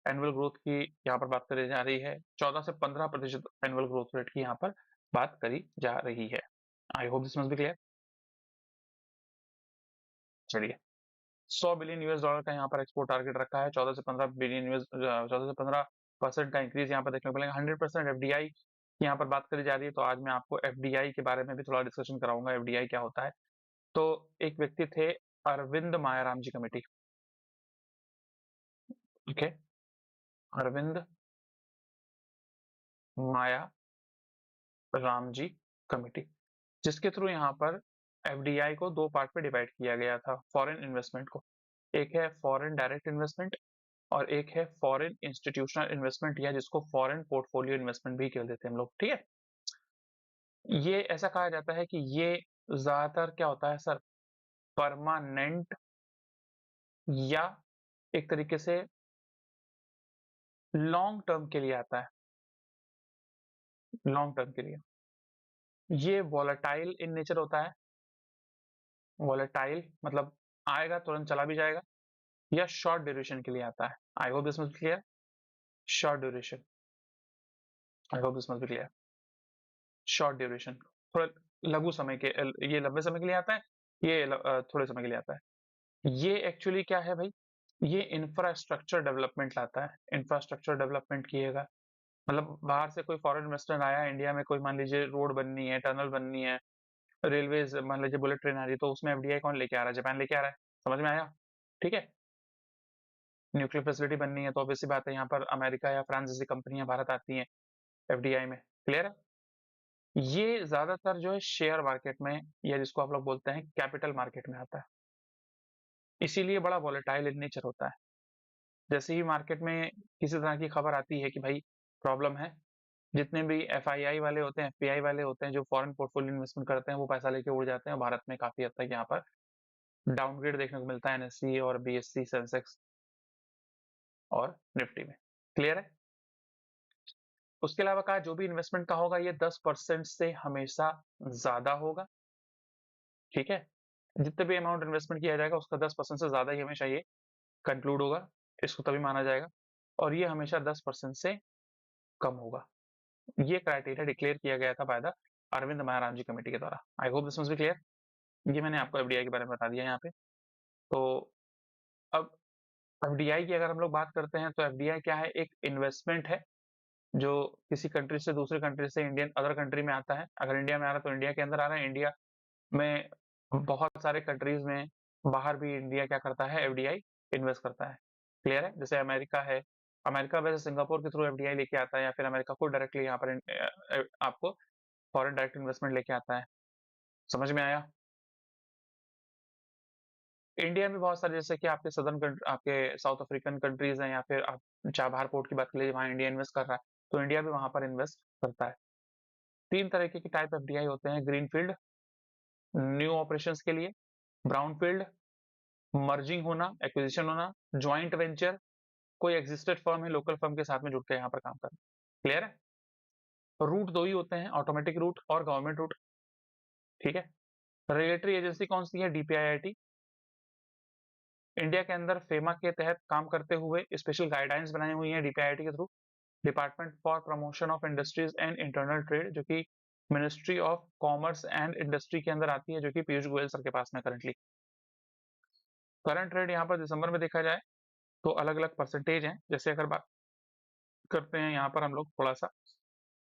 [SPEAKER 1] एनुअल ग्रोथ की यहाँ पर बात करी जा रही है, 14 से 15% एनुअल ग्रोथ रेट की यहाँ पर बात करी जा रही है। I hope this must be clear. चलिए, $100 बिलियन का यहाँ पर एक्सपोर्ट टारगेट रखा है। 14 से 15 बिलियन 14 से 15% का इंक्रीज यहाँ पर देखने को मिलेगा। 100% एफडीआई यहाँ पर बात करी जा रही है, तो आज मैं आपको एफडीआई के बारे में भी थोड़ा डिस्कशन कराऊंगा। एफडीआई क्या होता है? तो एक व्यक्ति थे, अरविंद मायाराम जी कमेटी। ओके, अरविंद माया राम जी कमेटी, जिसके थ्रू यहाँ पर एफडीआई को दो पार्ट में डिवाइड किया गया था फॉरेन इन्वेस्टमेंट को। एक है फॉरेन डायरेक्ट इन्वेस्टमेंट और एक है फॉरेन इंस्टीट्यूशनल इन्वेस्टमेंट, या जिसको फॉरेन पोर्टफोलियो इन्वेस्टमेंट भी कह देते हैं हम लोग। ठीक है, ये ऐसा कहा जाता है कि ये ज्यादातर क्या होता है सर, परमानेंट या एक तरीके से लॉन्ग टर्म के लिए आता है। लॉन्ग टर्म के लिए ये वॉलेटाइल इन नेचर होता है। वॉलेटाइल मतलब आएगा तुरंत चला भी जाएगा, या शॉर्ट ड्यूरेशन के लिए आता है। I hope this must be clear. Short duration, I hope this must be clear. Short duration थोड़ा लघु समय के, ये लंबे समय के लिए आता है, ये थोड़े समय के लिए आता है। ये एक्चुअली क्या है भाई, ये इंफ्रास्ट्रक्चर डेवलपमेंट लाता है। इंफ्रास्ट्रक्चर डेवलपमेंट किएगा, मतलब बाहर से कोई फॉरेन इन्वेस्टर आया इंडिया में, कोई मान लीजिए रोड बननी है, टनल बननी है, रेलवेज मान लीजिए बुलेट ट्रेन आ रही है, तो उसमें एफडीआई कौन लेके आ रहा है? जापान लेके आ रहा है। समझ में आया? ठीक है, न्यूक्लियर फैसिलिटी बननी है तो ऑब्वियस सी बात है यहाँ पर अमेरिका या फ्रांस जैसी कंपनियां भारत आती हैं एफडीआई में। क्लियर है? ये ज्यादातर जो है शेयर मार्केट में, या जिसको आप लोग बोलते हैं कैपिटल मार्केट में आता है, इसीलिए बड़ा वॉलेटाइल इन नेचर होता है। जैसे ही मार्केट में किसी तरह की खबर आती है कि भाई प्रॉब्लम है, जितने भी एफआईआई वाले होते हैं, एफपीआई वाले होते हैं, जो फॉरेन पोर्टफोलियो इन्वेस्टमेंट करते हैं, वो पैसा लेके उड़ जाते हैं। भारत में काफी हद तक यहाँ पर डाउनग्रेड देखने को मिलता है एनएससी और बीएससी, सेंसेक्स और निफ्टी में। क्लियर है? उसके अलावा कहा जो भी इन्वेस्टमेंट का होगा ये 10% से हमेशा ज्यादा होगा। ठीक है, जितने भी अमाउंट इन्वेस्टमेंट किया जाएगा उसका 10% से ज्यादा ही हमेशा ये कंक्लूड होगा, इसको तभी माना जाएगा। और ये हमेशा 10% से कम होगा। ये क्राइटेरिया डिक्लेयर किया गया था by the Arvind Mayaram ji committee के द्वारा। I hope this must be clear. ये मैंने आपको एफडीआई के बारे में बता दिया यहाँ पे। तो अब एफडीआई की अगर हम लोग बात करते हैं, तो एफडीआई क्या है? एक इन्वेस्टमेंट है जो किसी कंट्री से दूसरी कंट्री से इंडियन अदर कंट्री में आता है। अगर इंडिया में आ रहा है तो इंडिया के अंदर आ रहा है। इंडिया में बहुत सारे कंट्रीज में, बाहर भी इंडिया क्या करता है? एफडीआई इन्वेस्ट करता है। क्लियर है? जैसे अमेरिका है, अमेरिका वैसे सिंगापुर के थ्रू एफडीआई लेके आता है, या फिर अमेरिका को डायरेक्टली यहाँ पर आपको फॉरेन डायरेक्ट इन्वेस्टमेंट लेके आता है। समझ में आया? इंडिया में बहुत सारे, जैसे कि आपके आपके साउथ अफ्रीकन कंट्रीज हैं, या फिर आप चाबहार पोर्ट की बात कर लीजिए, वहाँ इंडिया इन्वेस्ट कर रहा है, तो इंडिया भी वहां पर इन्वेस्ट करता है। तीन तरीके के टाइप एफडीआई होते हैं: ग्रीन फील्ड, न्यू ऑपरेशंस के लिए; ब्राउन फील्ड, मर्जिंग होना, एक्विजिशन होना; ज्वाइंट वेंचर, कोई एग्जिस्टेड फर्म है लोकल फर्म के साथ में जुड़ के यहाँ पर काम करना। क्लियर है? रूट दो ही होते हैं, ऑटोमेटिक रूट और गवर्नमेंट रूट। ठीक है, रेगुलेटरी एजेंसी कौन सी है? डीपीआईआईटी। इंडिया के अंदर फेमा के तहत काम करते हुए स्पेशल गाइडलाइंस बनाई हुई है डीपीआईआईटी के through. Department for promotion of industries and internal trade, जो कि ministry of commerce and industry के अंदर आती है, जो कि पीयूष गोयल सर के पास में करंटली। करंट रेट यहाँ पर दिसंबर में देखा जाए तो अलग अलग परसेंटेज हैं। जैसे अगर बात करते हैं यहाँ पर हम लोग थोड़ा सा,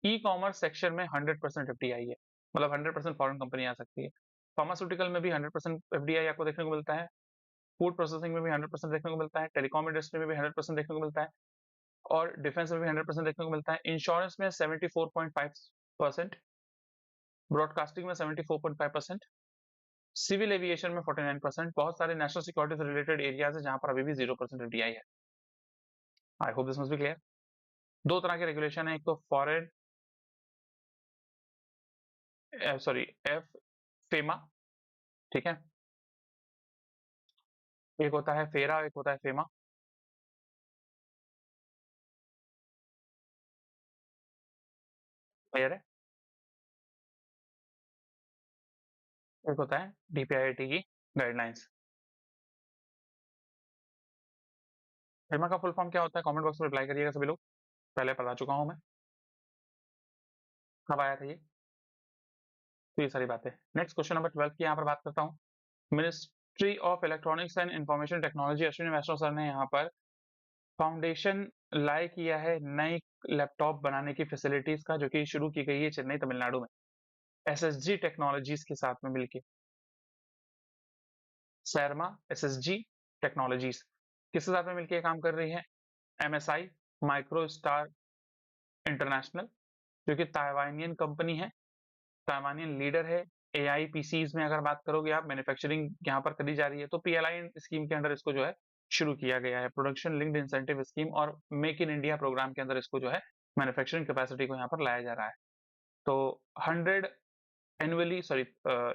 [SPEAKER 1] ई कॉमर्स सेक्शन में 100% एफडीआई है, मतलब 100% फॉरेन कंपनी आ सकती है। फार्मास्यूटिकल में भी 100% एफडीआई आपको देखने को मिलता है। फूड प्रोसेसिंग में भी 100% देखने को मिलता है। टेलीकॉम इंडस्ट्री में भी 100% देखने को मिलता है। और डिफेंस में भी 100% देखने को मिलता है। इंश्योरेंस में 74.5%, ब्रॉडकास्टिंग में 74.5%, सिविल एविएशन में 49%। बहुत सारे नेशनल सिक्योरिटी से रिलेटेड एरियाज है जहां पर अभी भी 0% एफडीआई है। I hope this must be clear. दो तरह के रेगुलेशन है, एक तो फॉरेन सॉरी एफ फेमा, ठीक है, एक होता है फेरा, एक होता है फेमा। क्लियर है? एक होता है डीपीआईआईटी की गाइडलाइंस। फेमा का फुल फॉर्म क्या होता है? कमेंट बॉक्स में रिप्लाई करिएगा सभी लोग, पहले बता चुका हूं मैं। कब आया था ये? तो ये सारी बातें। नेक्स्ट क्वेश्चन नंबर 12 की यहाँ पर बात करता हूँ। Ministry of electronics and information technology, Ashwini Vaishnaw sir ने यहाँ पर फाउंडेशन लाए किया है नई लैपटॉप बनाने की फैसिलिटीज का, जो कि शुरू की गई है चेन्नई तमिलनाडु में, एसएसजी टेक्नोलॉजीज के साथ में मिलके। सैरमा एसएसजी टेक्नोलॉजीज किसके साथ में मिलकर काम कर रही है? एमएसआई माइक्रो स्टार इंटरनेशनल, जो कि ताइवानियन कंपनी है, ताइवानियन लीडर है एआई पीसीज में। अगर बात करोगे आप, मैन्युफैक्चरिंग यहाँ पर करी जा रही है, तो पीएलआई स्कीम के अंडर इसको जो है शुरू किया गया है, प्रोडक्शन लिंक्ड इंसेंटिव स्कीम और मेक इन इंडिया प्रोग्राम के अंदर इसको जो है मैन्युफैक्चरिंग कैपेसिटी को यहाँ पर लाया जा रहा है। तो 100 एनुअली, सॉरी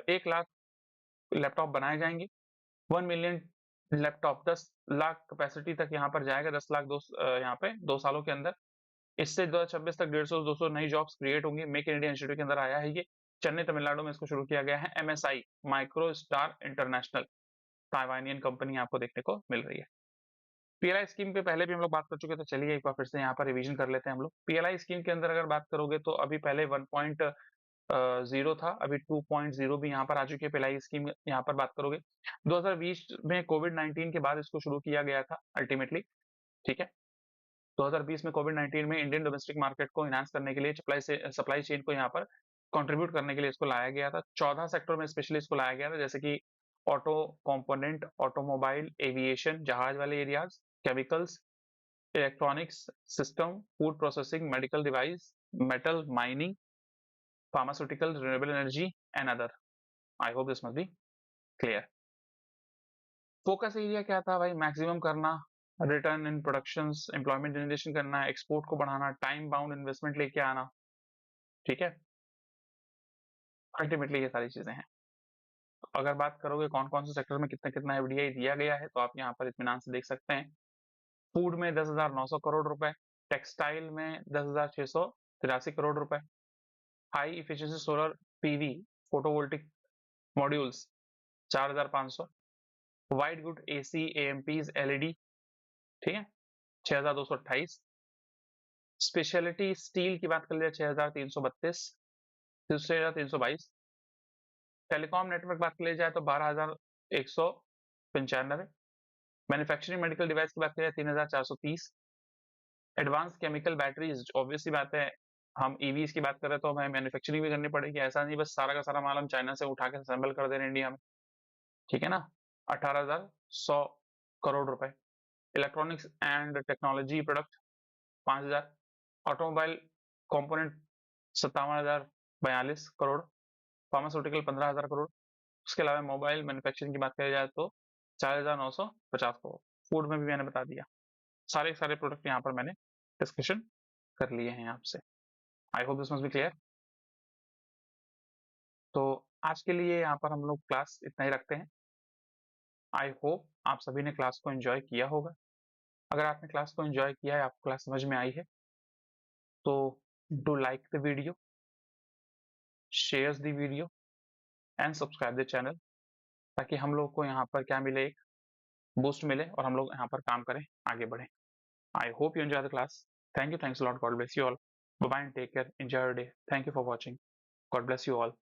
[SPEAKER 1] 1 लाख लैपटॉप बनाए जाएंगे। 1 मिलियन लैपटॉप 10 लाख कैपेसिटी तक यहाँ पर जाएगा, 10 लाख यहाँ पे 2 सालों के अंदर। इससे 2026 तक 150-200 नई जॉब्स क्रिएट होंगी। मेक इन इंडिया इंस्टीट्यूट के अंदर आया है ये, चेन्नई तमिलनाडु में इसको शुरू किया गया है। MSI Micro Star International, Taiwanian company आपको देखने को मिल रही है। पीएलआई स्कीम पे पहले भी हम लोग बात कर चुके, तो चलिए एक बार फिर से यहाँ पर रिवीजन कर लेते हैं हम लोग। पीएलआई स्कीम के अंदर अगर बात करोगे तो अभी पहले 1.0 था, अभी 2.0 भी यहाँ पर आ चुकी है पीएलआई स्कीम। यहाँ पर बात करोगे 2020 में कोविड-19 के बाद इसको शुरू किया गया था अल्टीमेटली, ठीक है। 2020 में कोविड-19 में इंडियन डोमेस्टिक मार्केट को एनहांस करने के लिए, सप्लाई चेन को यहाँ पर कंट्रीब्यूट करने के लिए इसको लाया गया था। 14 सेक्टर में स्पेशली इसको लाया गया था, जैसे कि ऑटो कंपोनेंट, ऑटोमोबाइल, एविएशन, जहाज वाले areas, chemicals, electronics system, food processing, medical device, metal mining, pharmaceutical, renewable energy and other. I hope this must be clear. Focus area क्या था भाई? मैक्सिमम करना, रिटर्न इन प्रोडक्शंस, एम्प्लॉयमेंट जनरेशन करना, export को बढ़ाना, time bound investment लेके आना, ठीक है। अल्टीमेटली ये सारी चीजें हैं। अगर बात करोगे कौन कौन से सेक्टर में कितना कितना एफडीआई दिया गया है, तो आप यहाँ पर इत्मीनान से देख सकते हैं। फूड में 10,900 करोड़ रुपए, टेक्सटाइल में 10,683 करोड़ रुपए, high efficiency solar PV photovoltaic modules 4,500, white good AC AMPs LED, ठीक है, 6,228, स्पेशलिटी स्टील की बात कर लिया 6,332, 6,322, टेलीकॉम नेटवर्क बात कर लिया जाए तो 12,195, मैन्युफैक्चरिंग मेडिकल डिवाइस की बात करें 3,430, एडवांस केमिकल बैटरीज, ऑब्वियसली बात है हम ईवीज की बात कर रहे हैं तो हमें मैन्युफैक्चरिंग भी करनी पड़ेगी, ऐसा नहीं बस सारा का सारा माल हम चाइना से उठा के असेंबल कर दे रहे हैं इंडिया में, ठीक है ना। 18,100 करोड़ रुपए, electronics and technology product 5,000, automobile component 57,042 crore, pharmaceutical 15,000 crore, उसके अलावा मोबाइल मैन्युफैक्चरिंग की बात करी जाए तो 4,950 करोड़। फूड में भी मैंने बता दिया, सारे सारे प्रोडक्ट यहाँ पर मैंने डिस्कशन कर लिए हैं आपसे। आई hope this must be clear. तो आज के लिए यहाँ पर हम लोग क्लास इतना ही रखते हैं। आई होप आप सभी ने क्लास को एंजॉय किया होगा। अगर आपने क्लास को एंजॉय किया है, आपको क्लास समझ में आई है, तो do like the video, share the video and subscribe the channel, ताकि हम लोग को यहाँ पर क्या मिले, एक बूस्ट मिले और हम लोग यहाँ पर काम करें, आगे बढ़ें। I hope you enjoy the class. Thank you. Thanks a lot. God bless you all. Bye bye and take care. Enjoy your day. Thank you for watching. God bless you all.